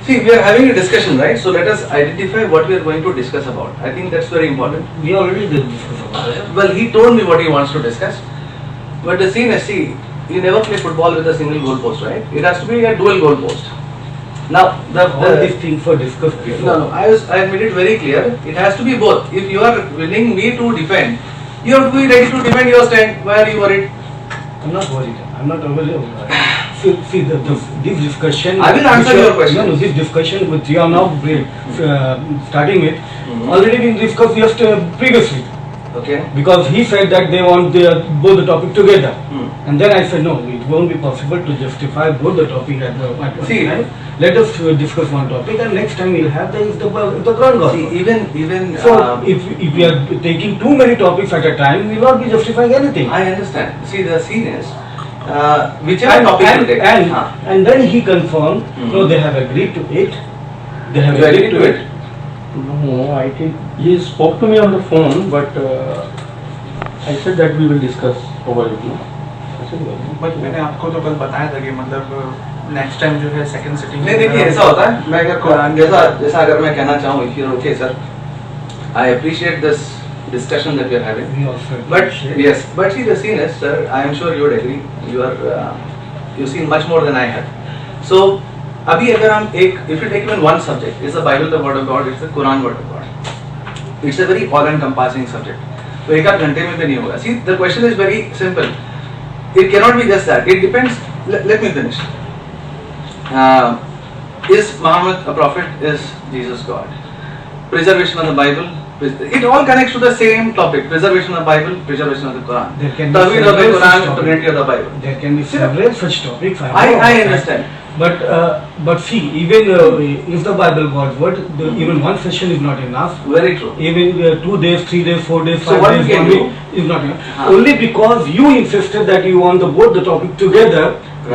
See, we are having a discussion, right? So let us identify what we are going to discuss about. I think that's very important. We already did discuss about it. Well, he told me what he wants to discuss. But the scene is, see, you never play football with a single goal post, right? It has to be a dual goal post. Now, all these things were discussed before. No, I made it very clear. It has to be both. If you are willing me to defend, you have to be ready to defend your stand. Why are you worried? I'm not worried. I'm not worried. See this discussion. I will answer your question. No, this discussion which you are now starting with, already been discussed just previously. Okay. Because he said that they want both the topic together, and then I said no, it won't be possible to justify both the topic at one time. Let us discuss one topic, and next time we'll have the Quran gospel. See, even so if we are taking too many topics at a time, we will not be justifying anything. I understand. See, the scene is whichever topic you take. And then he confirmed, no, they have agreed to it. They have agreed to it. No, I think he spoke to me on the phone, but I said that we will discuss over it. No? But मैंने आपको तो कल बताया था कि मतलब next time जो है सेकंड सिटिंग नहीं देखिए ऐसा होता है मैं अगर जैसा अगर मैं कहना चाहूँ if you're okay sir I appreciate this discussion that we are having but yes but see the scene is sir I am sure you would agree you are you've seen much more than I have so अभी अगर हम एक if you take even one subject is the Bible the word of God it's the Quran word of God it's a very all encompassing subject तो एक आध घंटे में भी नहीं होगा see the question is very simple it cannot be just that it depends let me finish is Muhammad a prophet is Jesus God preservation of the Bible it all connects to the same topic preservation of the Bible preservation of the Quran there can Tawhid of the Quran Trinity of the Bible there can be several such topics I understand but see even if the Bible God's word even one session is not enough very true even 2 days 3 days 4 days 5 so what days we can do is not enough only because you insisted that you want both the topic together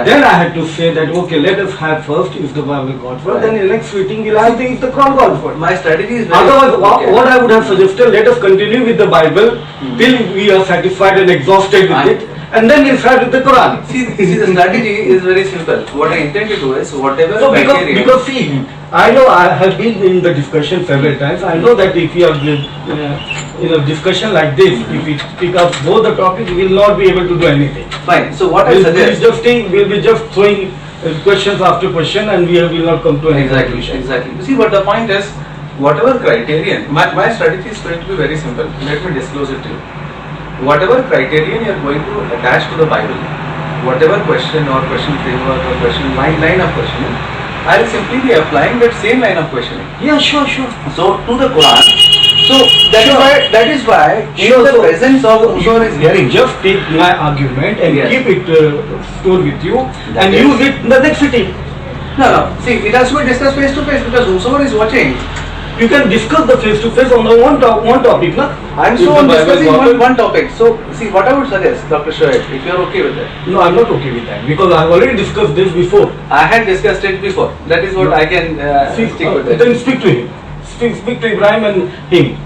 then I had to say that okay let us have first is the Bible God's word then in the next meeting we'll have the Quran God's word my strategy is very otherwise what I would have suggested let us continue with the Bible till we are satisfied and exhausted with it and then we'll start with the Quran. See the strategy is very simple. What I intend to do is whatever so criteria. Because see, I know I have been in the discussion several times. I know that if we are in a discussion like this, if we pick up both the topics, we will not be able to do anything. Fine. So what I suggest we'll be just throwing questions after question, and we will not come to any conclusion. Exactly. See, but the point is, whatever criterion, my strategy is going to be very simple. Let me disclose it to you. Whatever criterion you are going to attach to the Bible, whatever question or question framework or question line of questioning, I will simply be applying that same line of questioning. Yeah, sure. So to the Quran. So that is why in the presence of whoever is hearing, just take my argument and keep it stored with you and use it in the next sitting. No. See, it has to be discussed face to face because whoever is watching. You can discuss the face to face on the one topic, na? I'm so discussing one topic. So, see, what I would suggest, Dr. Shoaib, if you are okay with it. No, I'm not okay with that because I have already discussed this before. I had discussed it before. That is what I can stick with it. Then speak to him. Speak to Ibrahim and him.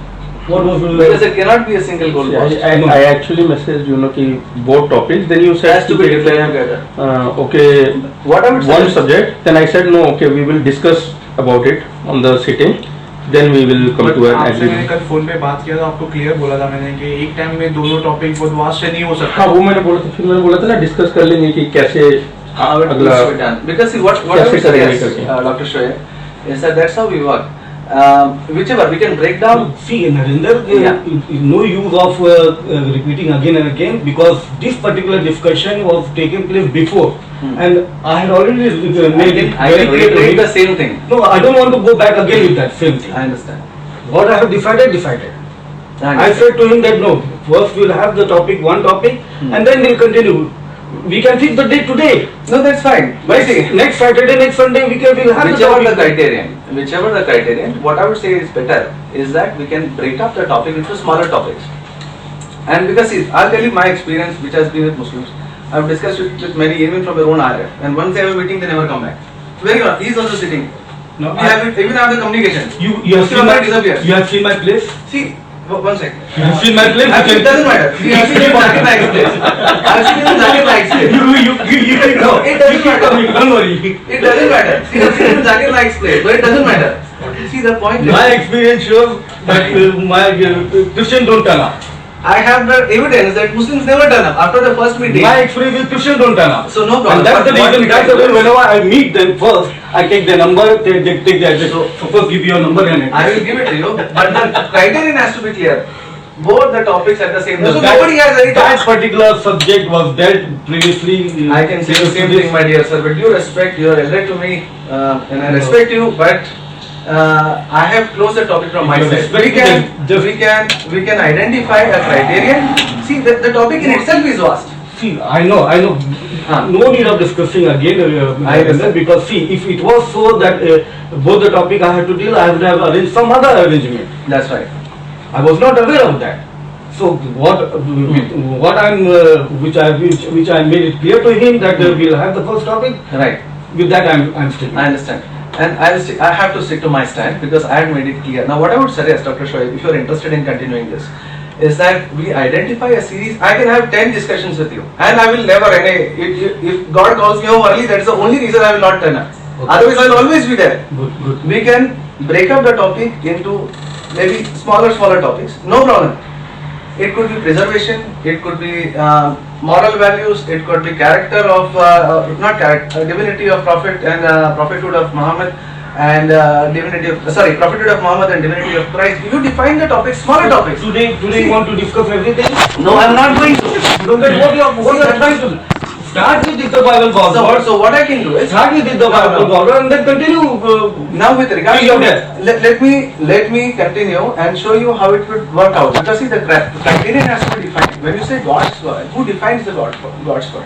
What was because it cannot be a single goal post. I actually messaged ki both topics. Then you said has to be declared together. Okay. What I would one subject. Then I said no. Okay, we will discuss about it on the sitting. Then we will come to an agreement. मैंने कल phone पे बात किया था आपको clear बोला था मैंने कि एक टाइम में दोनों टॉपिक बहुत वास्ट नहीं हो सकता हाँ वो मैंने बोला था फिर मैंने बोला था ना डिस्कस कर लेंगे कि कैसे अगला because see what I would suggest Dr. Shoaib is that that's how we work whichever we can break down see Narendra no use of repeating again and again because this particular discussion was taken place before and I had already made it very clear to him the same thing. No, I don't want to go back again with that same thing. I understand. What I have decided. I said to him that no, first we'll have the topic, one topic, and then we'll continue. We can fix the date today. No, that's fine. But next Saturday, next Sunday, we'll have whichever the criterion. What I would say is better is that we can break up the topic into smaller topics. And because see, I'll tell you my experience, which has been with Muslims. I've discussed it with many, even from their own area. And once they have a meeting, they never come back. Very good. He's also sitting. No, we even have the communication. You have seen my place. See, One second. You've seen my place? It doesn't matter. See, I've seen Zakir Naik's place. I've seen Zakir Naik's place. No, it doesn't matter. Don't worry. It doesn't matter. See, I've seen Zakir Naik's place, but it doesn't matter. See, the point is, My experience shows that my Christian don't turn up. I have the evidence that Muslims never turn up after the first meeting. My experience is Christian don't turn up. So no problem. And that's the What reason. we That's can the do reason. is- Whenever I meet them first, I take their number, they take the address. So first give your number and I will give it to you, but the criterion has to be clear. Both the topics at the same time. So nobody has any that doubt. particular subject was dealt previously. I can say the same thing, my dear sir. With due respect, you are elder to me, and I respect you. But I have closed the topic from my You side. respect We can identify a criterion. See, the topic in itself is vast. See, I know. No need of discussing again. I understand. Because see, if it was so that both the topic I had to deal, I would have arranged some other arrangement. That's right. I was not aware of that. So what I'm which I made it clear to him that we'll have the first topic. Right. With that I'm sticking. I understand. And I have to stick to my stand because I had made it clear. Now, what I would suggest, Dr. Shoaib, if you are interested in continuing this, is that we identify a series. I can have 10 discussions with you, and I will never. If God calls me home early, that is the only reason I will not turn up. Okay. Otherwise, I will always be there. Good. We can break up the topic into maybe smaller topics. No problem. It could be preservation. It could be moral values. It could be character of not character, divinity of Prophet and prophethood of Muhammad and prophethood of Muhammad and divinity of Christ. You define the topics, smaller topics. Today you want to discuss everything? No, I am not going to. Then what you are trying to do? Start with the Bible God. So what I can do is Start with the Bible God and then continue. now with regards Till your to death. let me continue and show you how it would work out. Because see, the criterion has to be defined. When you say God's word, who defines the God's word?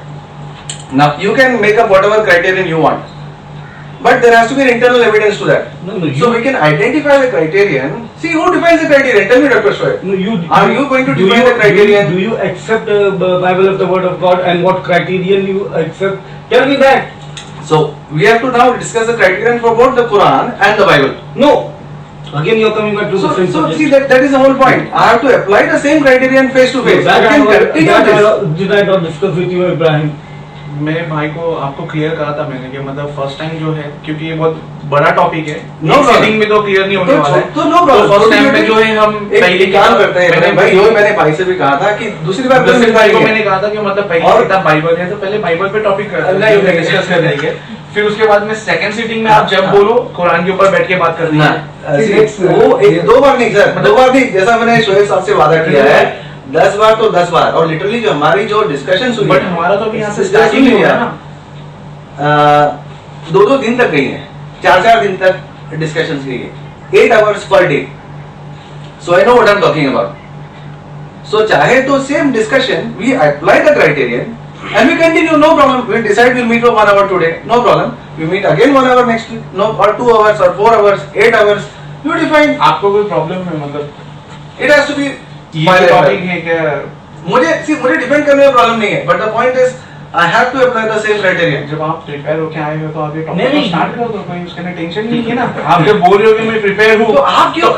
Now you can make up whatever criterion you want, but there has to be an internal evidence to that. No, So we can identify the criterion. See, who defines the criterion? Tell me, Dr. Shoaib. Are you going to define the criterion? Do you accept the Bible as the word of God and what criterion you accept? Tell me that. So we have to now discuss the criterion for both the Quran and the Bible. No. Again you are coming back to the same So subject. see, that is the whole point. I have to apply the same criterion face to face. That We can continue this. did I not discuss with you, Ibrahim? मेरे भाई को आपको clear कहा था मैंने कि मतलब first time जो है क्योंकि ये बहुत बड़ा टॉपिक है No problem. सीटिंग में तो क्लियर नहीं होने वाला है तो no problem. फर्स्ट टाइम पे जो है हम एक पहले काम करते हैं भाई, यो मैंने भाई से भी कहा था कि दूसरी बार दूसरे भाई को मैंने कहा था कि मतलब पहले और- किताब बाइबल है तो पहले बाइबल पे टॉपिक नहीं, डिस्कस कर लेंगे फिर उसके बाद में सेकंड सीटिंग में आप जब हाँ। बोलो कुरान के ऊपर बैठ के बात करनी है वो एक दो बार नहीं सर, दो बार नहीं, जैसा मैंने शोएब साहब से वादा किया है 10 बार तो 10 बार, और लिटरली जो हमारी जो डिस्कशन हुई बट हमारा तो अभी यहाँ से इससे स्टार्टिंग नहीं नहीं हुआ हुआ। ना 2 दिन तक गई है, 4 दिन तक डिस्कशंस गई है, 8 hours per day. So I know what I'm talking about. So चाहे तो same discussion we apply the criterion and we continue, no problem. We decide we'll meet for 1 hour today, no problem. We meet again 1 hour next week, no, or 2 hours or 4 hours, 8 hours. You define. आपको कोई problem है मतलब It has to be. ये topic है क्या मुझे defend करने में प्रॉब्लम नहीं है, but the point is I have to apply the same criterion. जब आप प्रिपेयर होके आए हो तो आप ये नहीं, टॉपिक स्टार्ट कर दो, कोई उसके लिए टेंशन नहीं है ना. आप जब बोल रहे हो कि मैं प्रिपेयर हूँ तो आप क्यों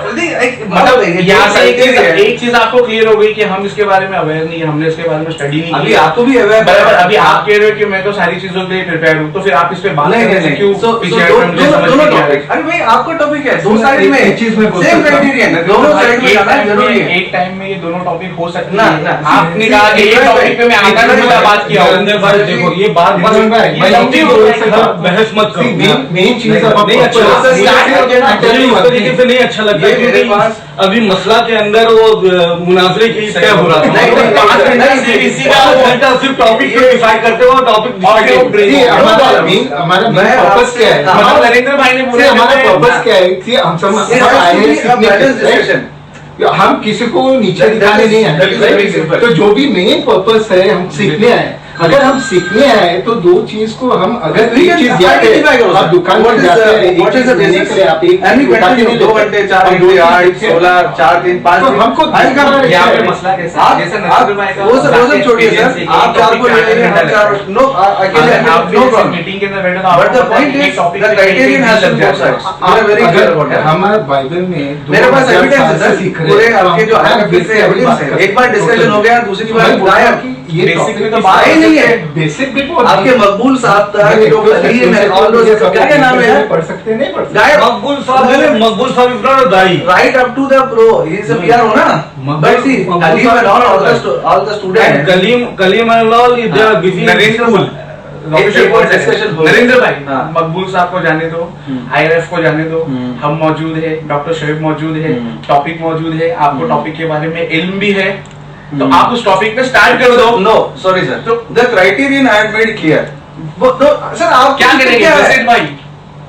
मतलब यहाँ से एक चीज आपको क्लियर हो गई कि हम इसके बारे में अवेयर नहीं है, हमने इसके बारे में स्टडी नहीं अभी की. आपको भी अवेयर बराबर अभी आप कह रहे हो कि मैं तो सारी चीजों के लिए प्रिपेयर हूँ, तो फिर आप इस पे बात करने से क्यों पीछे हट रहे हो? मुझे समझ दोनों नहीं आ रहा है. टॉपिक. अरे भाई आपका टॉपिक है, दो साइड में एक चीज मैं बोल सेम सकता हूँ. क्राइटेरियन, दोनों साइड में जाना जरूरी है. एक टाइम में ये दोनों टॉपिक हो सकते ना, हैं. ना. आपने कहा कि ये टॉपिक पे मैं आधा घंटा बात किया हूँ. नरेंद्र भाई देखो ये बात ये लंबी हो गई. बहस मत करो. मेन चीज अब नहीं अच्छा मुझे मुझे इस तरीके से नहीं अच्छा लगता ये मेरे क्योंकि पास- अभी मसला के अंदर वो मुनाजरे की तय हो रहा था. नहीं, नहीं, 5 घंटा से इसी का 5 घंटा सिर्फ टॉपिक पे डिसाइड करते हो, टॉपिक हमारा मैं पर्पस क्या है? हाँ, मतलब नरेंद्र भाई ने बोला हमारा कि पर्पस क्या है कि हम सब आए हैं सीखने के लिए, right? हम किसी को नीचे दिखाने नहीं That is very आए. simple. तो जो भी मेन पर्पस है हम सीखने आए, अगर हम सीखने आए तो दो चीज को हम अगर We एक can चीज जाते identify करो, हैं आप sir. दुकान What पे is जाते the- हैं एक what is चीज the लेने basic? के लिए आप एक And we उठा के continue नहीं 2 लेते। घंटे 4 हम दो घंटे चीज 8 सीखते हैं। 16 4 दिन 5 तो दिन हमको आज का देखना यहाँ पे है। मसला कैसा है? आप जैसे आप नसीरुल भाई का वो सब जाके छोड़िए experience सर एक आप topic 4 को पे ले आधा लेंगे घंटा हम लगता 4 है। नो अकेले आप भी नो जैसे प्रॉब्लम मीटिंग के अंदर बैठे तो बट आपको द पता है पॉइंट कि इज एक टॉपिक द पे criterion has to be both sides we are very clear about that हमारे बाइबल में मेरे पास 2000 एविडेंस है साल से सर सीख रहे पूरे हैं। आपके जो हम आगे फिर से बेसिक एविडेंस बात है करते एक बार हैं। डिस्कशन हो गया दूसरी बार मैं बोल रहा हूँ गायब कि ये Basic टॉपिक में तो की बात ही नहीं है। बेसिक भी तो आपके मकबूल साहब तक जो कलीम है ऑल दोस क्या क्या नाम है यार पढ़ सकते नहीं पढ़ सकते गायब मकबूल साहब is not a Dai right up to the pro he is a PR हो ना but see Khalif and all the and students Kaleem and all they are busy in Narendra school. discussion हो नरेंद्र भाई हाँ। मकबूल साहब को जाने दो IRF को जाने दो हम मौजूद है डॉक्टर शोएब मौजूद है टॉपिक मौजूद है आपको टॉपिक के बारे में इल्म भी है तो आप उस टॉपिक पे स्टार्ट कर दो no sorry sir तो the criterion I had made clear no sir आप क्या करेंगे क्या है? जसेद भाई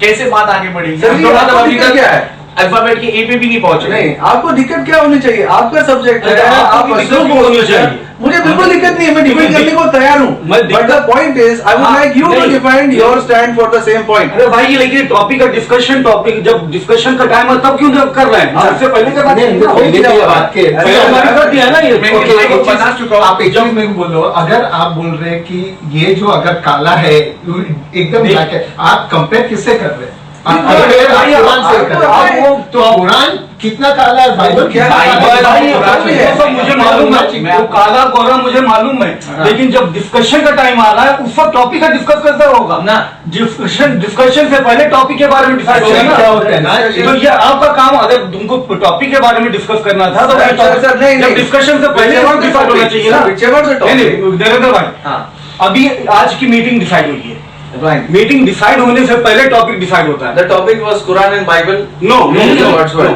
कैसे बात आगे बढ़ेगी सर हम जी, थोड़ा आपको सा अभी दिक्कत तक क्या है? अल्फाबेट के ए पे भी नहीं पहुंचे नहीं आपको दिक्कत क्या होनी चाहिए आपका सब्जेक्ट है अच्छा, आपको आप भी दिक्कत मसलों क्यों को होनी चाहिए? मुझे बिल्कुल दिक्कत नहीं है मैं डिफेंड करने को तैयार हूँ मैं but the point is I would हाँ, लाइक यू टू नहीं। Defend your stand for the same point अरे भाई लेकिन टॉपिक का डिस्कशन टॉपिक जब डिस्कशन का टाइम है तब क्यों कर रहे हैं हाँ। इससे पहले के बात नहीं, नहीं पहले की होगी बात के पहले हमारी कर दिया ना ये मैं ओके, भाई को एक चीज- बता चुका हूँ आप एक चीज मेरे को बोलो अगर आप बोल रहे हैं कि ये जो अगर काला है एकदम नहीं। ब्लैक है आप कंपेयर किससे कर रहे हैं नहीं, अगर भाई, आप कुरान से आप- कर रहे आप हैं वो तो कुरान कितना काला है बाइबल क्या कितना काला है? भाई, कुरान में है। वो सब मुझे मालूम है वो काला कोरा मुझे मालूम है लेकिन जब डिस्कशन का टाइम आ रहा है उस वक्त टॉपिक का डिस्कस कैसे होगा ना। डिस्कशन से पहले टॉपिक के बारे में डिसाइड Actually होगा क्या ना होता है ना तो ये आपका काम अगर तुमको टॉपिक के बारे में डिस्कस करना था तो सर, नहीं, जब नहीं। डिस्कशन से पहले Whichever the डिसाइड होना topic, चाहिए ना sir, whichever the topic. नहीं, नहीं, देवेंद्र भाई हाँ अभी आज की मीटिंग डिसाइड हुई है fine मीटिंग डिसाइड होने से पहले टॉपिक डिसाइड होता है the topic was Quran and Bible no Words were.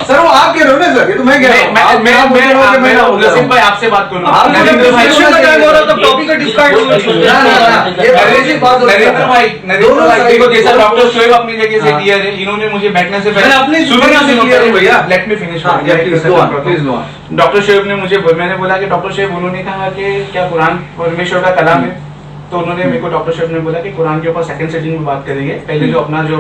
Sir वो आप कह रहे हो ना सर ये तो मैं कह रहा हूँ आप बोल रहे हो कि मैं बोल रहा नसीम हूँ। भाई आपसे बात करूँ आप नरेंद्र भाई discussion का time हो रहा है, तब टॉपिक का डिसाइड होना चाहिए ना, ना, ना, ये बेसिक बात होती है। नरेंद्र भाई दोनों देखो side- जैसा डॉक्टर शोएब अपनी जगह से हाँ। क्लियर है इन्होंने मुझे बैठने से मैंने अपनी सुनने से clear हूँ भैया। लेट मी फिनिश हाँ, yeah, please go on, please go on. Doctor Shoaib ने मुझे मैंने बोला कि डॉक्टर शोएब उन्होंने कहा कि क्या कुरान परमेश्वर का कलाम है तो उन्होंने मेरे को डॉक्टर शोएब ने बोला कि कुरान के ऊपर सेकंड सेटिंग में बात करेंगे पहले जो अपना जो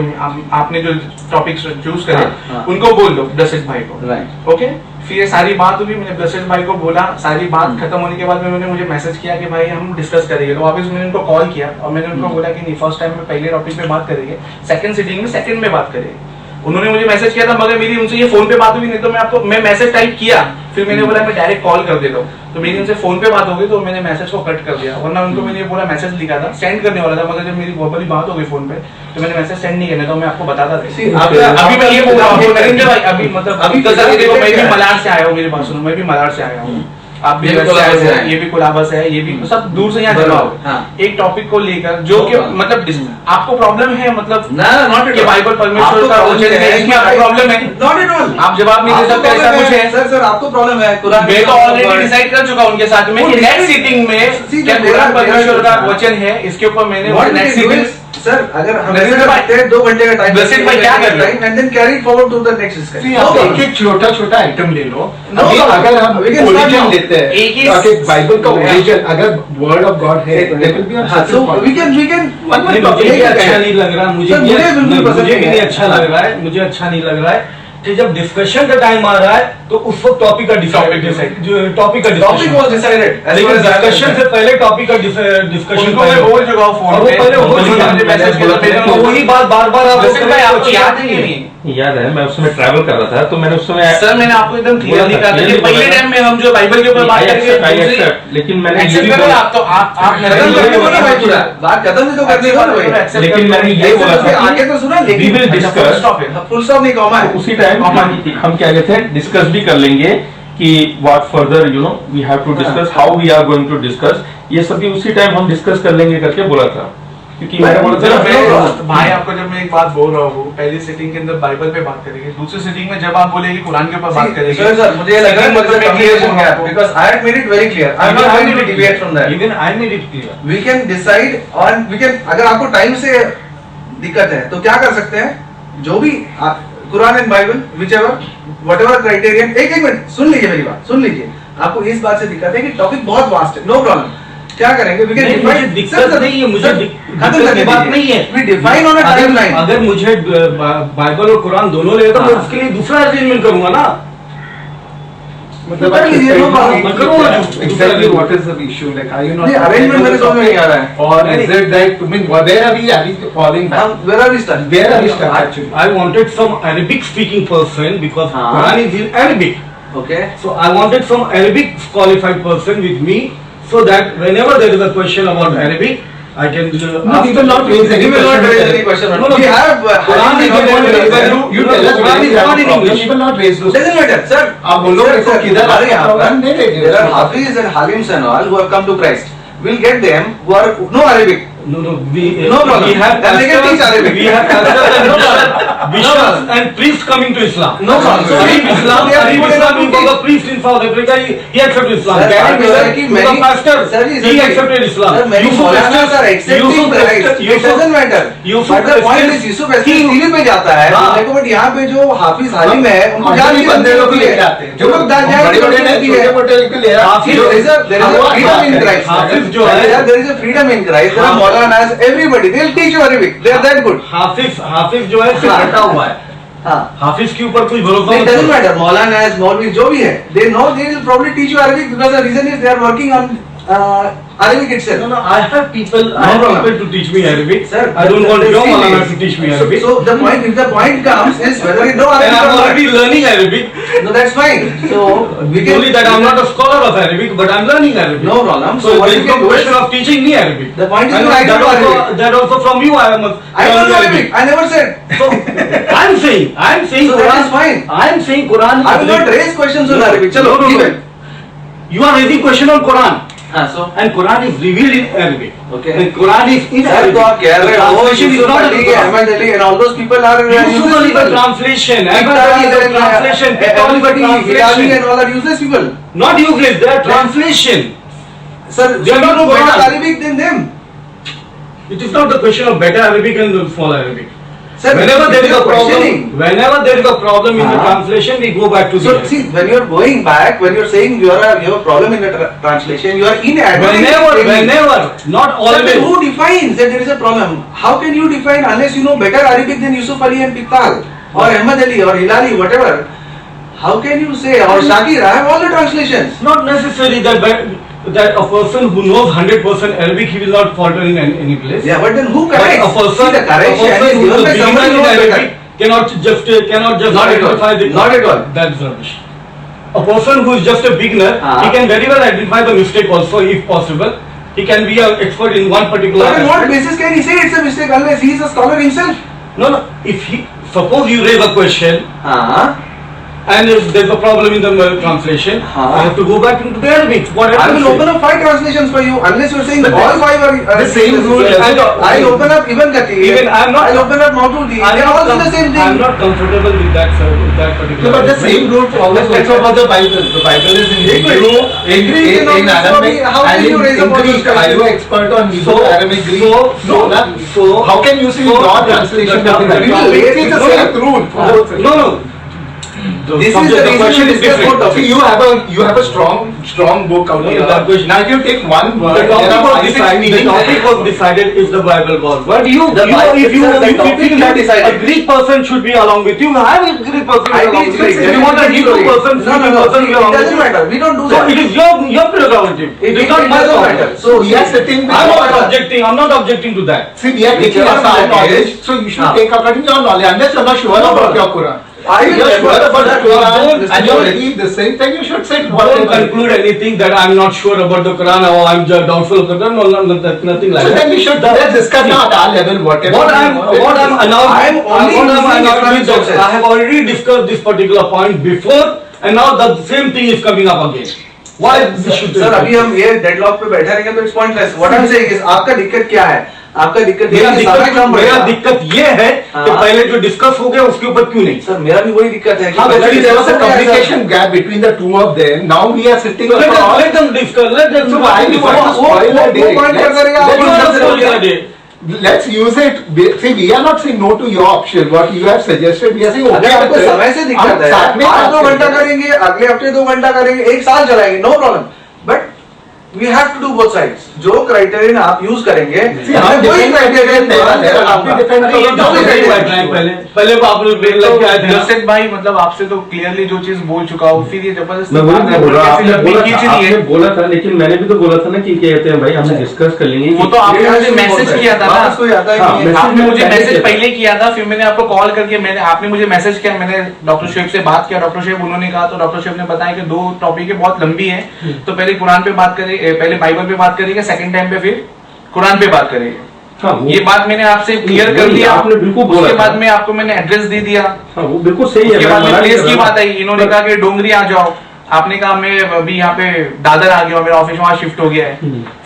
आपने जो टॉपिक चूज करे हाँ। उनको बोल दो ब्लेसेड भाई को Right. ओके फिर ये सारी बात हुई मैंने ब्लेसेड भाई को बोला सारी बात खत्म होने के बाद में उन्होंने मुझे मैसेज किया कि भाई हम डिस्कस करेंगे तो वापस मैंने उनको कॉल किया और मैंने उनको बोला कि नहीं फर्स्ट टाइम में पहले टॉपिक पे बात करेंगे सेकंड सिटिंग में सेकंड में बात करेंगे उन्होंने मुझे मैसेज किया था मगर मेरी उनसे ये फोन पे बात हुई नहीं तो मैं मैसेज टाइप किया फिर मैंने बोला मैं डायरेक्ट कॉल कर देता हूँ तो मेरी उनसे फोन पे बात हो गई तो मैंने मैसेज को कट कर दिया वरना उनको मैंने ये पूरा मैसेज लिखा था सेंड करने वाला था मगर जब मेरी वर्बली बात हो गई फोन पे तो मैंने मैसेज सेंड नहीं करना तो मैं आपको बताता See, था आपका- अभी मैं ये बोल रहा हूँ नरेंद्र भाई अभी मतलब अभी तो सर देखो मैं भी क्या है? मलाड से आया हूँ मेरी बात सुनो मैं भी मलाड से आया हूँ आप भी ये भी वैसे आए कोलाबा से हो, आए। ये भी कोलाबा से है ये भी सब दूर से यहाँ जमा बराबर, हो हाँ। एक टॉपिक को लेकर जो कि मतलब आपको प्रॉब्लम है मतलब ना नॉट कि बाइबल परमेश्वर का वचन है इसमें आपको प्रॉब्लम है नॉट एट ऑल आप जवाब नहीं दे सकते ऐसा कुछ है सर आपको प्रॉब्लम है कुरान मैं तो ऑलरेडी डिसाइड कर चुका हूं उनके साथ में कि नेक्स्ट सीटिंग में क्या कुरान परमेश्वर का वचन है इसके ऊपर मैंने नेक्स्ट सीटिंग सर अगर हम नरेंद्र ऐसा भाई, करते हैं 2 घंटे का टाइम नरेंद्र भाई क्या कर रहे हो? And then carry forward to the next See, discussion आप एक एक छोटा छोटा आइटम ले लो No अभी problem. अगर हम We can start origin now. लेते हैं एक ही- तो अगर बाइबल का Yeah. ओरिजिन अगर वर्ड ऑफ गॉड है तो there will be a हाँ certain so point. we can नहीं, मुझे भी अच्छा नहीं लग रहा मुझे सर, मुझे बिल्कुल नहीं, पसंद मुझे भी नहीं नहीं है। अच्छा लग रहा है मुझे अच्छा नहीं लग रहा है कि जब डिस्कशन का टाइम आ रहा है तो उस वक्त टॉपिक का Topic डिसाइड टॉपिक का टॉपिक डिस्कशन वाज डिसाइडेड लेकिन डिस्कशन से पहले टॉपिक का डिस्कशन उनको मैं बोल चुका हूं फोन और वो पे पहले हो उन्होंने चुका मुझे मैसेज किया था तो वही बात बार बार आप वैसे भाई आपको याद है कि नहीं याद है मैं उस समय ट्रैवल कर रहा था तो मैंने उस समय सर मैंने आपको एकदम क्लियरली कहा था कि पहले टाइम में हम जो बाइबल के ऊपर बात करेंगे लेकिन मैंने ये एक्सेप्ट भी करो बोला आप तो आप खत्म नरेंद्र करने को ना भाई भाई पूरा बात खत्म ही तो करने को ना भाई लेकिन मैंने ये बोला था कि आगे तो सुना we will लेकिन discuss स्टॉप है फुल स्टॉप नहीं कॉमा है उसी टाइम हम क्या कहते हैं डिस्कस भी कर लेंगे कि what further you know we have to discuss how we are going to discuss ये सभी उसी टाइम हम डिस्कस कर लेंगे करके बोला था क्योंकि मैंने बोला था जब ना, मैं भाई आपको जब मैं एक बात बोल रहा हूँ पहली सिटिंग के अंदर बाइबल पे बात करेंगे दूसरी सिटिंग में जब आप बोलेंगे कुरान के ऊपर बात करेंगे सर मुझे लग रहा है मतलब मैं clear communication gap because I had made it very clear. I'm not going to deviate from that. Even I made it clear We can decide on we can अगर आपको टाइम से दिक्कत है तो क्या कर सकते हैं जो भी Quran and Bible whichever whatever criterion एक मिनट सुन लीजिए मेरी बात सुन लीजिए आपको इस बात से दिक्कत है कि टॉपिक बहुत वास्ट है नो प्रॉब्लम क्या करेंगे? We can नहीं, define. मुझे दिक्कत नहीं है, मुझे दिक्कत की बात नहीं है। We define on a अगर- timeline. अगर मुझे बाइबल और कुरान दोनों ले तो मैं हाँ। उसके लिए दूसरा अरेंजमेंट करूंगा ना। कर लीजिए, no problem. मैं करूंगा जो- Exactly what is the issue? Like, are you not? नहीं, arrangement मेरे समझ में नहीं आ रहा है. Or is it that, I mean, where are we falling back? Where are we stuck? Where are we stuck actually? I wanted some Arabic speaking person because हाँ. Quran is in Arabic. Okay. So I wanted some Arabic qualified person with me so that whenever there is a question about Arabic, I can No, we will not raise any We will not question. raise any question. No, no, We have Quran is not in going to raise Arabic. any- You tell us Quran where is we have not a in problem. English. We will not raise those. Doesn't matter, sir. आप बोलो मेरे को Sir, किधर हमारे यहाँ पर problem नहीं रहेगी। there are Hafiz and Halims and all who have come to Christ. We'll get them who are no Arabic. No, we No problem. we have Then they can teach pastors, Arabic. we have pastors and No problem. bishops and priests coming to Islam. No problem. So Arif Islam, They are Arif good Islam, enough he to was a teach. priest in South Africa. He accepted Islam. Sir, Gary I Miller, know he that was a many- pastor. Sir, He accepted Islam. Sir, many Yusuf Maulanas Esther- are accepting Yusuf Christ. Esther- It doesn't matter. Yusuf But the point Esther- is Yusuf Esther he- सीढ़ी पे जाता है हाँ। देखो, but यहाँ पे जो हाफिज हालिम है उनको जान की बंदे लोग होती ले है। जाते हैं जो लोग जान की बड़े बड़े होती है। छोटे मोटे को ले हाफिज There is a freedom in Christ. हाफिज जो है- There is a freedom in Christ. There are हाँ। Maulanas, everybody. They'll teach you Arabic. They are that good. हाफिज जो है सिर्फ हाँ। रटा हुआ है। हाँ. हाफिज के ऊपर कोई भरोसा It doesn't matter. Maulanas, Maulvis, जो भी है, they know they will probably teach you Arabic because the reason is they are working on Arabic itself. No, I have people. I have problem. people to teach me Arabic. Sir, I don't want the your thing Maulana is- to teach me So, Arabic. so the point, if the point comes, is whether you know And Arabic I'm or already not. learning Arabic. No, that's fine. So we can Only that I'm not a scholar of Arabic, but I'm learning Arabic. No problem. So what there you is no can do question is, of teaching me Arabic. The point is And you write that to also, Arabic. that also from you I am. I don't know Arabic. I never said. So I'm saying So that is fine. I'm saying Quran. I will not raise questions on Arabic. Chalo, No, no, keep no. it. You are raising question on Quran, So. and Quran is revealed in Arabic. Okay. And Quran is in Sir, Arabic. तो आप कह रहे हो Translation is Yusuf not in Ali, Quran. Ahmed Ali and all those people are Yusuf Ali useless is a people. translation. People Ahmed Ali is a are, translation. Pittoli is a everybody, Hilali translation. and all are useless people. Not useless. They are translation. Sir, They are you not know better Quran. Arabic than them. It is not the question of better Arabic and small Arabic. Sir, Whenever there is a questioning. problem, whenever there is a problem in the हाँ. translation, we go back to the So Arabic. see, when you are going back, when you are saying you have a problem in the translation, you are inadequate. Whenever, not Sir, then always. who defines that there is a problem? How can you define unless you know better Arabic than Yusuf Ali and Pittal or Ahmed Ali or Hilali, whatever? How can you say, or Shakir, I have all the translations. Not necessary that a person who knows 100% Arabic, he will not falter in any place. Yeah, but then who But corrects? a person, See, the correction is who given is by a somebody beginner who in knows better. Arabic cannot just Not at all. identify the Not at all. That's rubbish. A person who is just a beginner, हाँ. he can very well identify the mistake also if possible. He can be an expert in one particular But on what aspect. basis can he say it's a mistake unless he is a scholar himself? No. If he suppose you raise a question and if there's a problem in the translation, हाँ. I have to go back into the Arabic. What I else will to open say? up 5 translations for you unless you are saying But all 5 are the same rule I'll doesn't- open up Ibn Kathir. Even I'm not- I'll open up Maududi. I'm They are not all the same thing. I'm not comfortable with that, sir, with that particular. No, but the same rule follows also about the Bible. The Bible is in Hebrew, in Greek and all in this, Arabic, how can and you raise in up all those Greek. Are questions? you expert on Hebrew, So- Arabic, Greek? so- No, so- how can you say so- your translation the- of the- it? We the- will the- see the no, same rule for both. No. This is the reason question we is discuss different. both of See, you have a strong book out No, here. that question- Now if you take one word, The topic there are was 5, 6 decided. The meanings. topic was decided if the Bible was. But The Bible itself, the topic feel is that decided. a Greek person should be along with you, have a Greek person I along think with you. If you want a Hebrew person, no, Hebrew person, be it along with doesn't you. matter. We don't do So that. it is your prerogative. It is not my doesn't problem. matter. So we are sitting with I'm your not objecting. I'm not objecting to that. See, we are taking Whichever as our that knowledge, is. so you should हाँ. take according to your knowledge. Unless you're not sure No about problem. your Quran. I If will you're sure about the that Quran don't and you're listen to ready the same thing, you should say Don't whatever. conclude anything that I'm not sure about the Quran or I'm just doubtful of the Quran. No, nothing like So that. then we should let's discuss now at our level whatever. What I'm announcing, I'm only using Islamic is that sources. I have already discussed this particular point before, and now the same thing is coming up again. Why we should? Sir अभी हम ये deadlock पे बैठे रहेंगे तो it's pointless. What I am saying is आपका दिक्कत क्या है? आपका दिक्कत ये है कि समय कम मेरा बढ़ेगा. दिक्कत ये है कि हाँ. पहले जो डिस्कस हो गया उसके ऊपर क्यों नहीं? सर मेरा भी वही दिक्कत है कि हाँ, पहले Actually, there was a discuss हो गया, communication gap between the two of them. Now we are sitting Let across. them discuss. Let them. So why do you want to spoil the day? point कर करेगा, Let's- आप let's- बोल Let's सकते go. Let's use it. See, we are not saying no to your option. What you have suggested, we are saying अगर okay. आपको with it. समय से दिक्कत हम है, साथ में आज बात 2 घंटा करेंगे. करेंगे, अगले हफ्ते 2 घंटा करेंगे, एक साल चलाएंगे, no problem. But we have to do both sides. जो क्राइटेरियन आप यूज करेंगे आप वही क्राइटेरियन पहले को आप लोग ब्रेक लग के आए थे ना? दर्शक भाई मतलब आपसे तो क्लियरली जो चीज बोल चुका हूँ, फिर ये जबरदस्ती मैं बात वही बोल रहा हूँ, कैसी लंबी खींच रही आपने है। बोला था, लेकिन मैंने भी तो बोला था ना कि कहते हैं भाई हम डिस्कस कर लेंगे। वो तो आपने मुझे मैसेज किया था वापस कोई आता है हाँ, कि ये- आपने मुझे पहले मैसेज किया था। पहले किया था, फिर मैंने आपको कॉल करके आपने मुझे मैसेज किया, मैंने डॉक्टर शेफ से बात किया, डॉक्टर शेफ उन्होंने कहा, तो डॉक्टर शेफ ने बताया कि 2 टॉपिक है बहुत लंबी है, तो पहले कुरान पे बात करेंगे, पहले बाइबल पे बात करेंगे, सेकंड टाइम पे फिर कुरान पे बात करेंगे। हाँ, वो- ये बात मैंने आपसे क्लियर कर वही दिया, आपने बिल्कुल बोला उसके था। बाद में आपको मैंने एड्रेस दे दिया, हाँ, वो बिल्कुल सही है। उसके मैं बाद में मना नहीं प्लेस कर की रहा। बात आई, इन्होंने कहा कि डोंगरी आ जाओ, आपने कहा मैं अभी यहाँ पे दादर आ गया हूँ, मेरा ऑफिस वहाँ शिफ्ट हो गया है,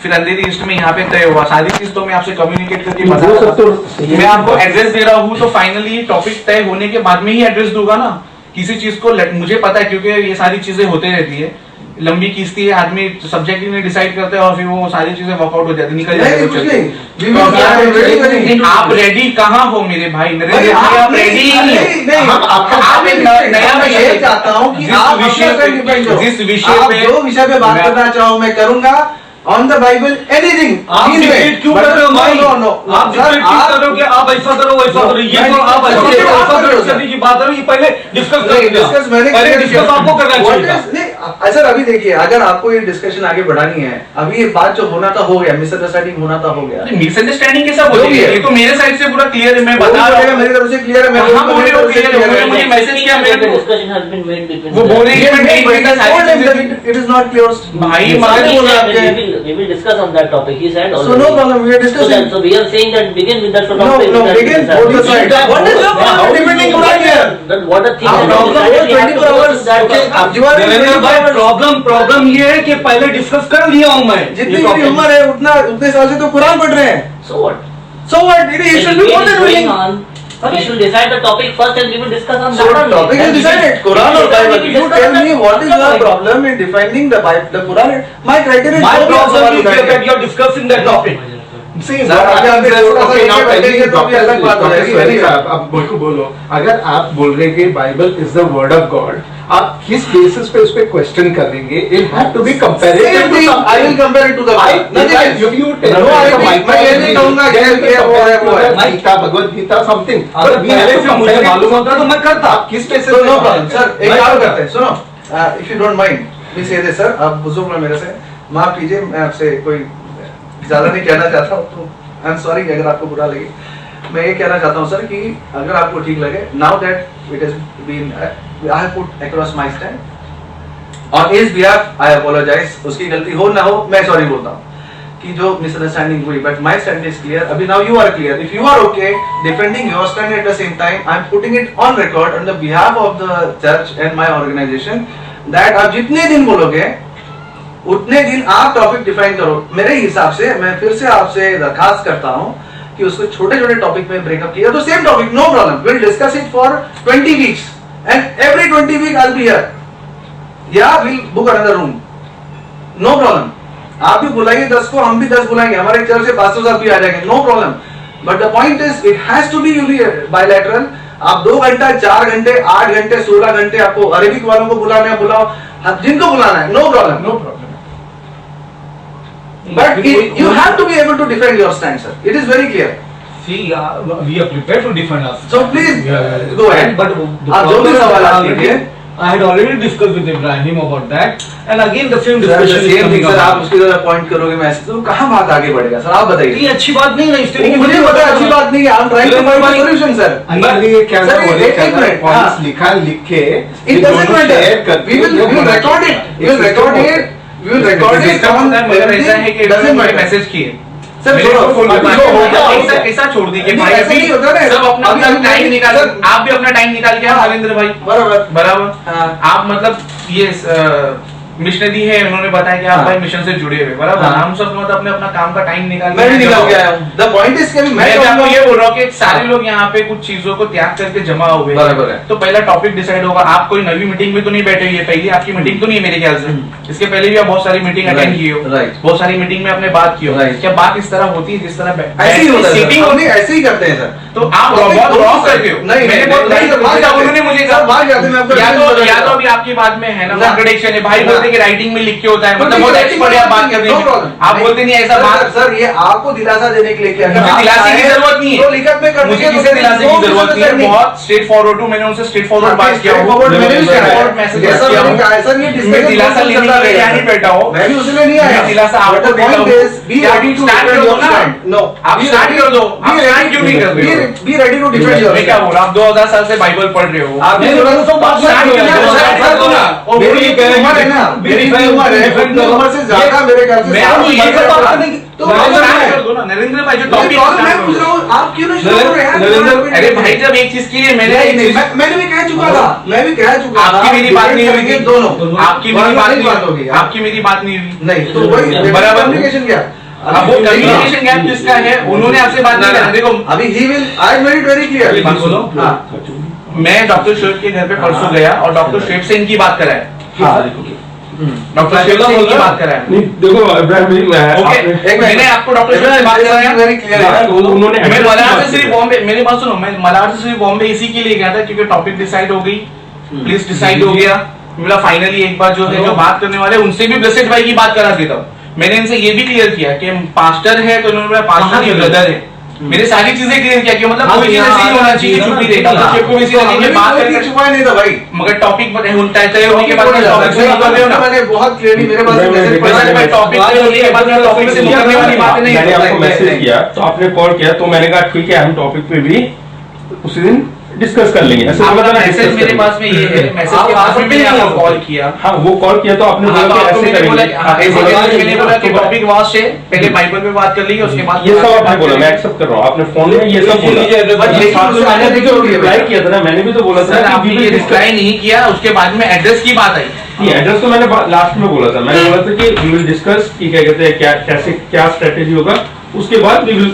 फिर अंधेरी ईस्ट में यहाँ पे तय हुआ, सारी चीज तो मैं आपसे कम्युनिकेट करके बता वो रहा सब तो था। सही है। मैं आपको एड्रेस दे रहा हूँ, तो फाइनली टॉपिक तय होने के बाद में ही एड्रेस दूंगा ना, किसी चीज को मुझे पता है, क्योंकि ये सारी चीजें होते रहती है, लंबी खींचती है, आदमी सब्जेक्ट ही नहीं डिसाइड करते और फिर वो सारी चीजें वर्कआउट हो जाती, निकल नहीं, जाती कुछ है। नहीं। We will- I am very, very नहीं, आप रेडी कहाँ हो मेरे भाई? नरेंद्र भाई आप रेडी ही नहीं हो। हम आप एक नया मैं ये चाहता हूँ कि जिस आप विषय अपना पे- डिपेंड करो। जिस विषय आप पे- जो विषय पे बात मैं- करना चाहो मैं करूंगा, ऑन द बाइबल एनीथिंग। आप डिबेट क्यों कर रहे हो भाई? नो नो आप डिबेट क्यों कर रहे हो कि आप ऐसा करो वैसा करो? ये तो आप ऐसा नहीं, करो, आप ऐसा करो, करो सर। करने की बात है, ये पहले डिस्कस कर लिया। डिस्कस मैंने पहले clear डिस्कस किया। आपको करना What चाहिए था। is- नहीं, सर अभी देखिए, अगर आपको ये डिस्कशन आगे बढ़ानी है, अभी ये बात जो होना था हो गया, मिसअंडरस्टैंडिंग होना था हो गया। मिसअंडरस्टैंडिंग कैसा जो भी बोलेंगे? है। ये तो मेरे साइड से पूरा क्लियर है, मैं वो बता रहा बोलेगा, हूँ। मेरी तरफ से क्लियर है, मैं हाँ, बोलूंगा, मेरी बोले तरफ से clear है, clear है। मुझे मैसेज किया मेरे को। discussion has been made between वो them. बोले कि मैं नहीं कहता सारी चीजें- It is not clear. भाई So मगर he बोला said आपके- that we will discuss on that topic. He said So already. no problem, we are discussing. So we are saying that begin with that No, topic. no, that begin is that- both the sides. What is your problem How defending is it Quran here? Then what the thing आप that we problem decided हो we have to 24 go hours, to that okay, topic. आप दीवार में नरेंद्र 24 भाई hours- problem ये है कि पहले डिस्कस कर लिया हूँ मैं। जितनी ये मेरी topic। उम्र है उतने साल से तो कुरान पढ़ रहे हैं। So what? So what? It The should be more debate is than going willing. on. We should decide the topic first and we will discuss on So that. only. topic is Then we decided. will- Quran we or will Bible? discuss You on tell that me what is your topic. problem in defining the Bible, the Quran? My criteria is My very problem simple, is guys. that you are discussing that topic. See, Sir, अभी आप okay, थोड़ा सा okay, now लेके बैठेंगे तो भी अलग बात हो जाएगी। Sorry, अब मेरे को बोलो, अगर आप बोल रहे कि Bible is the word of God, आप किस बेसिस पे उस पे क्वेश्चन करेंगे? It have to be comparative Same to thing, I will something. compare it to the Bible. Nothing else. If you tell No, me I the think- Bible मैं ये नहीं कहूँगा कि then ये वो है, वो है। गीता, भगवद गीता समथिंग। अगर पहले से मुझे मालूम होता तो मैं करता। आप किस बेसिस So पे no problem, sir. एक मैं काम करता। करते हैं, सुनो, if you don't mind, please say this, sir. आप बुजुर्ग हो मेरे से, माफ कीजिए, मैं आपसे कोई ज्यादा नहीं कहना चाहता हूँ, तो आई एम सॉरी अगर आपको बुरा लगे। मैं ये कहना चाहता हूँ सर कि अगर आपको ठीक लगे, now that it has been, I have put across my stand on his behalf, I apologize. उसकी गलती हो ना हो, मैं सॉरी बोलता हूँ कि जो मिसअंडरस्टैंडिंग हुई, but my stand is clear. अभी now you are clear. If you are okay defending your stand at the same time, I am putting it on record on the behalf of the church and my organisation that आप जितने दिन बोलोगे उतने दिन आप topic define करो. मेरे हिसाब से मैं फिर से आपसे दरखास्त करता हूं कि उसको छोटे छोटे टॉपिक में ब्रेकअप किया तो same topic, no problem, will discuss it for 20 weeks and every 20 week I will be here, या will book another room, no problem. आप भी बुलाइए 10 को, हम भी 10 बुलाएंगे, हमारे चर्च से 500 साहब भी आ जाएंगे, no problem. But the point is it has to be bilateral. आप 2 घंटा, 4 घंटे, 8 घंटे, 16 घंटे आपको अरेबिक वालों को बुलाना है, बुलाओ, जिनको बुलाना है, no problem. No problem. But you have to be able to defend your stand, sir. It is very clear. See, we are prepared to defend us. So please go ahead. But आप जो भी सवाल आप कीजिए. I had already discussed with Ibrahim about that, and again the same Sir, discussion the is same coming thing, sir. आप up. उसकी तरह point करोगे मैसेज तो कहाँ बात आगे बढ़ेगा सर, आप ये बताइए. अच्छी बात नहीं है, इस तरीके की मुझे पता है अच्छी बात नहीं है. I'm trying to find a solution, sir. Actually क्या Sir, ना बोले एक मिनट, पॉइंट्स हाँ. लिखा लिख के It doesn't matter. We will record it. We will record it. We will record it. इसका मतलब मगर ऐसा है कि Doesn't मुझे matter. मैसेज किए सर मेरे को फोन अभी पे जो होगा ऐसा कैसा छोड़ दी कि नहीं, भाई ऐसा अभी नहीं होता ना. सब अपना अभी अपना टाइम निकाल, सर, आप भी अपना टाइम निकाल के हाँ. नरेंद्र भाई बराबर. बराबर. हाँ. आप मतलब ये मिशनरी है, उन्होंने बताया कि आप हाँ. भाई मिशन से जुड़े हुए, बराबर. हाँ. हम सब मतलब अपने अपना काम का टाइम निकाल मैं भी निकल के आया हूँ. The point is कि मैं आपको कहूँगा- ये बोल रहा हूँ कि सारे लोग यहाँ पे कुछ चीजों को त्याग करके जमा हुए हैं. बराबर है. तो पहला टॉपिक डिसाइड होगा. आप कोई नवी मीटिंग में तो नहीं बैठे, ये पहली आपकी मीटिंग तो नहीं है मेरे ख्याल से. इसके पहले भी आप बहुत सारी मीटिंग अटेंड की हो, Right. बहुत सारी मीटिंग में आपने बात की हो. Right. क्या बात इस तरह होती है जिस तरह ऐसे ही होता है सीटिंग सर. होती नहीं, ऐसे ही करते हैं सर. तो आप बहुत रॉन्ग करते हो. नहीं, मैंने नहीं, बहुत नहीं, right सर, बात किया. जाते हैं. उन्होंने मुझे सर, बात जाते हैं, मैं आपको या explain तो कर या देता तो हूं. अभी आपकी बात में है ना ना. कॉन्ट्रडिक्शन है. भाई ना. बोलते है कि राइटिंग में लिख के होता है, मतलब बहुत एक्सपर्ट है आप बात करने में, आप बोलते नहीं ऐसा बात। सर ये आपको दिलासा देने के लिए किया, मुझे दिलासे की जरूरत नहीं है, तो लिखित में करने मुझे के किसी दिलासे की जरूरत नहीं है, बहुत स्ट्रेट फॉरवर्ड हूँ, मैंने उनसे स्ट्रेट फॉरवर्ड बात किया हूँ, मैसेज किया हूँ, मैं दिलासा लेने के लिए यहाँ नहीं बैठा हूँ, मैं भी उसने नहीं आया, दिलासा आपको देता हूँ, स्टार्ट कर दो ना, आप स्टार्ट कर दो, आप स्टार्ट क्यों नहीं कर रहे हो? Be ready to defend your, मैं क्या बोल रहा हूँ, आप 2000 साल से बाइबल पढ़ रहे हो, आप नहीं, मैं तो बात स्टार्ट कर रहा हूँ, स्टार्ट कर दो ना, और मेरी उम्र है ना, मेरी उम्र है, अपनी उम्र से ज्यादा मेरे ख्याल से मैं आपको ये सब बात करने की तो स्टार्ट कर दो ना नरेंद्र भाई, जो टॉपिक मैं पूछ रहा हूँ, आप क्यों नहीं शुरू कर रहे हैं? अरे भाई जब एक चीज की मैंने मैंने भी कह चुका था, मैं भी कह चुका था, आपकी मेरी बात नहीं हुई थी, दोनों आपकी मेरी बात नहीं होगी, आपकी मेरी बात नहीं हुई, नहीं तो वही बराबर कम्युनिकेशन क्या? अब वो कम्युनिकेशन गैप किसका है? उन्होंने आपसे बात नहीं करी, देखो अभी he will I made it very clear, बात सुनो, मैं डॉक्टर शेफ के घर पे परसों गया और डॉक्टर शेफ से इनकी बात कराया, डॉक्टर शेफ से इनकी बात कराया, नहीं देखो इब्राहिम ओके, मैंने आपको डॉक्टर शेफ से बात कराया, वेरी क्लियर, उन्होंने मैं मलाड से सिर्फ बॉम्बे, मेरी बात सुनो, मैं मलाड से सिर्फ बॉम्बे इसी के लिए गया था क्योंकि टॉपिक डिसाइड हो गई, प्लीज डिसाइड हो गया, मेरा फाइनली एक बार जो है जो बात करने वाले उनसे भी ब्लेसेड भाई की बात करा देता हूँ, मैंने इनसे ये भी क्लियर किया कि पास्टर है तो उन्होंने बोला पास्टर की ब्रदर है, मेरे सारी चीजें क्लियर किया कि मतलब कोई चीज ऐसी नहीं होना चाहिए छुपी रहे, डॉक्टर शेफ को भी इसी लगे कि बात करके छुपाया नहीं था भाई, मगर टॉपिक तय होने के बाद टॉपिक से निकल रहे हो ना, मैंने बहुत क्लियरली मेरे पास मैसेज पढ़ा है, मैं टॉपिक तय होने के बाद टॉपिक से निकलने वाली बात नहीं मैंने आपको है, मैसेज किया तो आपने कॉल किया तो मैंने कहा ठीक है हम टॉपिक पे भी उसी दिन डिस्कस कर लेंगे, ऐसे बोला था ना, मैसेज मेरे पास में ये है, मैसेज के पास में मैंने आपको कॉल किया, हाँ वो कॉल किया तो आपने बोला कि ऐसे करेंगे, मैंने बोला कि टॉपिक वास्ट है, पहले बाइबल पे बात कर लीजिए उसके बाद ये सब आपने बोला, मैं एक्सेप्ट कर रहा हूँ, आपने फोन में ये सब बोला, मैंने भी तो रिप्लाई किया था ना, मैंने भी तो बोला था सर आपने ये रिप्लाई नहीं किया, उसके बाद में एड्रेस की बात आई, एड्रेस तो मैंने लास्ट में बोला था, मैंने बोला था कि वी विल डिस्कस कि क्या कहते हैं क्या कैसे क्या स्ट्रेटेजी होगा, उसके बाद वी विल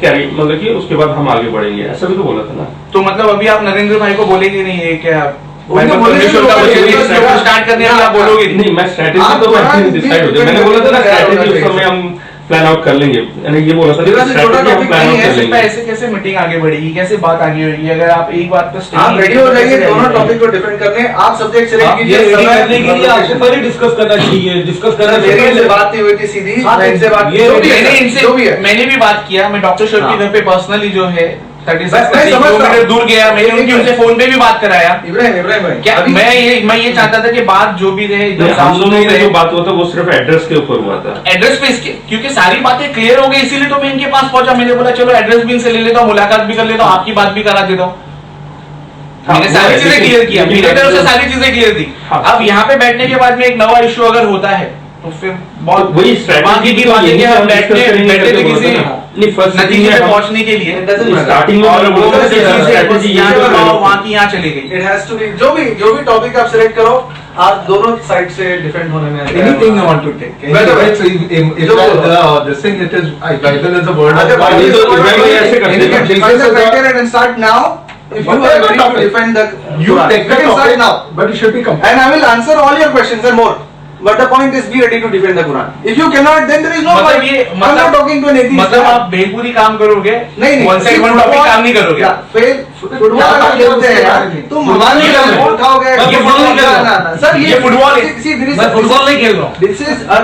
कैरी, मतलब कि उसके बाद हम आगे बढ़ेंगे, ऐसा भी तो बोला था ना। तो मतलब अभी आप नरेंद्र भाई को बोलेंगे नहीं है क्या? स्टार्ट स्टार्ट करने वाला बोलोगे नहीं, मैं स्ट्रेटेजी तो मैं डिसाइड हो जाए, मैंने बोला था ना स्ट्रेटेजी उस समय हम प्लान आउट कर लेंगे, मैंने ये बोला था स्ट्रेटेजी हम प्लान आउट कर लेंगे। ऐसे कैसे मीटिंग आगे बढ़ेगी, कैसे बात आगे होगी अगर आप एक बात पे आप रेडी हो जाइए दोनों टॉपिक को डिफेंड करने, आप सब्जेक्ट सिलेक्ट कीजिए, करने के लिए आपको पहले डिस्कस करना चाहिए, डिस्कस करना मेरी इनसे बात नहीं हुई थी सीधी, मैं इनसे बात मैंने भी बात किया, मैं डॉक्टर शेफ के घर पे पर्सनली जो है 36 मैं समझ रहा हूं। दूर गया, मैंने उनकी उनसे फोन पे भी बात कराया, इब्राहिम भाई क्या मैं ये चाहता था कि बात जो भी रहे हम दोनों में जो बात हुआ था वो सिर्फ एड्रेस के ऊपर हुआ था, एड्रेस पे इसके, क्योंकि सारी बातें क्लियर हो गई इसीलिए तो मैं इनके पास पहुंचा, मैंने बोला चलो एड्रेस भी इनसे ले लेता हूँ, मुलाकात भी कर लेता हूँ, आपकी बात भी करा देता हूँ, मैंने सारी चीजें क्लियर किया, मेरी तरफ से सारी चीजें क्लियर थी। अब यहाँ पे बैठने के बाद में एक नवा इश्यू अगर होता है तो फिर बहुत वही बाकी की बात है कि हम बैठते थे किसी नतीजे पे पहुंचने के लिए, स्टार्टिंग में और वो स्ट्रेटेजी यहाँ बताओ वहाँ की यहाँ चली गई। इट हैज टू बी जो भी टॉपिक आप सिलेक्ट करो, आप दोनों साइड से डिफेंड होने में Anything you want to take. Well, It's this thing, it is Bible is the word of God. ये तो इब्राहिम भाई ऐसे करते हैं। define the criteria and start now. If you are Whatever ready to topic. defend the You Quran, take the you can start topic now. but it should be complete. And I will answer all your questions and more. But the point is, be ready to defend the Quran. If you cannot, then there is no मतलब point. ये I'm not talking to an atheist. मतलब आप बेलपुरी काम करोगे, नहीं one side one topic काम नहीं करोगे। फुटबॉल अगर खेलते हैं तुम हमारे ये फुटबॉल खाओगे, ये फुटबॉल नहीं खेल रहा हूं। सर ये फुटबॉल है। मैं फुटबॉल नहीं खेल रहा हूँ। This is a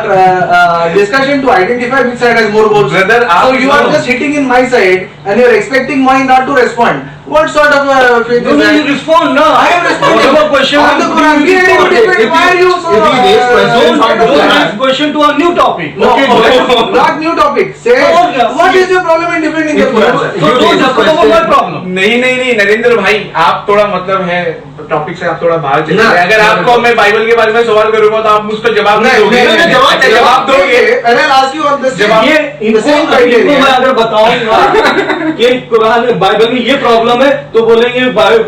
discussion to identify which side has more goals. Brother, So you are just hitting in my side and you are expecting mine not to respond. What sort of faith No, is no, that? you respond, no. I am responding. Whatever question On the Quran, be ready to defend. Why are you so? If he raised questions on the Don't Quran. ask question to a new topic. No, Okay, not new topic. Say, और क्या? what is your problem in defending the Quran? So don't talk about my problem. नहीं नरेंद्र भाई, आप थोड़ा मतलब है topic से आप थोड़ा बाहर चले ना, गए। अगर आपको मैं बाइबल के बारे में सवाल करूंगा तो आप मुझको जवाब नहीं दोगे। जवाब दोगे। And I'll ask you on the जवाब- ये the same इनको criteria. मैं अगर बताऊंगा कि कुरान में बाइबल में ये प्रॉब्लम है तो बोलेंगे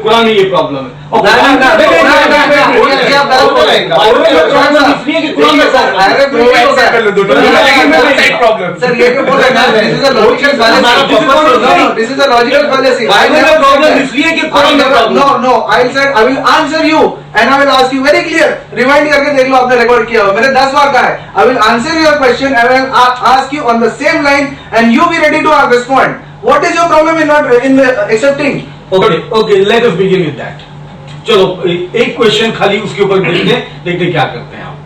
कुरान में ये प्रॉब्लम है। और ना, ना, ना, नहीं, ना, ना, ना, नहीं, ना, ये आप गलत बोल रहे हैं। बाइबल में प्रॉब्लम इसलिए कि कुरान में प्रॉब्लम है। अरे दो एक्सेप्ट कर लो, दोनों प्रॉब्लम। सर ये क्यों बोल रहे हैं? This is a logical fallacy. No, this is a logical fallacy. Bible में प्रॉब्लम इसलिए कि कुरान में problem. No, I will answer you and I will ask you very clear. Rewind करके देख लो, आपने रिकॉर्ड किया हो। मैंने 10 बार कहा है. I will answer your question and I will ask you on the same line and you be ready to respond. What is your problem in not accepting? Okay, let us begin with that. चलो एक question खाली उसके ऊपर देखते क्या करते हैं आप।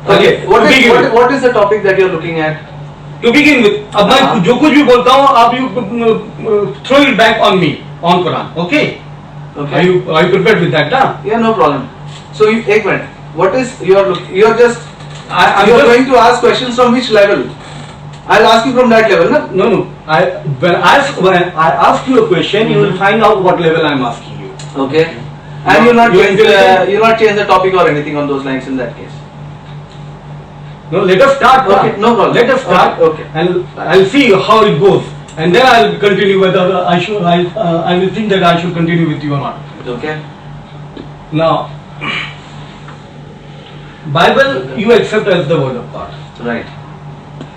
Okay. begin with. What is the topic that you're looking at? To begin with, अब मैं हाँ. जो कुछ भी बोलता हूँ आप throw it back on me, on Quran, okay? Okay. Are you prepared with that, ना? Yeah, no problem. So, एक minute. What is you're just I'm you're just- going to ask questions from which level? I'll ask you from that level, na? No. When I ask you a question, you will find out what level I'm asking you. Okay. And you'll not You're change intelligent. you'll not change the topic or anything on those lines in that case. No, let us start. Okay, now. no problem. Let us start, Okay. and I'll see how it goes, and then I'll continue whether I will think that I should continue with you or not. Okay. Now, Bible you accept as the word of God. Right.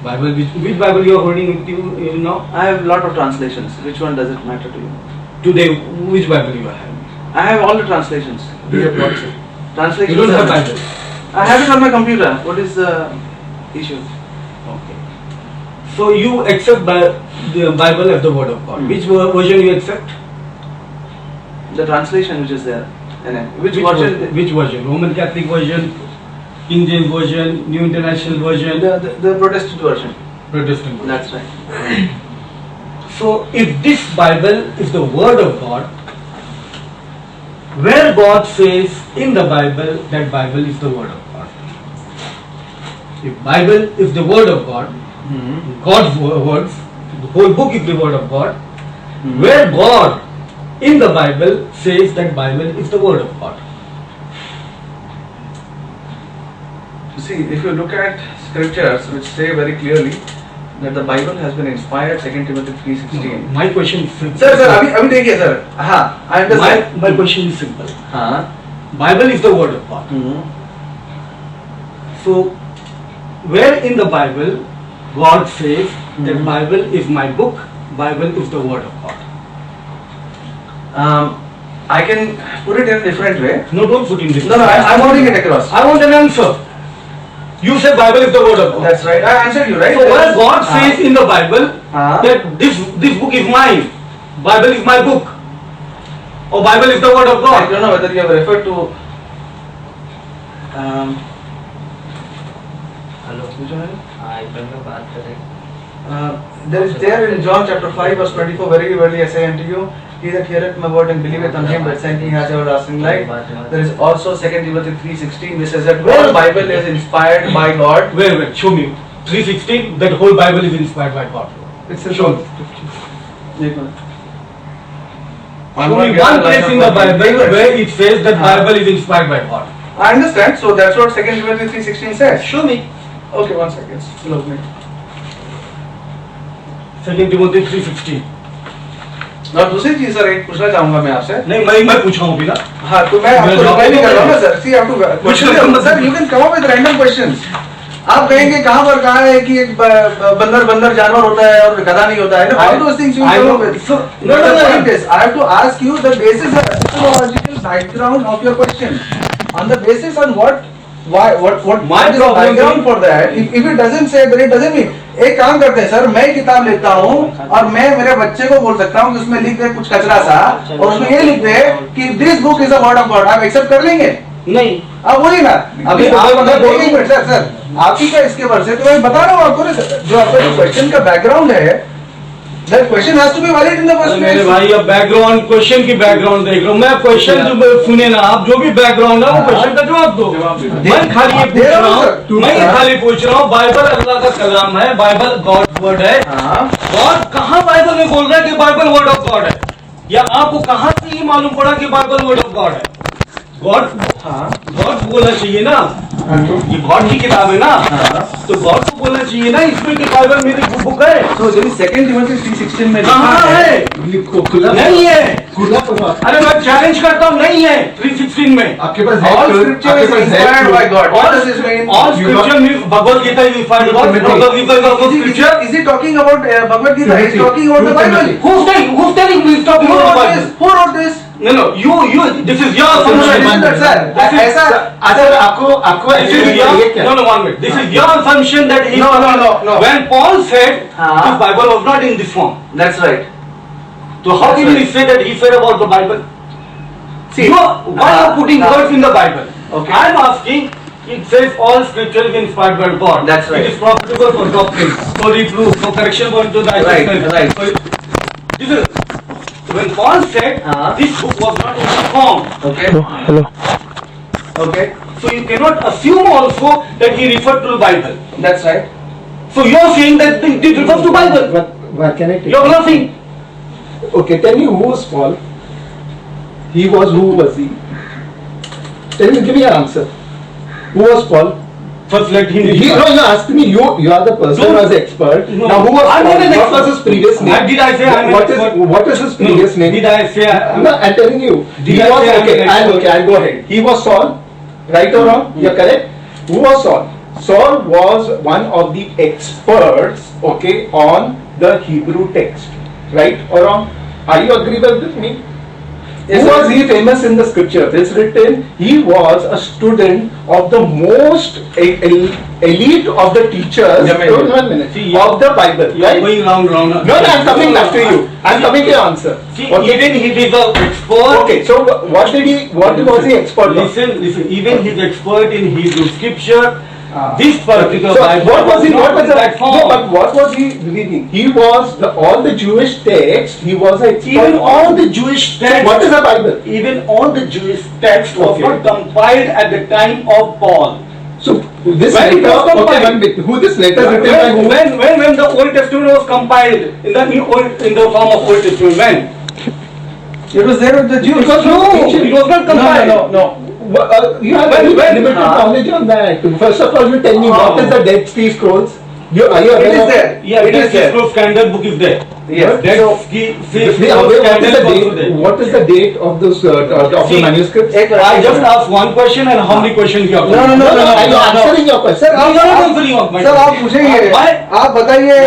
Bible, which Bible you are holding with you now? I have a lot of translations. Which one does it matter to you? Today, which Bible you are having? I have all the translations. Do you have WhatsApp? Translations. You don't have are- Bible. I have it on my computer. What is the issue? Okay. So you accept the Bible as the word of God. Hmm. Which version you accept? The translation which is there. And then which version? Which version? Roman Catholic version, King James version, New International version, The Protestant version. Protestant version. That's right. So if this Bible is the word of God, where God says in the Bible that Bible is the word of God. If Bible is the word of God, God's words, the whole book is the word of God, where God in the Bible says that Bible is the word of God. See, if you look at scriptures which say very clearly that the Bible has been inspired, 2 Timothy 3:16. My question is simple. Sir, अभी देखिए sir. हाँ, I understand. My question is simple. हाँ. Bible is the word of God. So, where in the Bible God says that Bible is my book, Bible is the word of God? I can put it in a different way. No, don't put in this. No, I'm putting it across. I want an answer. You say Bible is the word of God. That's right. I answered you, right? So where God says in the Bible हाँ. that this book is mine, Bible is my book, or Bible is the word of I God. don't know whether you have referred to. Hello Which one? IPhone में बात करें There is there in John chapter 5 verse 24, very verily I say unto you, he that heareth my word and believeth on him that sent me has everlasting life. There is also 2 Timothy 3:16 which says that all Bible is inspired by God. Wait, show me. 3:16, that whole Bible is inspired by God. It's a Show me. एक minute. Show me one place in the Bible where it says that Bible is inspired by God. I understand. So that's what 2 Timothy 3:16 says. Show me. Okay, one second. Still opening. 2 Timothy 3:16. और दूसरी चीज sir एक पूछना चाहूंगा मैं आपसे. नहीं मैं पूछा हूँ अभी ना. हाँ तो मैं आपको जवाब रिप्लाई नहीं नहीं कर रहा हूँ ना करेंगे। Sir. See, you have to question sir. You can come up with random questions. आप कहेंगे कहाँ पर कहाँ है कि एक बंदर जानवर होता है और गधा नहीं होता है ना. All those things you I come know. up with. So, No, no. the point is, I have to ask you the basis of epistemological background of your question. On the basis on what My is the problem background is- for that? If it doesn't say, then it doesn't mean. एक काम करते हैं sir, मैं किताब लेता हूँ और मैं मेरे बच्चे को बोल सकता हूँ कि उसमें लिख दे कुछ कचरा सा और उसमें ये लिख दे कि this book is a word of God. आप एक्सेप्ट कर लेंगे? नहीं. आप बोलिए ना. अभी आप आप मैं बोलूं- एक मिनट सर आप ही का इसके वर्ष है तो मैं बता रहा हूँ आपको ना सर, जो आपका जो क्वेश्चन का बैकग्राउंड है, that question has to be valid in the first मेरे place. भाई अब बैकग्राउंड क्वेश्चन की बैकग्राउंड देख रहा हूँ. मैं क्वेश्चन जो सुने ना आप, जो भी बैकग्राउंड है वो हाँ। क्वेश्चन का जवाब दो. मैं खाली ये पूछ दे रहा रहा हूँ हूँ. सर. मैं ये खाली पूछ रहा हूँ. बाइबल अल्लाह का कलाम है, बाइबल गॉड वर्ड है. हाँ. गॉड कहाँ बाइबल में बोल रहा है कि बाइबल वर्ड ऑफ गॉड है? या आपको कहाँ से ये मालूम पड़ा कि बाइबल वर्ड ऑफ गॉड है? गॉड हाँ. गॉड बोलना चाहिए ना. ये गॉड की किताब है ना, तो गॉड को बोलना चाहिए ना इसमें कि बाइबल मेरी बुक है. So there is 2 Timothy 3:16 में कहाँ लिखा है. है? लिखो खुला नहीं है. खुला पढ़ो. अरे मैं चैलेंज करता हूँ, नहीं है 3:16 में. आपके पास है All तो- scripture आपके is पास है inspired तो- by God. What does this mean? All You scripture means Bhagavad Gita is inspired by God. Bhagavad Gita is also scripture. Is he talking about Bhagavad Gita? He is talking about the Bible. Who's telling me he's talking Who about the wrote this? Bible? Who wrote this? No, you, this is your No, assumption. listen to that, sir. ऐसा अच्छा आपको This is ऐसे your, ये क्या no, 1 minute. This is your assumption that he. No. When Paul said हाँ. this Bible was not in this form, That's right. so how That's can we right. say that he said about the Bible? See, Why are you putting words in the Bible? Okay. I'm asking It says all scripture is inspired by God. That's right. It is profitable for doctrine, for reproof, for correction, for into the Right, righteousness. right. So, this is when Paul said this book was not in form. Okay. Okay. So you cannot assume also that he referred to the Bible. That's right. So you are saying that it refers to Bible. But can I take You are not saying. Okay, tell me who was Paul? He was, who was he? Tell me, give me an answer. Who was Paul? First let him. No, you asked me, you are the person who was expert. No. Now who was I'm Paul? not an What was expert. his previous name? Did I say I'm an What is expert? what is his previous name? Did I say No, I'm telling you. He Did I was say I'm okay. an expert? I'll go ahead. He was Saul, right or wrong? You're correct. Who was Saul? Saul was one of the experts, okay, on the Hebrew text, right or wrong? Are you agreeable with me? Yes, Who sir. was he famous in the scripture? It's written he was a student of the most elite of the teachers. Yeah, Hold on 1 minute. See, of the Bible, You are right? going wrong. No, I'm coming back to you. I'm coming to your answer. See, Okay. even he is an expert. Okay, so what was he expert on? Listen, even he is expert in Hebrew scripture. This particular So Bible what was he? not What was in the, that form. no, but what was he believing? He was all the Jewish text. He was an expert. Even on. all the Jewish So texts. what is the Bible? Even all the Jewish texts was Okay. not compiled at the time of Paul. So this When it letter, was compiled. okay, one bit. Who this letter written by who? When the Old Testament was compiled in the form of Old Testament, when? It was there with the Jews. Because No, it was not compiled. No. You have When- very when- limited knowledge on that. First of all, you tell me what is the Dead Sea Scrolls? Are you It aware is of there. Yeah, It is there. Scroll Scandal book is there. Yes. Dead So, Sea Yeah, Scroll what is Scandal the is also date? there. What is the date of those of the See, manuscripts? I just asked one question and how many questions you have? No, I'm answering your question. Sir आप answering your question. Sir आप पूछेंगे Why? आप बताइए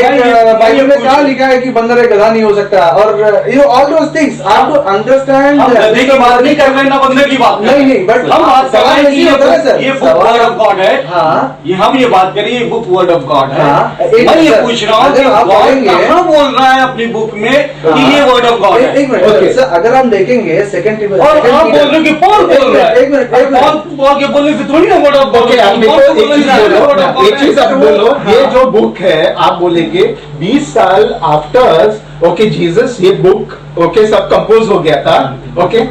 एक Bible में कहाँ लिखा है कि बंदर एक गधा नहीं हो सकता और यू ऑल दोस थिंग्स आप टू अंडरस्टैंड हम गधे की बात नहीं कर रहे ना बंदे की बात नहीं बट हम बात कर रहे हैं कि ये बुक वर्ड ऑफ गॉड है। हाँ ये हम ये बात करें ये बुक वर्ड ऑफ गॉड है। हाँ, एक मैं ये सर, पूछ रहा हूँ कि अगर आप गॉड पढ़ेंगे- कहाँ बोल रहा है अपनी बुक में कि ये वर्ड ऑफ गॉड है। एक मिनट Okay. सर अगर हम देखेंगे सेकंड और आप बोल रहे हो कि पॉल बोल रहा है। एक मिनट पॉल के बोलने से थोड़ी ना वर्ड ऑफ गॉड ओके, आप मेरे को एक चीज आप बोलो, ये जो बुक है आप बोलेंगे 20 साल आफ्टर ओके जीसस ये बुक ओके सब कंपोज हो गया था ओके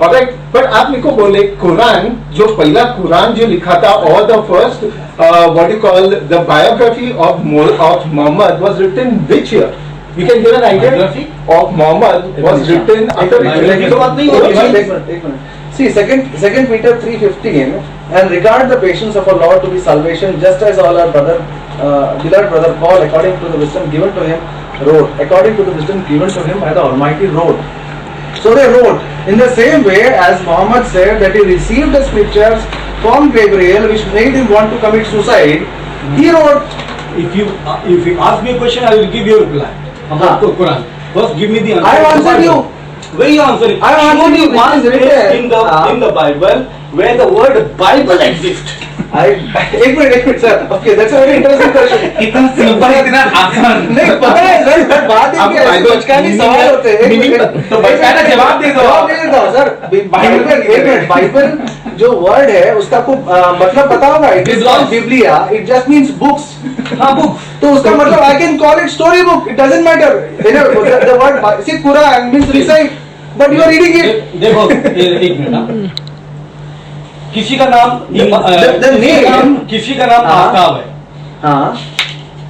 ऑलराइट बट आप मेरे को बोले कुरान जो पहला कुरान जो लिखा था और the first what you call the biography of Muhammad was written which year you can give an idea Biography? Of Muhammad was written Biography तो बात नहीं होगी भाई। एक minute See, second Peter 3:15, and regard the patience of our Lord to be salvation, just as all our beloved brother Paul, according to the wisdom given to him, wrote. According to the wisdom given to him by the Almighty, wrote. So they wrote in the same way as Muhammad said that he received the scriptures from Gabriel, which made him want to commit suicide. He wrote. If you ask me a question, I will give you a reply about the Quran. First, give me the answer. I have answered you. Where you answering? I have Show answered me you. one It is place written. in the Bible where the word Bible exists. एक minute sir okay that's a very interesting question इतना simple इतना आसान नहीं पता है sir but बात है आप कि ऐसे Bible बचकानी meaning सवाल है, होते हैं meaning तो बचकाना जवाब दे दो। जवाब दे देता हूँ सर बाइबल एक मिनट बाइबल जो वर्ड है उसका आपको मतलब पता होगा it is not biblia it just means books हाँ बुक तो उसका मतलब I can call it story book it doesn't matter the word see Quran means recite but you are reading it देखो एक मिनट हाँ। किसी का नाम किसी का नाम हाँ। आफ्ताब है। हाँ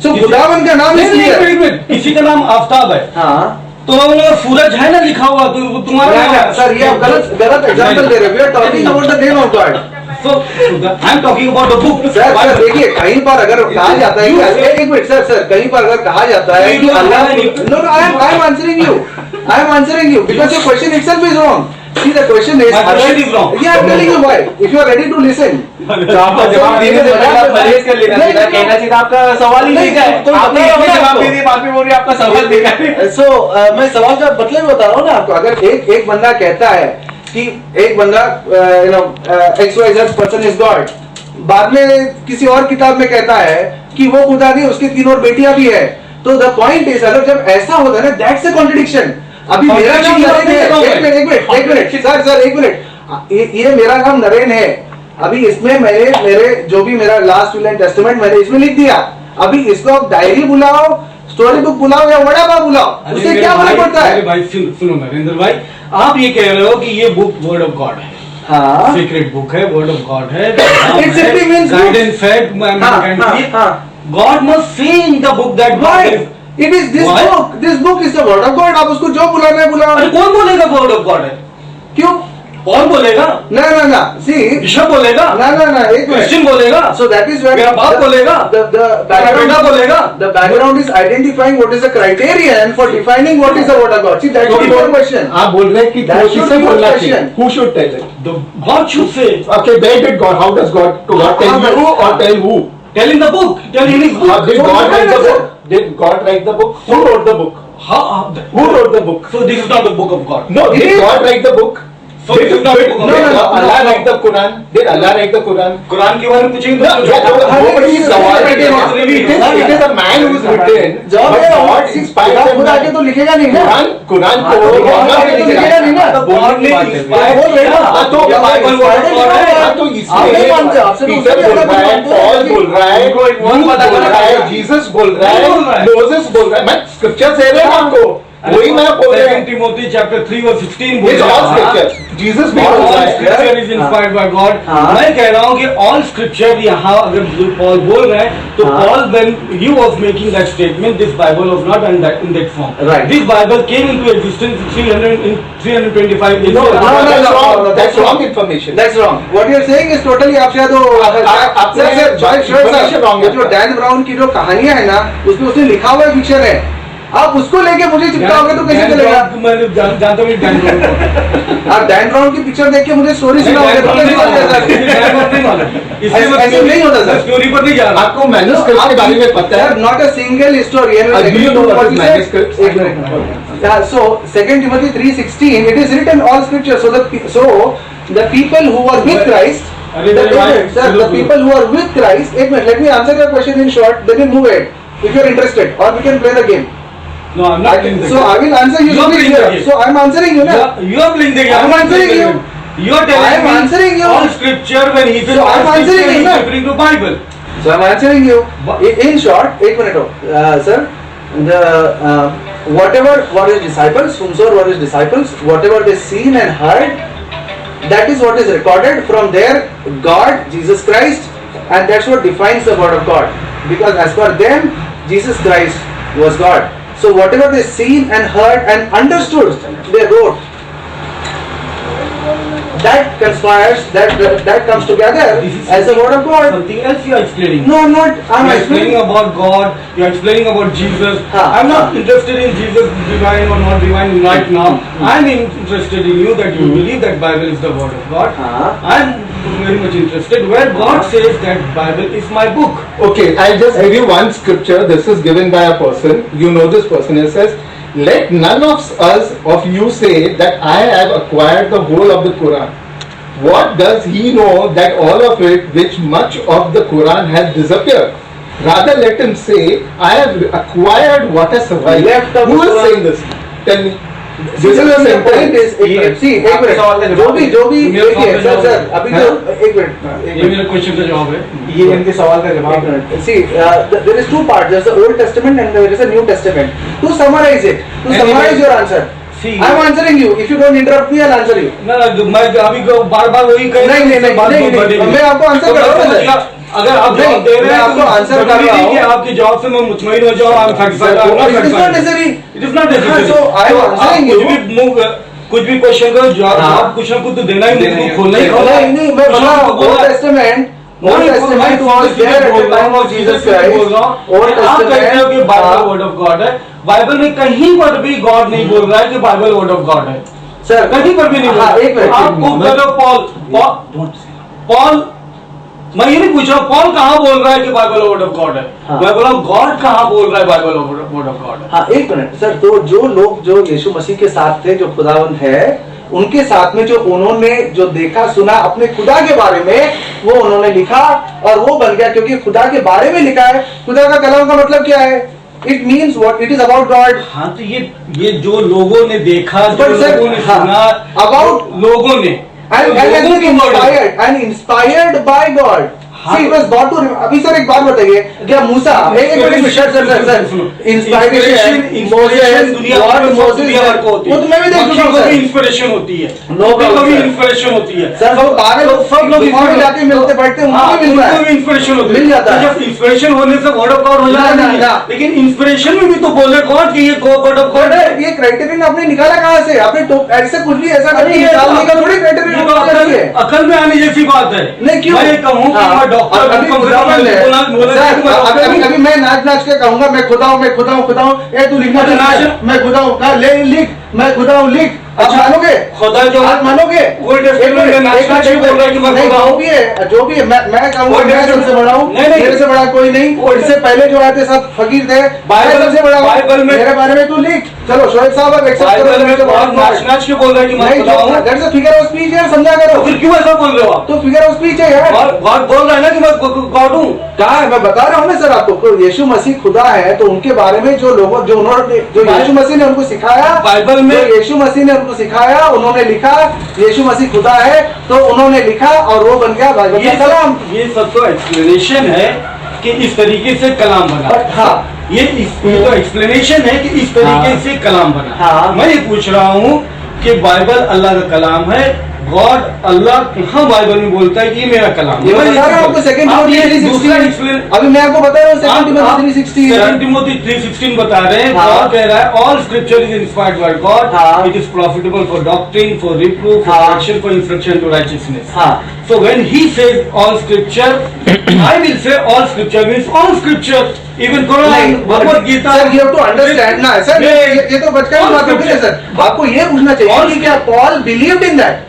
सो खुदावन का नाम नहीं, नहीं, इसलिए एक मिनट, किसी का नाम आफ्ताब है हाँ तो मैं बोलूँगा सूरज है ना लिखा हुआ तो वो तुम्हारा नाम है। सर ये आप गलत एग्जांपल दे रहे हो we are talking about the name of God So, I am talking about the book. Sir देखिए कहीं पर अगर कहा जाता है कि एक मिनट सर कहीं पर अगर कहा जाता है कि अल्लाह no I am answering you because your question itself is wrong See the question is My question is wrong. Yeah, I'm telling you why. If you are ready to listen. तो आपका जवाब देने से पहले आप परहेज कर लेना चाहिए कहना चाहिए आपका सवाल ही नहीं है तो आपने बताओ इसमें ना जवाब आपको। दे दिया बाद में बोल रहे आपका सवाल देखा है So मैं सवाल का मतलब बता रहा हूँ ना आपको अगर एक बंदा कहता है कि एक बंदा XYZ पर्सन इज गॉड बाद में किसी और किताब में कहता है कि वो खुदा नहीं उसकी 3 और बेटियां भी है तो द पॉइंट इज अगर जब ऐसा होता है ना दैट्स अ कॉन्ट्रडिक्शन अभी मेरा नाम नरेन है एक मिनट सर एक मिनट ये मेरा नाम नरेन है अभी इसमें मेरे जो भी मेरा लास्ट विल एंड टेस्टामेंट मैंने इसमें लिख दिया। अभी इसको आप डायरी बुलाओ, स्टोरी बुक बुलाओ या वड़ा पाव बुलाओ, उससे क्या फर्क पड़ता है? भाई सुनो नरेंद्र भाई, आप ये कह रहे हो कि ये बुक वर्ड ऑफ गॉड है, हाँ, सीक्रेट बुक है, वर्ड ऑफ गॉड है, It simply means गाइडेंस है, God must say in the book that Why? It is this Why? book. This book is the word of God. आप उसको जो बुलाना है बुलाओ। अरे कौन बोलेगा वर्ड ऑफ गॉड है? क्यों? कौन बोलेगा? ना see, बिशप बोलेगा? ना एक क्रिश्चियन बोलेगा? So that is where मेरा बाप बोलेगा? the मेरा background बेटा बोलेगा? the background is identifying what is the criterion for defining what is the word of God. See, that should be your question. आप बोल रहे हैं कि That किसे should be your बोलना चाहिए? question. Who should tell it? The God should say, Okay, where did God? How does God tell हाँ, you or tell who? tell in the book, tell in his How book. did So God what write the is it? book? Did God write the book? Who wrote the book? Who wrote the book? So this is not the book of God. No, It did is- God write the book? So this is not the book of Did God. Allah write the Quran? Did Allah write the Quran? Quran के बारे में पूछेंगे No, nobody is सवाल it is a man who is written. जवाब But है, God inspired खुदा him. खुद आके तो लिखेगा नहीं ना। कुरान को तो Allah आगे ने तो लिखा लिखेगा नहीं ना। है। God ने inspired बोल रहे हैं ना। हाँ, तो ये बाइबल Bible वर्ड word है। है। हाँ, तो आप नहीं इसलिए मानते, आपसे तो पीटर उससे बोल भी रहा है, अलग पॉल मानते हो। बोल रहा है, इनको एक word लूक पता बोल करना रहा है, पड़ेगा। जीसस बोल रहा नहीं बोल रहा है, है। मोसेस बोल रहा है। मैं स्क्रिप्चर दे रहा हूँ आपको, वही मैं बोल रहा Second हूँ। Timothy chapter 3 verse 16 बोल It's रहा all है। scripture. Jesus भी All बोल रहा है। scripture is inspired by God. हाँ। मैं कह रहा हूँ कि all scripture यहाँ अगर पॉल बोल रहे हैं तो हाँ। Paul when he was making that statement, this Bible was not in that form. Right. This Bible came into existence in 325 AD. No, That's wrong. no, That's wrong information. That's wrong. What you are saying is totally आप शायद आपने information wrong है। जो Dan brown की जो कहानियां है ना, उसमें उसने लिखा हुआ फिक्शन है। आप उसको लेके मुझे चिपकाओगे तो कैसे चलेगा? मैं जानता हूँ Dan Brown। आप डैन ब्राउन की पिक्चर देख के मुझे स्टोरी सुनाओगे तो कैसे चलेगा? ऐसे नहीं होता सर। स्टोरी पर नहीं जा रहा। आपको मैन्युस्क्रिप्ट के बारे में पता है? Not a single historian will Do you agree know to what what is he said. manuscripts? एक minute. Yeah, so 2 Timothy 3:16, it is written all scripture. So the people who are with Christ, अरे the मेरे भाई, sir, the सुनो, people who are with Christ. एक minute, let me answer your question in short. Then we move ahead. If you are interested, or we can play the game. No, I'm not playing the So I will answer you. You are playing the game. So I'm answering you, na? You are playing the game. I'm answering you. You are telling I am me answering you. all scripture when he says So all I'm answering scripture, you, he's na? referring to Bible. So I'm answering you. What? In short, एक minute हो, sir. What is disciples, whomsoever what is disciples, whatever they seen and heard, that is what is recorded from their God, Jesus Christ, and that's what defines the word of God. Because as per them, Jesus Christ was God. So whatever they seen and heard and understood, they wrote. That conspires, that comes together This is as the word of God. Something else you are explaining. No, I'm not. I'm You are explaining explaining. about God. You are explaining about Jesus. हाँ, I'm not हाँ. interested in Jesus divine or not divine right now. I'm interested in you that you believe that Bible is the word of God. हाँ. I'm very much interested where God says that Bible is my book. Okay, I'll just give you one scripture. This is given by a person. You know this person. It says, "Let none of you say that I have acquired the whole of the Quran. What does he know that all of it, which much of the Quran has disappeared? Rather, let him say, I have acquired what has survived." Left of Who the is Quran. saying this? Tell me. See, This is a the point sentence. is, एक minute, see, एक आपके सवाल का minute, जवाब जो भी मेरे देखिए, सवाल का सर जवाब अभी है? तो एक मिनट, ये मेरे क्वेश्चन का जवाब है. ये इनके सवाल का एक जवाब है। Minute. See, there is two parts. There is the Old Testament and there is the New Testament. To summarize it, to Anyway, summarize your answer. see, I am answering you. If you don't interrupt me, I'll answer you. ना मैं अभी बार वही कह नहीं, नहीं, नहीं, नहीं, मैं आपको answer कर रहा हूँ ना, सर. अगर आप नहीं, जवाब दे रहे मैं हैं आपको answer कर जरूरी रहा नहीं हूँ. कि आपके जवाब से मैं मुतमईन हो जाऊं. I'm satisfied. I'm not It is not satisfied. necessary. It is not necessary. So, I am answering कुछ you. भी move कुछ भी क्वेश्चन का जवाब कुछ ना कुछ तो देना ही नहीं, खोलना ही नहीं, नहीं, मैं बोला Old Testament. Old Testament was there at the time of Jesus Christ. Old आप कहते हो कि Bible Testament. Word of God है. बाइबल में कहीं पर भी गॉड नहीं बोल रहा है कि बाइबल वर्ड ऑफ गॉड है. सर कहीं पर भी नहीं बोल हाँ, रहा. एक मिनट. आपको कह दो पॉल मैं ये नहीं पूछ रहा पॉल कहाँ बोल रहा है कि बाइबल वर्ड ऑफ गॉड है. हाँ. मैं बोला गॉड कहाँ बोल रहा है बाइबल वर्ड ऑफ गॉड है. हाँ, एक मिनट सर. तो जो लोग जो यीशु मसीह के साथ थे, जो खुदावंद है, उनके साथ में जो उन्होंने जो देखा सुना अपने खुदा के बारे में, वो उन्होंने लिखा और वो बन गया. क्योंकि खुदा के बारे में लिखा है. खुदा का कलाम का मतलब क्या है? It means what it is about God. हाँ तो ये जो लोगों ने देखा, जो But sir, लोगों ने हाँ, सुना, about- लोगों ने and inspired by God. See, it was God to. अभी सर एक बात बताइए, क्या मूसा एक minute sir inspiration Moses God Moses वो तो मैं भी देख चुका हूं सर, इंस्पिरेशन होती है, नो कभी इंस्पिरेशन होती है सर, वो पागल लोग सब लोग वहां जाके मिलते बैठते हैं, उनको भी मिलता है, इंस्पिरेशन होती मिल जाता है। जब इंस्पिरेशन होने से वर्ड ऑफ गॉड हो जाता ना, है, ना। लेकिन इंस्पिरेशन में भी तो बोल रहे गॉड कि ये वर्ड ऑफ गॉड है। ये क्राइटेरियन आपने निकाला कहाँ से? आपने तो ऐसे कुछ भी ऐसा करके निकालने का थोड़ी क्राइटेरियन अकल में आने जैसी बात है। नहीं, क्यों? मैं कहूँ कि डॉक्टर अभी मैं नाच के कहूंगा मैं खुदा हूँ, मैं खुदा हूँ, खुदा हूँ, ए तू लिखना मैं खुदा हूँ, लिख मैं खुदा हूँ, लिख। अच्छा मानोगे? खुदा जो आप मानोगे? जो भी है मैं कहूँगा मैं सबसे बड़ा हूँ, मेरे से बड़ा कोई नहीं, इससे पहले जो आए थे सब फकीर थे, बाइबल सबसे बड़ा हूँ, मेरे बारे में तू लिख। चलो शोएब साहब आप एक्सेप्ट करो, नाच के बोल रहे कि मैं खुदा हूँ, that's a figure of speech है, समझा करो। फिर क्यों ऐसा बोल रहे हो आप? तो फिगर ऑफ स्पीच है यार, गॉड बोल रहा है ना कि मैं गॉड हूँ। कहा है? मैं बता रहा हूँ ना सर आपको, यीशु मसीह खुदा है, तो उनके बारे में जो लोगों जो यीशु मसीह ने उनको सिखाया, बाइबल में यीशु मसीह ने उनको सिखाया, उन्होंने लिखा यीशु मसीह खुदा है, तो उन्होंने लिखा और वो बन गया बाइबल का कलाम। ये सब तो एक्सप्लेनेशन है कि इस तरीके से कलाम बना। हाँ, ये तो एक्सप्लेनेशन है कि इस तरीके से कलाम बना। हाँ। मैं ये पूछ रहा हूँ कि बाइबल अल्लाह का कलाम है, गॉड अल्लाह कहाँ बाइबल में बोलता है कि ये मेरा कलाम ये बता रहा हूँ आपको, सेकंड अभी मैं आपको बता रहा हूँ सेकंड टिमोथी 3:16 बता रहे हैं। हाँ। गॉड कह रहा है all scripture is inspired by God, हाँ। It is profitable for doctrine, for reproof, for हाँ। Correction, for instruction to righteousness. हाँ। So when he says all scripture, I will say all scripture means all scripture, even Quran, Bhagavad Gita. Sir you have to understand ना sir, ये तो बचकानी बात होती है sir. आपको ये पूछना चाहिए कि क्या Paul believed in that?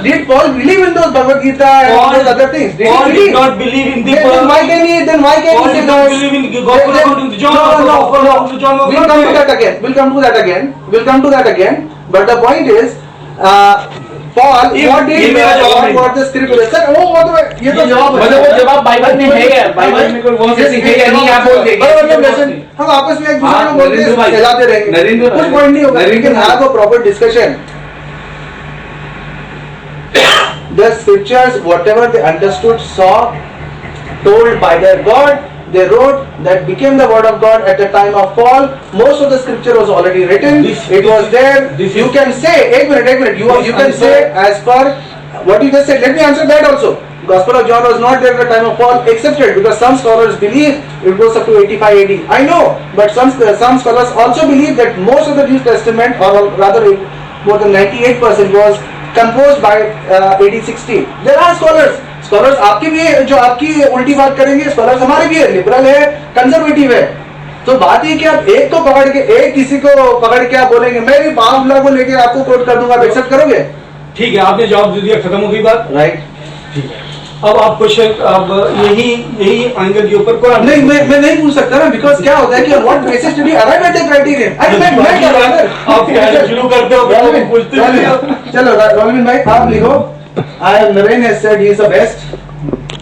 Did Paul believe in those Bhagavad Gita and those other things? Paul did not believe in the Then why can he Paul say did not those? believe in the gospel according to John. No. John was We'll not come to there. that again. We'll come to that again. But the point is, Paul, what the scripture? Sir, ये तो जवाब मतलब वो जवाब Bible में है, Bible में कोई वहाँ से सीखेगा नहीं, आप बोल देंगे। हम आपस में एक दूसरे को बोलते चलाते रहेंगे, कुछ पॉइंट नहीं होगा, लेकिन have a proper discussion. The scriptures, whatever they understood, saw, told by their God, they wrote, that became the word of God at the time of Paul. Most of the scripture was already written. It was there. You can say, एक minute. You can say as per what you just said. Let me answer that also. Gospel of John was not there at the time of Paul, accepted, because some scholars believe it goes up to 85 AD. I know, but some scholars also believe that most of the New Testament, or rather more than 98%, was composed by AD 60. There are scholars आपकी भी जो आपकी उल्टी बात करेंगे, scholars हमारे भी है, लिबरल है, कंजर्वेटिव है। तो बात ये कि आप एक को पकड़ के एक किसी को पकड़ के आप बोलेंगे मैं भी 5 लाख को लेके आपको कोट कर दूंगा, आप एक्सेप्ट करोगे? ठीक है, आपने जवाब दे दिया, खत्म हो गई बात। राइट, ठीक है। अब आप क्वेश्चन, अब यही एंगल के ऊपर कोई नहीं, मैं नहीं पूछ सकता ना, बिकॉज क्या होता है कि what basis to be arrive at the criterion. मैं क्या बात है, आप शुरू करते हो, पूछते हो। चलो रोलविन भाई आप लिखो, I am Naren has said he is the best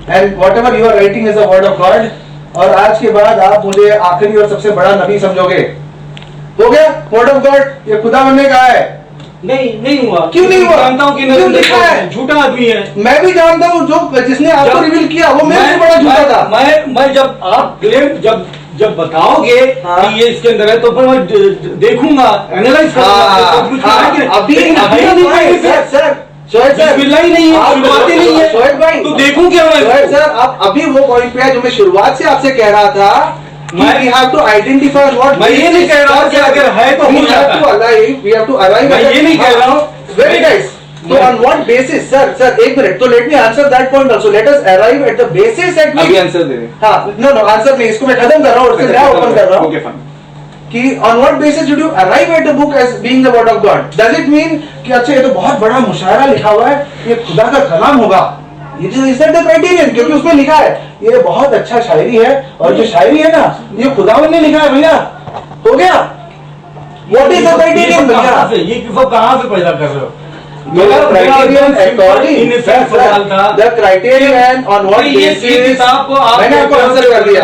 and whatever you are writing is the word of God, और आज के बाद आप मुझे आखिरी और सबसे बड़ा नबी समझोगे। हो गया? वर्ड ऑफ गॉड, ये खुदा बनने का है। नहीं हुआ। क्यों नहीं हुआ? जानता हूँ कि क्यों लिखा है? झूठा आदमी है। मैं भी जानता हूँ, जो जिसने आपको रिवील किया वो मेरे से बड़ा झूठा था। मैं जब आप क्लेम जब बताओगे कि ये इसके अंदर है, तो फिर मैं देखूंगा, एनालाइज करूंगा। अभी सर बिस्मिल्लाह ही नहीं है, शुरुआत ही नहीं है, शोएब भाई तो देखूं क्या मैं? शोएब सर आप अभी वो पॉइंट पे है जो मैं शुरुआत से आपसे कह रहा था, we have to identify what मैं ये नहीं कह रहा हूँ कि अगर है तो we have to arrive मैं ये नहीं कह रहा हूँ। very nice, so on what basis sir एक मिनट, तो let me answer that point also, let us arrive at the basis at which अभी आंसर दे रहे। हाँ no आंसर नहीं, इसको मैं खत्म कर रहा हूँ, उससे नया ओपन कर रहा हूँ। Okay fine. कि on what basis did you arrive at the book as being the word of God? Does it mean कि अच्छा ये तो बहुत बड़ा मुशायरा लिखा हुआ है, ये खुदा का कलाम होगा, is that the criterion? क्योंकि उसमें लिखा है ये बहुत अच्छा शायरी है, और जो शायरी है ना ये खुदावन ने लिखा है भैया, हो गया? What is the criterion भैया? ये सब कहाँ से पैदा कर रहे हो? मेरा criterion according innocent सवाल था the criterion on what ये basis किताब को आप मैंने आपको आंसर कर दिया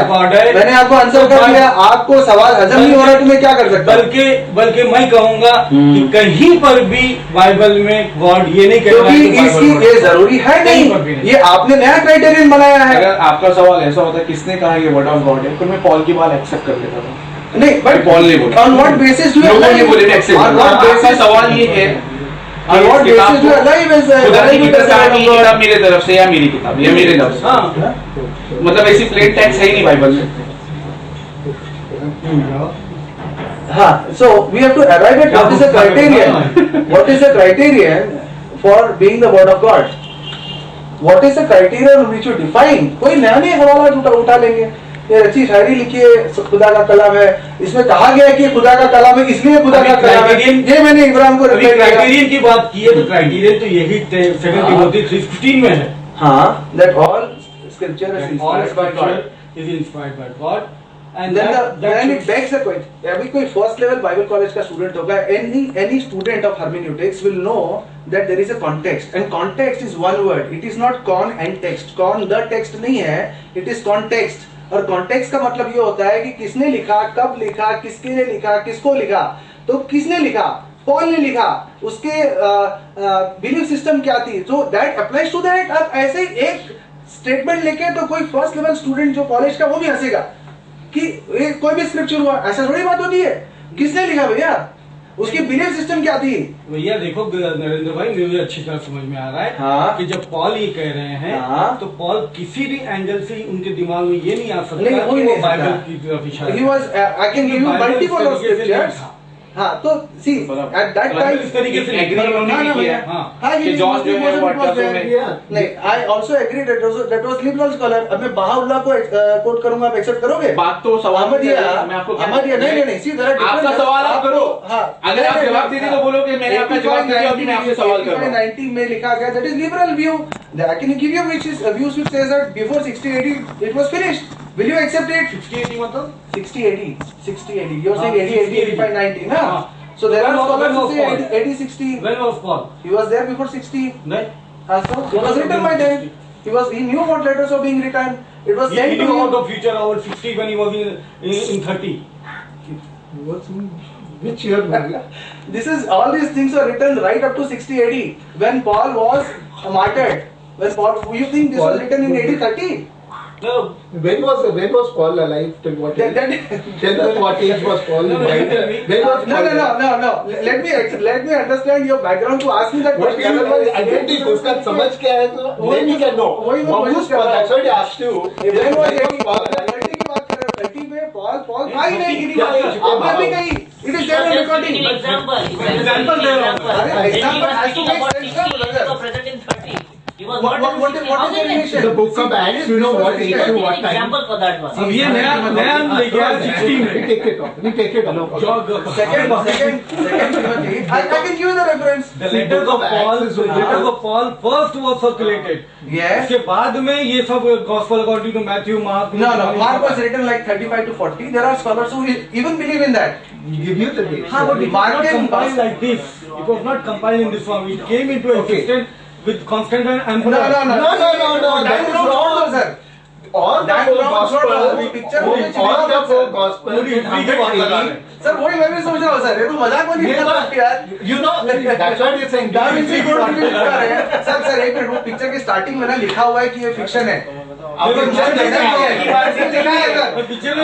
मैंने आपको आंसर कर दिया आपको सवाल हजम नहीं हो रहा तो मैं क्या कर सकता हूँ बल्कि मैं कहूँगा कि कहीं पर भी बाइबल में गॉड ये नहीं कहता क्योंकि है कि इसकी बाइबल ये जरूरी है कहीं पर भी नहीं नहीं। ये आपने नया क्राइटेरियन बनाया है अगर आपका सवाल ऐसा होता किसने कहा ये वर्ड ऑफ गॉड है तो मैं पॉल की बात एक्सेप्ट कर लेता था। नहीं बट पॉल ने बोला ऑन व्हाट बेसिस डू लोगों ने बोले एक्सेप्ट ऑन व्हाट आपका बेसिस सवाल ये है on what basis do alive is खुदा की किताब मेरे तरफ से या मेरी किताब या मेरे लफ्ज हाँ मतलब ऐसी प्लेन टेक्स्ट है ही नहीं बाइबल में। हाँ so we have to arrive at what is the criterion what is the criterion for being the word of God what is the criterion which you define कोई नया नया हवाला उठा लेंगे ये रची शायरी लिखी है खुदा का कलाम है इसमें कहा गया है कि खुदा का कलाम है इसलिए खुदा का कलाम है ये मैंने इब्राहिम को reply किया। क्राइटेरियन की बात की है तो क्राइटेरियन तो यही 2 Timothy 3:15 में है हाँ that all scripture is inspired by God is inspired by God and then it begs a question अभी कोई फर्स्ट लेवल बाइबल कॉलेज का स्टूडेंट होगा any student of hermeneutics will know that there is a context and context is one word it is not con and text con the text नहीं है it is context और context का मतलब ये होता है कि किसने लिखा कब लिखा किसके लिए लिखा किसको लिखा तो किसने लिखा पॉल ने लिखा उसके बिलीफ सिस्टम क्या थी तो दैट अप्लाइज टू दैट अब ऐसे एक स्टेटमेंट लेके तो कोई फर्स्ट लेवल स्टूडेंट जो कॉलेज का वो भी हंसेगा कि कोई भी स्क्रिप्चर हुआ ऐसा थोड़ी बात होती है किसने लिखा भैया उसकी बिलीफ सिस्टम क्या थी भैया देखो नरेंद्र भाई मुझे अच्छी तरह समझ में आ रहा है हाँ। कि जब पॉल ये कह रहे हैं हाँ। तो पॉल किसी भी एंगल से उनके दिमाग में ये नहीं आ सकता नहीं, हो ही कि वो नहीं बाइबल सकता। की तरफ इशारा he was I can give you Bible multiple इस of तरीके से नहीं scriptures था। हाँ तो see at that Bible time इस तरीके से agree उन्होंने हाँ, भी ना किया भैया। हाँ। हाँ, कि ये जॉन जो है Muslim वो was अठारह there। में नहीं I also agree that was liberal scholar अब मैं बहाउल्लाह को कोट करूंगा आप एक्सेप्ट करोगे बात तो सवाल अहमदिया मैं आपको क्या- अहमदिया नहीं see there are different आपका सवाल आप करो हाँ अगर आप जवाब दे दी तो बोलो कि मैंने आपका जवाब दे दिया अभी मैं आपसे सवाल कर रहा हूँ 90 में लिखा गया that is liberal view I can give you which is views which says that before 60-80 it was finished will you accept it 60-80 मतलब 60-80 you're saying 80-80 85 90 ना हाँ। so there are When scholars who was say Paul? 80-60 when was Paul he was there before 60 नहीं so it was written by them he knew what letters were being written it was he sent to knew about him the future about 60 when he was in 30 which year this is all these things were written right up to 60-80 when Paul was martyred when Paul you think this was written in 80-30 no when was Paul alive till what age? Tell us what age was Paul No, alive? When was no let me understand your background to ask me that What question identity उसका समझ क्या है तो then we can know. वही मैं What पूछ was कर Paul? रहा हूँ। That's what I asked you. when was When was Paul 30 alive? की बात कर रहे हो 30 में Paul था ही नहीं किसी क्या को है? आपने भी कही it is there on recording Example दे रहा हूँ। अरे example has to make sense ना brother present in 30. He was what not is in what is the relation The book of Acts, you know what age to what time. example for that one. अब ये नया लेके आया 60 We में take it off. We take it off. second Timothy I can give you the reference The letters of Paul first was circulated. yes उसके बाद में ये सब gospel according to Matthew, Mark. no Mark was written like 35 to 40 there are scholars who even believe in that We give you the date. हाँ, but it was Mark not and compiled like this. It was not compiled in this form. It came into existence with Constantine Emperor. No, that is wrong. sir All the That four wrong, gospels, wrong. Picture में कुछ all नहीं the होता, four sir. gospels पूरी in history की बात लगा रहे 180. हैं। सर वही मैं भी सोच रहा हूँ सर ये तो मजाक वाली ये बात है यार You know, that's what you're saying. Da Vinci code भी लिखा रहे हैं सर एक मिनट वो पिक्चर के स्टार्टिंग में ना लिखा हुआ है कि ये फिक्शन है आप पिक्चर देखा है लिखा है सर पिक्चर में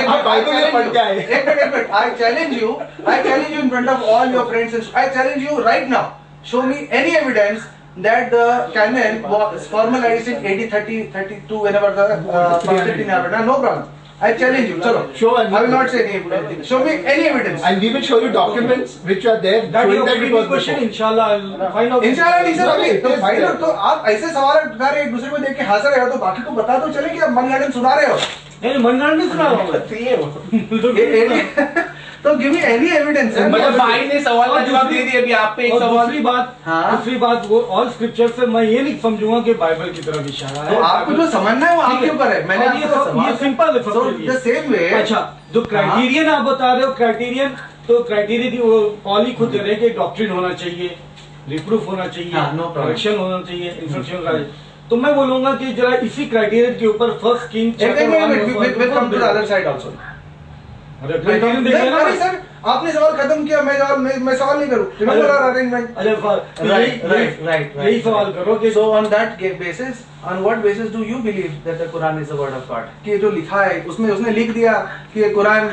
आप बाइबल में पढ़ के आए। एक minute I challenge you in front of all your friends and I challenge you right now show me any evidence that the canon was formalized in 80 30 32 whenever the Constantine happened no problem I challenge you chalo Show I will not say anything show me any evidence And we will show you documents which are there That showing is that a it was question. before. Inshallah, I'll find out. इंशाल्लाह नहीं sir अभी तो Yes, final yes. तो आप ऐसे सवाल उठा रहे एक दूसरे को देख के हंस रहे हो तो बाकी को बता तो चले कि आप मनगढ़ंत सुना रहे हो नहीं मनगढ़ंत नहीं सुना रहा हूँ। तो गिव मी एनी एविडेंस मतलब भाई ने सवाल का जवाब दे दिया अभी आप पे एक और सवाल दूसरी बात वो ऑल स्क्रिप्चर से मैं ये नहीं समझूंगा कि बाइबल की तरफ इशारा है तो आपको जो समझना है वो आपके ऊपर है मैंने और ये आपको सब ये सिंपल है सो सबके लिए। द सेम वे अच्छा जो क्राइटेरियन आप बता रहे हो क्राइटेरियन तो क्राइटेरिया की वो कॉल ही खुद दे रहे हैं कि डॉक्ट्रिन होना चाहिए, रिप्रूफ होना चाहिए, हाँ, no problem. करेक्शन होना चाहिए, इंस्ट्रक्शन होना चाहिए। तो मैं बोलूंगा कि जरा इसी क्राइटेरिया के ऊपर first king we'll come to the other side also. Criteria नहीं, देखें अरे ना। सर, आपने सवाल खत्म किया, मैं सवाल नहीं करूं। Remember our arrangement? अरे Right. यही सवाल करो कि So on that basis, on what basis do you believe that the Quran is the word of God? कि जो लिखा है उसमें उसने लिख दिया कि ये कुरान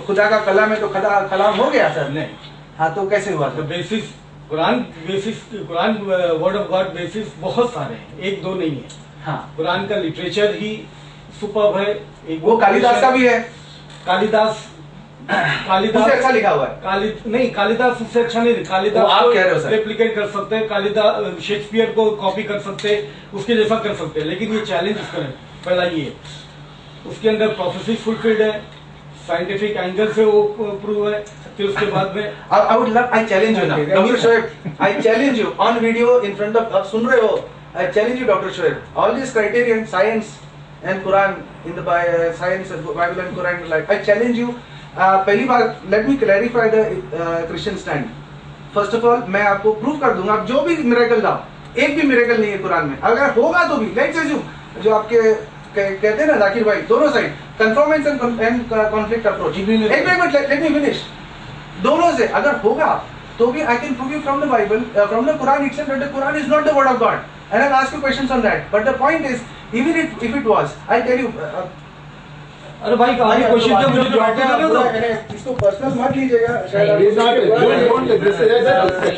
खुदा का कलाम है तो खुदा कलाम हो गया सर? नहीं, हाँ, तो कैसे हुआ तो sir? Quran word of God basis बहुत सारे हैं, एक दो नहीं है। हाँ, कुरान का लिटरेचर ही सुपर्ब है। एक वो कालिदास का भी है, कालिदास उससे अच्छा लिखा हुआ है। कालिदास उससे अच्छा नहीं। कालिदास वो आप कह रहे हो सर। रेप्लिकेट कर सकते हैं, कालिदास शेक्सपियर को कॉपी कर सकते हैं, उसके जैसा कर सकते हैं, लेकिन ये चैलेंज इसका है। पहला ये उसके अंदर प्रोफेसी फुलफिल्ड है, साइंटिफिक एंगल से वो प्रूव है। फिर उसके बाद में I challenge you now, Dr. Shoaib. I challenge you on video in front of, आप सुन रहे हो? I challenge you, Dr. Shoaib. All these criterion, science and Quran in the science, Bible and Quran, like I challenge you. पहली बार let me clarify the Christian stand. First of all, मैं आपको prove कर दूंगा, आप जो भी miracle लाओ, एक भी मिरेकल नहीं है कुरान में। अगर होगा तो भी लेट्स अज्यूम जो आपके कहते हैं ना जाकिर भाई, दोनों side conformance and conflict approach. एक मिनट, लेट मी फिनिश। दोनों से अगर होगा तो भी I can prove you from the Bible, from the Quran itself that the Quran is not the word of God, and I'll ask you questions on that. But the point is, even if it was, I tell you. अरे भाई आगे question क्या मुझे तो बैठे ना तो इसको पर्सनल मत लीजिएगा, It is not- don't- this is-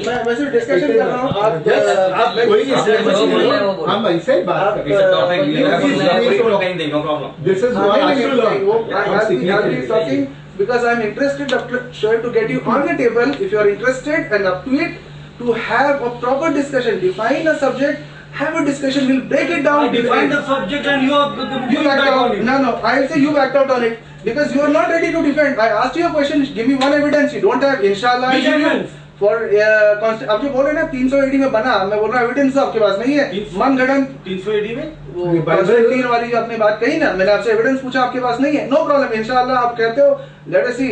मैं वैसे डिस्कशन कर रहा हूँ। आप कोई नहीं, हम ऐसे ही बात कर रहे हैं। This is what I should learn. Because I'm interested, Dr. Shoaib, to get you on the table, if you are interested and up to it, to have a proper discussion, define a subject, have a discussion, we'll break it down. I define the subject and you are You backed out. No, I'll say you backed out on it because you are not ready to defend. I asked you a question, give me one evidence. You don't have, inshallah. Which evidence? For अब जो बोल रहे हैं ना 380 में बना, मैं बोल रहा हूँ एविडेंस आपके पास नहीं है। मनगढ़ंत 380 में वो कॉन्स्टेंटाइन वाली जो आपने बात कही ना, मैंने आपसे एविडेंस पूछा, आपके पास नहीं है। नो प्रॉब्लम, इंशाल्लाह आप कहते हो, लेट अस सी,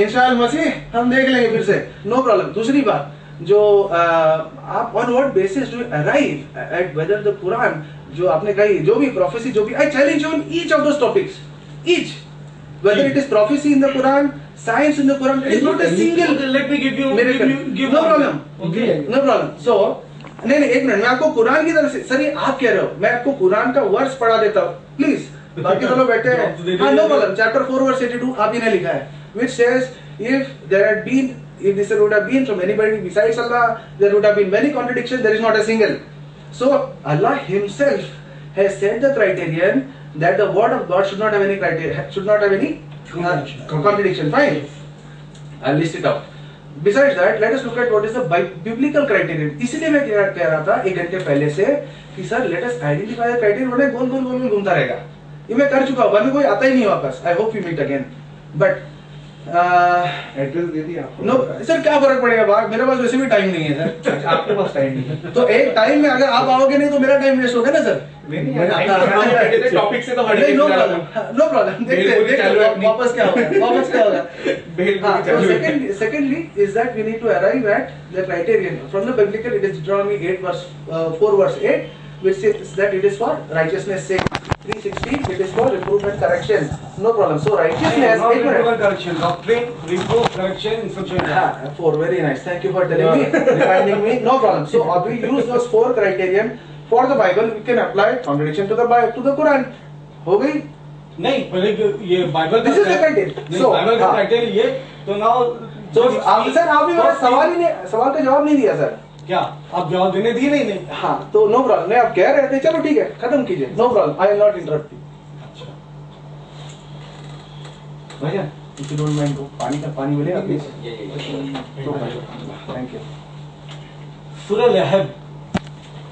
इंशाल्लाह मसीह हम देख लेंगे फिर से, नो प्रॉब्लम। दूसरी बात जो आप on what basis do arrive at whether the Quran, जो आपने कही, जो भी प्रोफेसी, जो भी, आई challenge you on each of those topics, each, whether it is prophecy in the Quran, science in the Quran, it is not a single. Okay, let me give you miracle. give No one. problem. Okay. No problem. So, नहीं, एक minute, मैं आपको कुरान की तरफ से, sir ये आप कह रहे हो, मैं आपको कुरान का वर्स पढ़ा देता हूँ, प्लीज। बाकी तो लोग बैठे हैं, हाँ, नो प्रॉब्लम। चैप्टर 4 वर्स 82 आप ही ने लिखा है, which says if there had been, if this would have been from anybody besides Allah, there would have been many contradictions. There is not a single. So Allah Himself has set the criterion that the word of God should not have any criteria, should not have any contradiction. Fine. I'll list it out. Besides that, let us look at what is the biblical criterion. इसीलिए मैं कह रहा था एक घंटे पहले से कि sir let us identify the criterion. वरना गोल घूमता रहेगा। ये मैं कर चुका हूँ, बाद में कोई आता ही नहीं वापस। I hope we meet again. But address दे दिया आपको। नो सर, क्या फर्क पड़ेगा, मेरे पास वैसे भी टाइम नहीं है सर। आपके पास टाइम नहीं है। तो एक टाइम में अगर आप आओगे नहीं तो मेरा टाइम वेस्ट होगा ना सर। टॉपिक से तो नो प्रॉब्लम, देखते हैं वापस क्या होगा। Secondly is that we need to arrive at the criterion from the biblical. इट इज Deuteronomy 4 verse 8 which says that it is for righteousness sake. 360 it is for reproof and correction. No problem. So righteousness, Not एक reproof and minute, correction, doctrine, reproof, correction, instruction. हाँ, 4 very nice. Thank you for telling me, reminding me. No problem. So we use those 4 criterion for the Bible. We can apply contradiction to the Quran. हो गई? नहीं, पहले ये Bible This is the criteria. नहीं, So, Bible का हाँ. Criteria ये तो नाउ So आप सर, आप भी मेरा सवाल का जवाब नहीं दिया सर। क्या आप जवाब देने दिए नहीं? हाँ, तो नो प्रॉब्लम, नहीं आप कह रहे थे, चलो ठीक है, खत्म कीजिए, no problem, I will not interrupt you. भैया इफ यू डोंट माइंड, पानी मिलेगा प्लीज? थैंक यू, सूरह लहब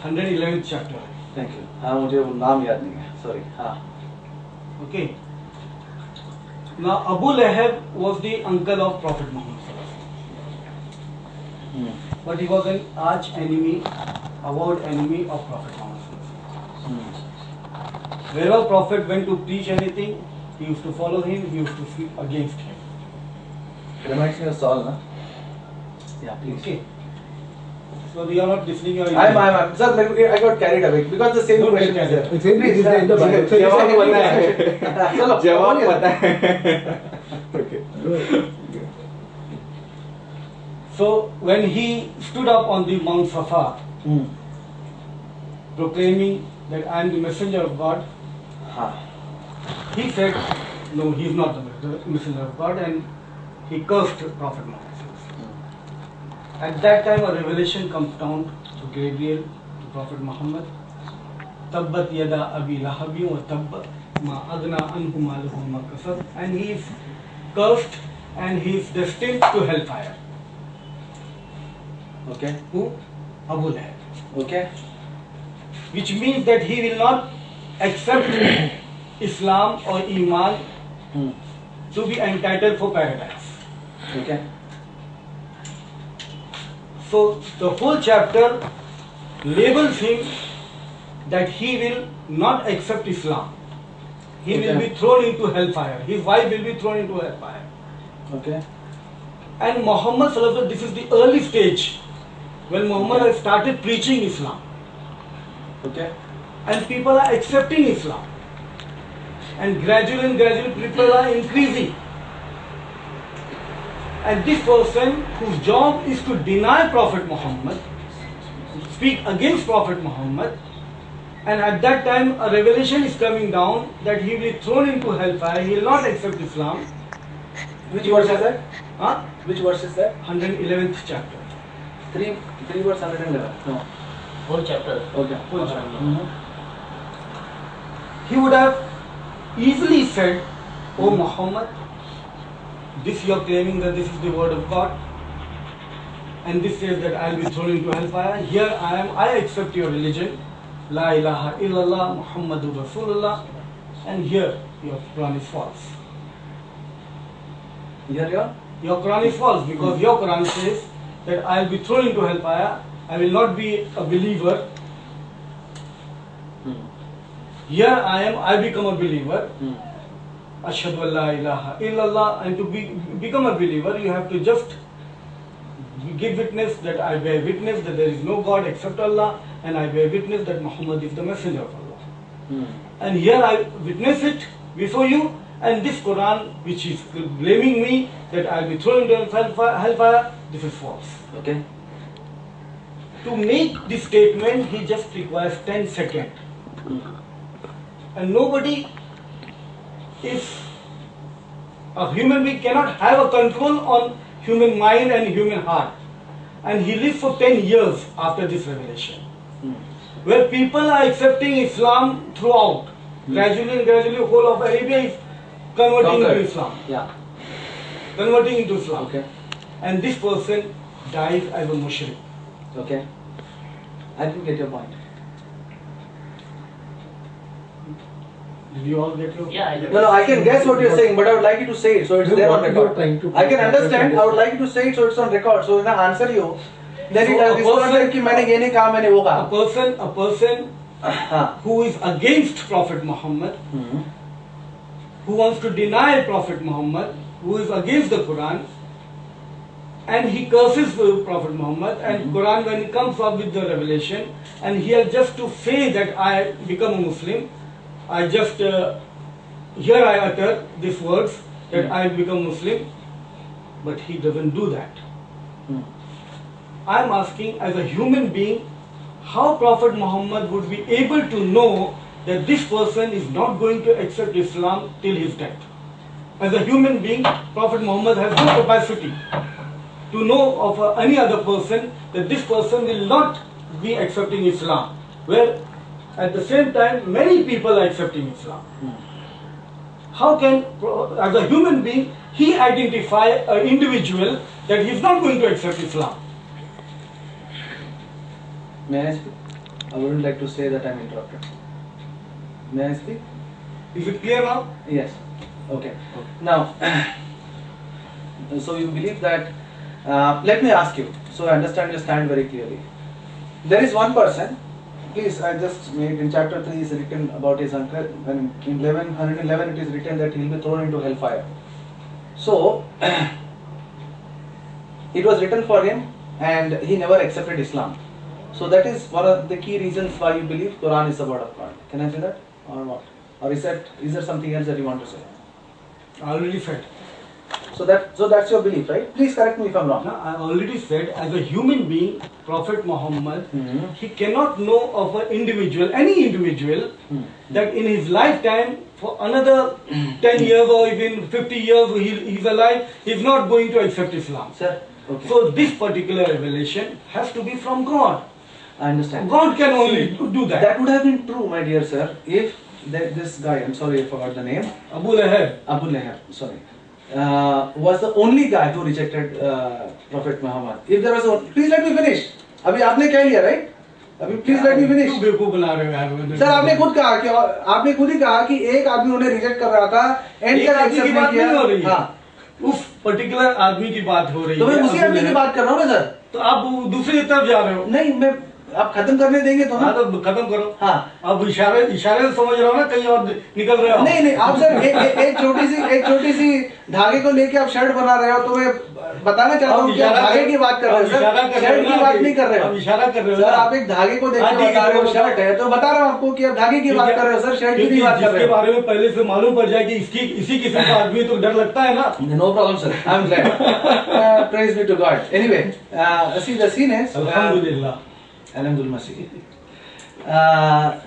111th चैप्टर। Thank you. हाँ, मुझे वो नाम याद नहीं है, सॉरी। हाँ, Okay. Now Abu Lahab was the uncle of Prophet Muhammad, but he was an arch enemy, avowed enemy of Prophet Muhammad. Wherever Prophet went to preach anything, he used to follow him, he used to speak against him. Reminds me of Saul, na? Yeah, please. Okay. So you are not listening. Or I'm. Sir, I got carried away because the same Don't question get is there. carried Same thing is there in the Bible. So you जवाब say- पता है चलो, जवाब बोलिए। पता है Okay. So when he stood up on the Mount Safa, Hmm. proclaiming that I am the messenger of God, हाँ. he said, no, he is not the messenger of God, and he cursed Prophet Muhammad. At that time, a revelation comes down to Gabriel, to Prophet Muhammad. Tabbat yada abi lahabi wa tabba ma agna anhu maluhu ma kasab. And he is cursed and he is destined to hellfire. Okay. Who? Abu Lahab. Okay. Which means that he will not accept Islam or Iman Hmm. to be entitled for paradise. Okay. So the whole chapter labels him that he will not accept Islam. He will Okay. be thrown into hellfire. His wife will be thrown into hellfire. Okay. And Muhammad Sallallahu Alaihi Wasallam, this is the early stage when Muhammad Okay. has started preaching Islam. Okay. And people are accepting Islam. And gradually people are increasing. And this person whose job is to deny Prophet Muhammad, speak against Prophet Muhammad, and at that time a revelation is coming down that he will be thrown into hellfire, he will not accept Islam. Which verse is that? Huh? Which verse is that? 111th chapter. Three verse 111. No. Whole chapter. Okay. Whole chapter. Mhm. He would have easily said, "O Muhammad, this you are claiming that this is the word of God, and this says that I will be thrown into hellfire. Here I am, I accept your religion, La ilaha illallah Muhammadur Rasulullah, and here your Quran is false. Here you are? Your Quran is false because your Quran says that I will be thrown into hellfire, I will not be a believer. Hmm. Here I am, I become a believer. Hmm. Ashhadu an la ilaha illallah, and to become a believer you have to just give witness that I bear witness that there is no God except Allah, and I bear witness that Muhammad is the messenger of Allah. Hmm. And here I witness it before you, and this Quran which is blaming me that I will be thrown into hellfire, this is false. Okay. To make this statement he just requires 10 seconds. And nobody, if a human being cannot have a control on human mind and human heart, and he lived for 10 years after this revelation, where people are accepting Islam throughout, gradually whole of Arabia is converting into Conquered. Islam, Yeah. converting into Islam, Okay. and this person dies as a mushrik. Okay. I didn't get your point. Did you all get your? Yeah, I No, no, I can guess what you're saying, but I would like you to say it so it's No, there on what you're record. trying to- I can understand. I would like you to say it so it's on record. So when I answer you, then So it a is not person- like कि मैंने ये नहीं कहा मैंने वो A कहा. person हाँ. who is against Prophet Muhammad, Hmm. who wants to deny Prophet Muhammad, who is against the Quran, and he curses Prophet Muhammad, and Quran when he comes up with the revelation, and he has just to say that I become a Muslim, I just here I utter these words that I become Muslim, but he doesn't do that. Hmm. I am asking as a human being, how Prophet Muhammad would be able to know that this person is not going to accept Islam till his death. As a human being, Prophet Muhammad has no capacity to know of any other person that this person will not be accepting Islam, where at the same time many people are accepting Islam. How can, as a human being, he identify an individual that he is not going to accept Islam? May I speak? I wouldn't like to say that I'm interrupted. May I speak? Is it clear now? Yes. Okay. Now, so you believe that? Let me ask you, so I understand your stand very clearly. There is one person. Please, I just made in chapter 3 is written about his uncle, and in 111 it is written that he will be thrown into hellfire. So, it was written for him and he never accepted Islam. So that is one of the key reasons why you believe Quran is the word of God. Can I say that or what? Or is there something else that you want to say? I already said. So that's your belief, right? Please correct me if I'm wrong. No, I already said, as a human being, Prophet Muhammad, Mhm. he cannot know of an individual, any individual, that in his lifetime, for another 10 years or even 50 years he's alive, he's not going to accept Islam. Sir, okay. So this particular revelation has to be from God. I understand. God can only do that. That would have been true, my dear sir, if this guy, I'm sorry, I forgot the name, Abu Lahab. Abu Lahab, sorry, was the only guy who rejected Prophet Muhammad. If there was a, please let me finish. अभी आपने कह लिया, right? अभी please let me finish. क्यों बेवकूफ बना रहे हो यार? सर आपने खुद कहा कि आपने खुद ही कहा कि एक आदमी उन्हें रिजेक्ट कर रहा था, एंड एक आदमी की बात नहीं हो रही है। हाँ, उस पर्टिकुलर आदमी की बात हो रही तो मैं है। उसी आदमी की बात कर रहा हूँ ना सर। तो आप दूसरी तरफ जा रहे हो। नहीं, मैं आप खत्म करने देंगे तो ना। हाँ, तो खत्म करो। हाँ, अब इशारे से समझ रहा हूँ ना, कहीं और निकल रहे हो। नहीं आप सर एक छोटी सी धागे को लेके आप शर्ट बना रहे हो, तो मैं बताना चाहता हूँ कि आप धागे की बात कर रहे हो सर, शर्ट की बात नहीं कर रहे हो। इशारा कर रहे हो सर, आप एक धागे को देख के बता रहे हो शर्ट है, तो बता रहा हूँ आपको कि आप धागे की बात कर रहे हो सर, शर्ट की नहीं बात कर रहे इसके हो। बारे में पहले से मालूम पड़ जाए कि इसी किस्म का आदमी तो डर लगता है ना। No problem, sir. I'm glad. Praise be to God. Anyway, see the scene is. अल्हम्दुलिल्लाह।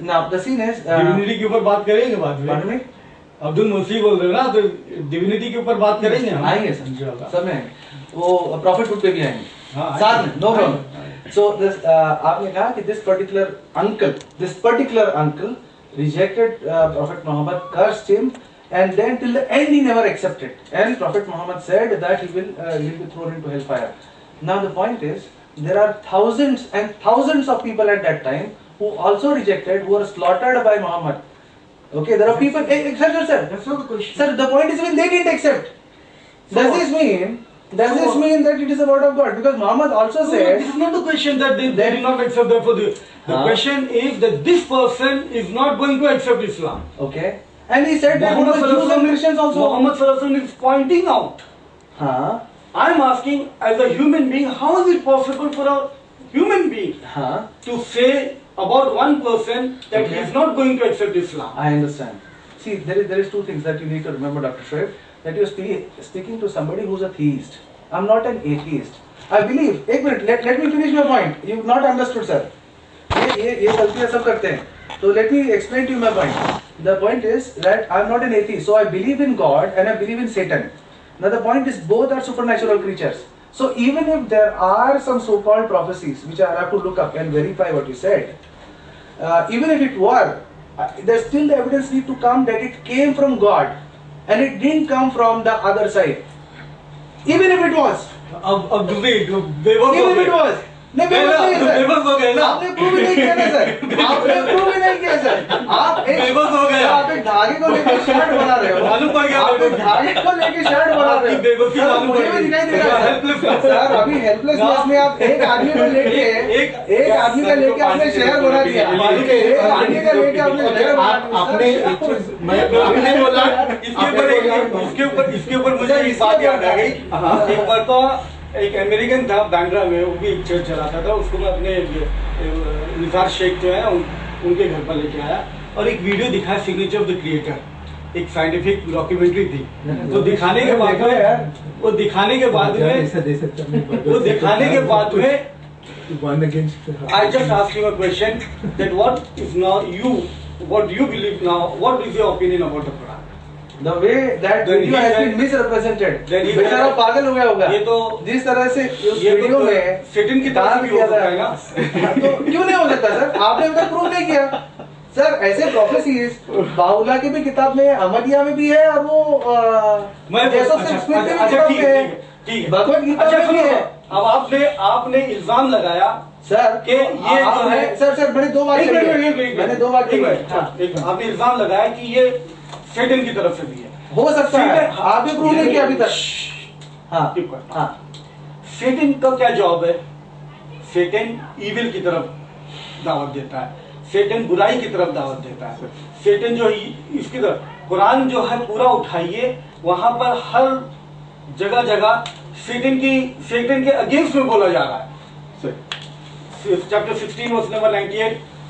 Now the scene is. Divinity के ऊपर बात करेंगे बाद में। Pardon me? अब्दुल मसीह बोल रहे हो ना, तो डिविनिटी के ऊपर बात करेंगे हम। आएंगे सर, सब में वो प्रॉफिट फुट पे भी आएंगे हाँ, साथ में, नो प्रॉब्लम। सो दिस आपने कहा कि this particular uncle rejected Prophet Muhammad, cursed him, and then till the end he never accepted. And Prophet Muhammad said that he will be thrown into hellfire. Now the point is, there are thousands and thousands of people at that time who also rejected, who were slaughtered by Muhammad. Okay, there are people. Sir. That's not the question. Sir, the point is when they didn't accept. Does this mean that it is the word of God? Because Muhammad also No, said. this is not the question that they did not accept. Therefore, the question is that this person is not going to accept Islam. Okay, and he said that Muhammad Jews and Christians also. Muhammad Sallallahu Alaihi Wasallam is pointing out. Huh? I am asking, as a human being, how is it possible for a human being Huh? to say about one person that he Okay. is not going to accept Islam? I understand. See, there is two things that you need to remember, Dr. Shoaib, that you are speaking to somebody who's a theist. I'm not an atheist. I believe. एक minute, let me finish my point. You've not understood, sir. ये गलतियाँ सब करते हैं. So let me explain to you my point. The point is that I'm not an atheist. So I believe in God and I believe in Satan. Now the point is both are supernatural creatures. So even if there are some so-called prophecies which I have to look up and verify what you said, even if it were, there's still the evidence need to come that it came from God and it didn't come from the other side. Even if it was. अब दूसरी बेवकूफ Even if it was. नहीं बेवकूफ नहीं है sir. बेवकूफ हो गए ना। आपने प्रूव नहीं किया ना सर। आपने प्रूव नहीं किया सर। बेवकूफ हो गए। आप एक धागे को लेकर शर्ट बना रहे हो। मालूम पड़ गया आप एक धागे को लेकर शर्ट बना रहे हो। आपकी बेवकूफी सर, मालूम मुझे पड़ भी गई। दिखाई दे रहा है Helplessness। सर, अभी हेल्पलेसनेस में आप एक आदमी को लेके एक आदमी का लेके आपने शहर बना दिया। एक आदमी का लेके आपने शहर बना दिया। आपने एक चीज आपने बोला इसके ऊपर मुझे एक बात याद आ गई। एक बार तो एक अमेरिकन था बैंड्रा में, वो भी एक चर्च चलाता था, उसको मैं अपने निसार शेख जो है ना उनके घर पर लेके आया और एक वीडियो दिखाया सिग्नेचर ऑफ द क्रिएटर, एक साइंटिफिक डॉक्यूमेंट्री थी। तो दिखाने के बाद में वो दिखाने के बाद में I just ask you a question that what is now what do you believe now, what is your opinion about the Quran? The way that Then video he has said- been misrepresented. Then he बेचारा said- पागल हो गया होगा। ये तो जिस तरह से उस ये वीडियो तो में सेटन की तरफ से भी हो किया सकता है था। ना। तो क्यों नहीं हो सकता सर? आपने अभी तक प्रूव नहीं किया। सर ऐसे प्रोफेसीज बाउला की भी किताब में, अहमदिया में भी है, और वो मैं जेसस स्मिथ की भी अच्छा किताब ठीक में है, है, ठीक है। भगवत गीता अच्छा में भी सुनो, है। अब आपने इल्जाम लगाया सर कि ये जो है सर मैंने दो बात मैंने दो बात एक मिनट, आपने इल्जाम लगाया कि ये सेटन की तरफ से भी है। हो सकता है, आप भी प्रूव नहीं किया अभी तक। हाँ ठीक है। हाँ सेटन का क्या जॉब है? सेटन इविल की तरफ दावत देता है, सेटन बुराई की तरफ दावत देता है, सेटन जो इसकी तरफ। कुरान जो है पूरा उठाइए, वहां पर हर जगह जगह शैतान के अगेंस्ट में बोला जा रहा है। Chapter 16 verse number 98,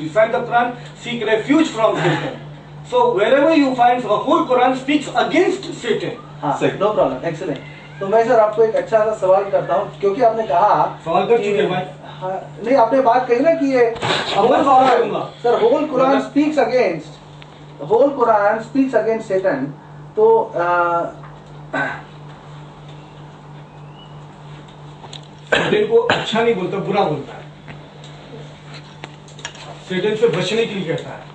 recite the Quran, seek refuge from Satan. So wherever you find the whole Quran speaks against Satan. हाँ, नो प्रॉब्लम, एक्सीलेंट। तो मैं सर आपको एक अच्छा सा सवाल करता हूँ, क्योंकि आपने कहा सवाल कर चुके हैं भाई। हाँ, नहीं आपने बात कही ना कि ये sir whole Quran speaks against Satan, तो सेटन को अच्छा नहीं बोलता, बुरा बोलता है। सेटन से बचने के लिए कहता है।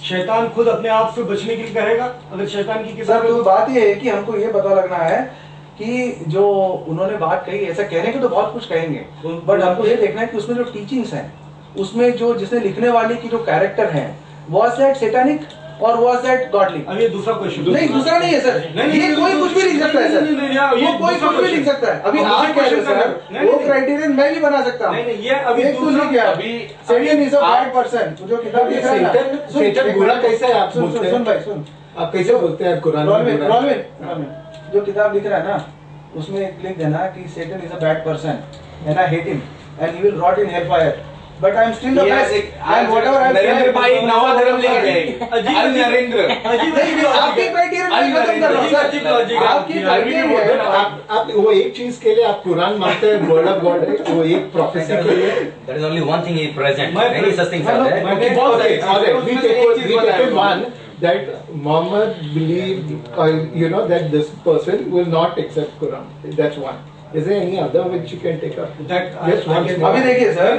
शैतान खुद अपने आप से बचने के लिए कहेगा। अगर शैतान की किताब, तो बात ये है कि हमको ये पता लगना है कि जो उन्होंने बात कही, ऐसा कहने को तो बहुत कुछ कहेंगे, बट हमको ये देखना है कि उसमें जो टीचिंग्स हैं, उसमें जो जिसने लिखने वाले की जो कैरेक्टर है, वाज दैट सैतानिक और वाज दैट गॉडली? अब ये दूसरा क्वेश्चन नहीं, दूसरा नहीं है सर, ये कोई कुछ भी लिख सकता है सर, वो कोई कुछ भी लिख सकता है। अभी आप कह रहे हो सर, वो क्राइटेरियन मैं भी बना सकता हूँ। ये अभी दूसरा क्या, अभी Satan is a bad person, जो किताब लिख रहा है ना, सेटन बुरा कैसे है आप बोलते हैं? सुन भाई सुन, आप कैसे बोलते हैं कुरान में बुरा? जो किताब लिख रहा है ना, उसमें एक लिख देना कि Satan is a bad person and I hate him and he will rot in hellfire, but I am still the best and whatever I am Narendra भाई एक नवा धर्म लेके गए, अल नरेंद्र। आपके क्राइटेरियन में खत्म कर रहा हूं सर, आपकी क्राइटेरियन। आप वो एक चीज के लिए आप कुरान मानते हैं, वर्ड ऑफ गॉड है, वो एक प्रोफेसी के लिए। There is only one thing is present. Many such things are there. Okay, we take one that Muhammad believed, that this person will not accept Quran. That's one. Is there any other which you can take up? Yes, one. अभी देखिए sir,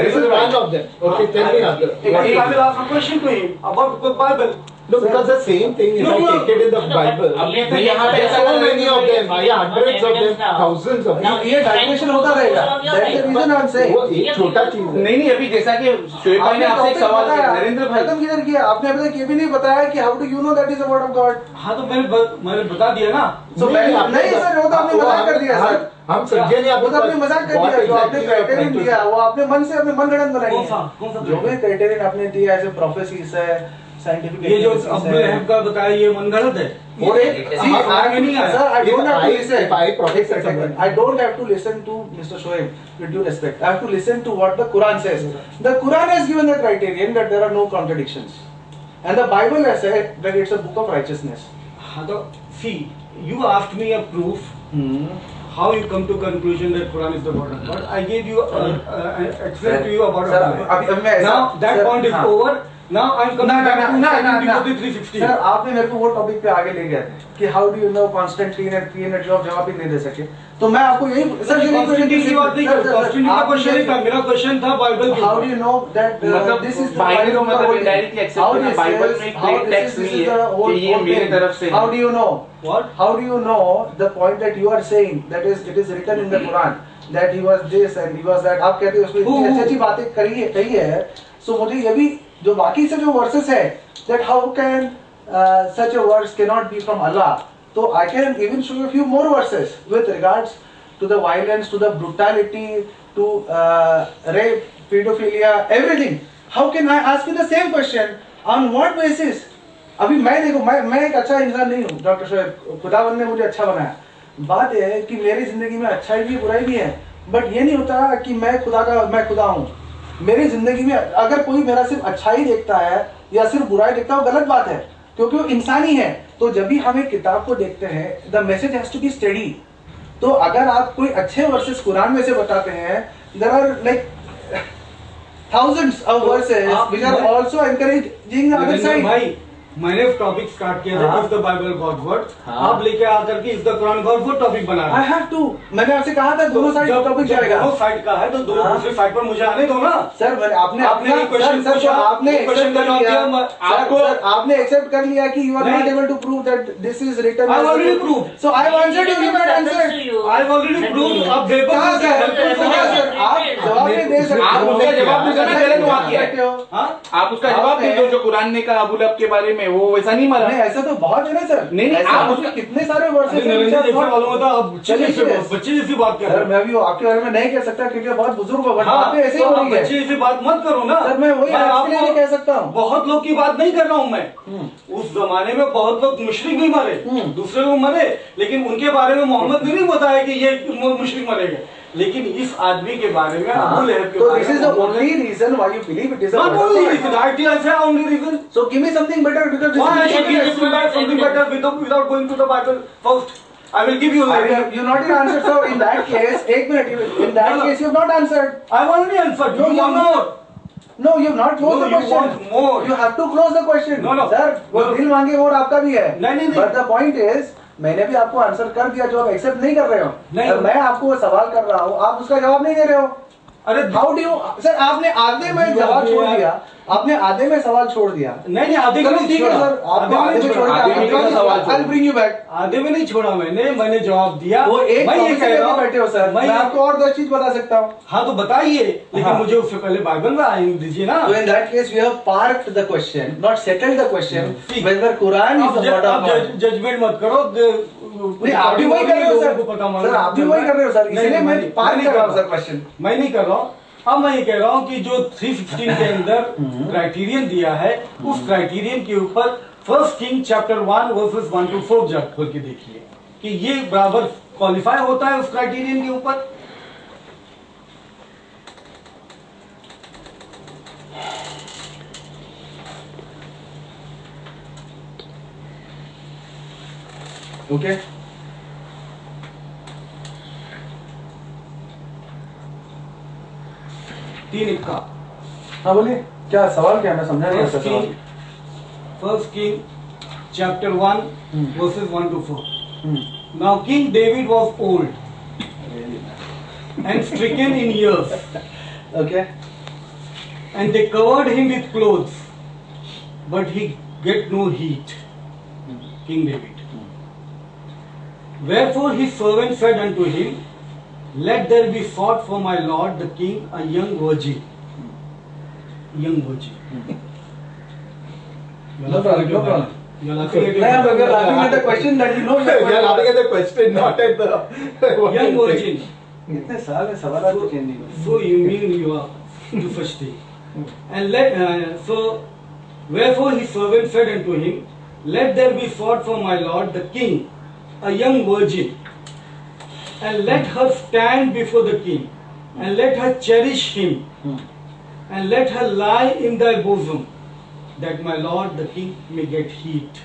This is one of them. Okay, tell me other. I will ask a question to him about the Bible. No, because the same thing is take it in the Bible. There are so many of them. Hundreds of them, thousands of them. ये digression होता रहेगा, that's the reason I am saying। वो एक छोटा चीज है। नहीं, अभी जैसा कि शोएब भाई ने आपसे एक सवाल किया, नरेंद्र भाई खत्म किधर किया आपने? अभी तक ये भी नहीं बताया कि how do you know that is a word of God? हाँ, तो मैंने बता दिया ना। नहीं सर, वो तो आपने मजाक कर दिया सर, हम समझे नहीं, वो तो आपने मजाक कर दिया। जो आपने क्राइटेरियन दिया वो आपने मन से अपने मन गणन बनाई है। जो भी क्राइटेरियन आपने दिया ऐसे प्रोफेसीज है, साइंटिफिक, ये जो अब्दुल रहब का बताया ये मनगढ़ंत है। I don't have to listen to Mr. Shoaib with due respect. I have to listen to what the Quran says. The Quran has given the criterion that there are no contradictions, and the Bible has said that it's a book of righteousness. हाँ, तो see, you asked me a proof. How you come to conclusion that Quran is the word of God? I gave you explained to you about it. Now that point is over. Now I'm coming back to 360. Sir आपने मेरे को वो topic पे आगे ले गए थे कि how do you know Constantine and P and job जवाब भी नहीं दे सके, तो मैं आपको यही सर ये कॉन्स्टेंटीन की बात नहीं कर, कॉन्स्टेंटीन का क्वेश्चन नहीं था, मेरा क्वेश्चन था Bible. How do you know that this is Bible को मतलब इनडायरेक्टली एक्सेप्ट करना, बाइबल में कोई टेक्स्ट नहीं है कि ये मेरी तरफ से। How do you know What? How do you know the point that you are saying that it is written in the Quran that he was this and he was that? आप कहते हो उसमें इतनी अच्छी-अच्छी बातें कही है, so मुझे ये भी जो बाकी से जो वर्सेस है that how can such a verse cannot be from Allah, so I can even show you a few more verses with regards to the violence, to the brutality, to rape, pedophilia, everything. How can I ask you the same question? On what basis? अभी मैं देखो, मैं एक अच्छा इंसान नहीं हूँ doctor Shoaib, खुदावंद ने मुझे अच्छा बनाया। बात यह है कि मेरी जिंदगी में अच्छाई भी बुराई भी है, बट ये नहीं होता कि मैं खुदा हूँ। मेरी जिंदगी में अगर कोई मेरा सिर्फ अच्छाई देखता है या सिर्फ बुराई देखता है, वो गलत बात है, क्योंकि वो इंसानी है। तो जब भी हम एक किताब को देखते हैं, the message has to be study. तो अगर आप कोई अच्छे वर्सेस कुरान में से बताते हैं, there are like thousands of verses which are also encouraging the other side. मैंने टॉपिक स्टार्ट किया था, is the Bible God word, आप लेके आकर के is the Quran God word topic बना रहे हैं। I have to, मैंने आपसे कहा था दोनों साइड टॉपिक जाएगा। दोनों साइड का है तो दोनों दूसरे साइड पर मुझे आने दो ना। सर आपने क्वेश्चन पूछा, आपने क्वेश्चन का जवाब दिया, आपने एक्सेप्ट कर लिया कि you are not able to prove that this is written. I already prove, so I have answered you, you have answered, I already prove. आप पेपर सर जवाब नहीं दे सकते। आप उसका जवाब दे सकते, गलत बात किया है। हाँ? आप उसका जवाब दे दो, जो कुरान ने कहा अबू लहब के बारे में, वो वैसा नहीं मरा। नहीं, ऐसा तो बहुत है ना सर। नहीं, ऐसा आप उसके कितने सारे वर्सेस अरे नरेंद्र जैसे मालूम होता अब बच्चे जैसी बात कर सर, रहे मैं भी आपके बारे में नहीं कह सकता क्योंकि बहुत बुजुर्ग हो, बट हाँ, बातें ऐसे ही तो हो आप रही है। बच्चे जैसी बात मत करो ना। सर, मैं वही आपके लिए नहीं कह सकता हूँ। बहुत लोग की बात नहीं कर रहा हूँ मैं। उस जमाने में बहुत लोग मुशरिक भी मरे, दूसरे लोग मरे, लेकिन उनके बारे में मोहम्मद ने नहीं बताया कि ये मुशरिक मरेगा। लेकिन इस आदमी के बारे में अबू लहब के तो बारे this में is the only reason why you believe it is a not murder. only reason, I say only reason. So give me something better because this Why I is should give you something better without going to the Bible first? I will give you. you not even answered. So in that case, एक minute. In that case, you have not answered. I've already answered. No, You you want have more? No, you have not closed No, the you question. want more. You have to close the question. No, no. Sir, वो No. दिल मांगे और आपका भी है. नहीं. But the point is, मैंने भी आपको आंसर कर दिया जो आप एक्सेप्ट नहीं कर रहे हो। नहीं। और मैं आपको सवाल कर रहा हूँ, आप उसका जवाब नहीं दे रहे हो। अरे हाउ डू यू सर, आपने आधे में जवाब छोड़ दिया, आपने आधे में सवाल छोड़ दिया। नहीं आधे को चलो नहीं ठीक है छोड़ा। सर, आपको आधे में छोड़ आधे में के सवाल छोड़। I'll bring you back। आधे में नहीं छोड़ा मैंने जवाब दिया। वो एक मैं ये टॉपिक कह लेके रहा हूँ बैठे हो सर, मैं आपको और 10 चीज बता सकता हूँ। हाँ तो बताइए, लेकिन हाँ। मुझे उससे पहले बाइबल में आने दीजिए ना। So in that case, we have parked the question, not settled the question whether Quran is the word of God. Judgement मत करो। नहीं, आप भी वही कर रहे हो सर। सर, आप भी वही कर रहे हो सर, इसलिए मैं पार्क कर रहा हूँ सर क्वेश्चन। मैं नहीं कर रहा हूँ। अब मैं ये कह रहा हूँ कि जो 316 के अंदर क्राइटेरियन दिया है, उस क्राइटेरियन के ऊपर first king chapter 1 versus 1 to 4 जाकर खोल के देखिए कि ये बराबर क्वालिफाई होता है उस क्राइटेरियन के ऊपर। ओके, 3 का हाँ बोलिए, क्या सवाल क्या है? मैं समझा नहीं फर्स्ट सवाल। King chapter 1 versus 1 to 4. Now King David was old and stricken in years, okay, and they covered him with clothes, but he get no heat. King David. Wherefore his servant said unto him, Let there be sought for my lord the king a young virgin. Young virgin. No problem, no problem. You're laughing at No, but you're your laughing at the question that you know. You are laughing at the question, not at the young virgin. इतने साल में सवाल आपको change नहीं हुए। So you mean you are to first thing. And so wherefore his servant said unto him, Let there be sought for my lord the king a young virgin, and let her stand before the king, and let her cherish him, and let her lie in thy bosom, that my lord the king may get heat.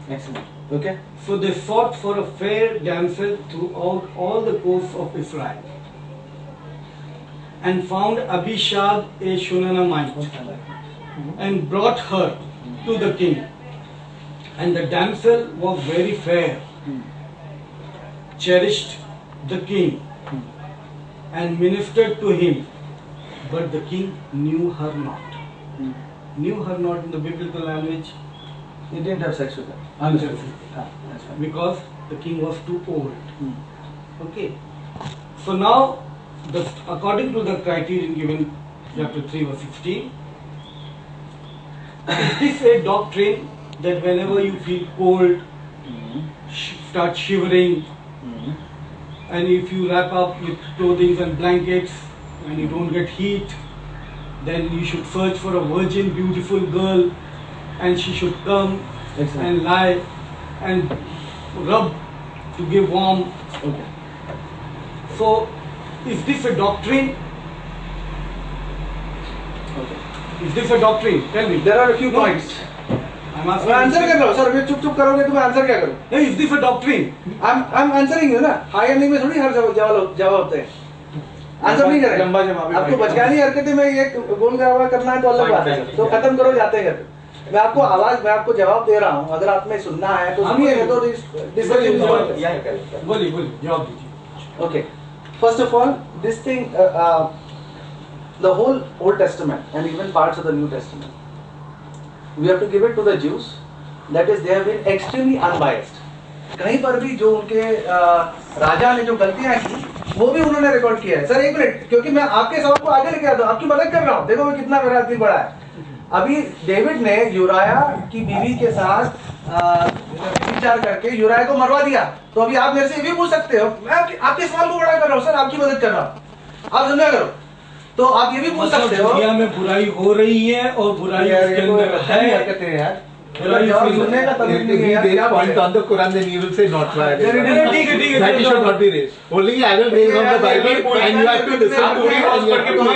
Excellent. Okay. So they sought for a fair damsel throughout all the coasts of Israel, and found Abishag a Shunammite, and brought her to the king. And the damsel was very fair, cherished the king, and ministered to him, but the king knew her not. Knew her not in the biblical language. He didn't have sex with her. Understood. That's fine. Because the king was too old. Okay. So now, according to the criterion given chapter 3 verse 16, is this a doctrine that whenever you feel cold, start shivering, and if you wrap up with clothing and blankets and you don't get heat, then you should search for a virgin, beautiful girl, and she should come and lie and rub to give warmth. Okay. So, is this a doctrine? Okay. Is this a doctrine? Tell me. There are a few No. points. I'm मैं asking. Answer कर रहा हूँ sir, अभी चुप चुप करोगे तो मैं आंसर क्या करूँ? No, is this a doctrine? I'm answering you ना, हाँ या नहीं में थोड़ी हर जवाब होते हैं। आंसर नहीं करें। लंबा जवाब। आपको बचकानी हरकतें में ये गोल गरबा करना है तो अलग बात है, तो खत्म करो जाते हैं। मैं आपको जवाब दे रहा हूँ, अगर आप में सुनना है तो सुनिए, तो डिस्कशन बोलिए जवाब दीजिए. Okay. First of all, this thing, the whole Old Testament and even parts of the New Testament, we have to give it to the Jews. That is, they have been extremely unbiased. कहीं पर भी जो उनके राजा ने जो गलतियां की, वो भी उन्होंने रिकॉर्ड किया है। सर एक मिनट, क्योंकि मैं आपके सवाल को आगे लेके आता हूँ, आपकी मदद कर रहा हूँ। देखो मैं कितना मेरा दिल बड़ा है। अभी डेविड ने यूराया की बीवी के साथ विचार करके यूराया को मरवा दिया, तो अभी आप मेरे से ये भी पूछ सकते हो, मैं आपके सवाल को बड़ा कर रहा हूँ सर, आपकी मदद कर रहा हूँ, आप सुना करो। तो आप ये भी पूछ सकते हो दुनिया में बुराई हो रही है और बुराई उसके अंदर है। हरकतें यार, सुनने का तमीज नहीं है यार, क्या point on the Quran, then you will say not try. ठीक है That should not be raised. Only I will raise on the Bible, and you have to listen to it. And you have to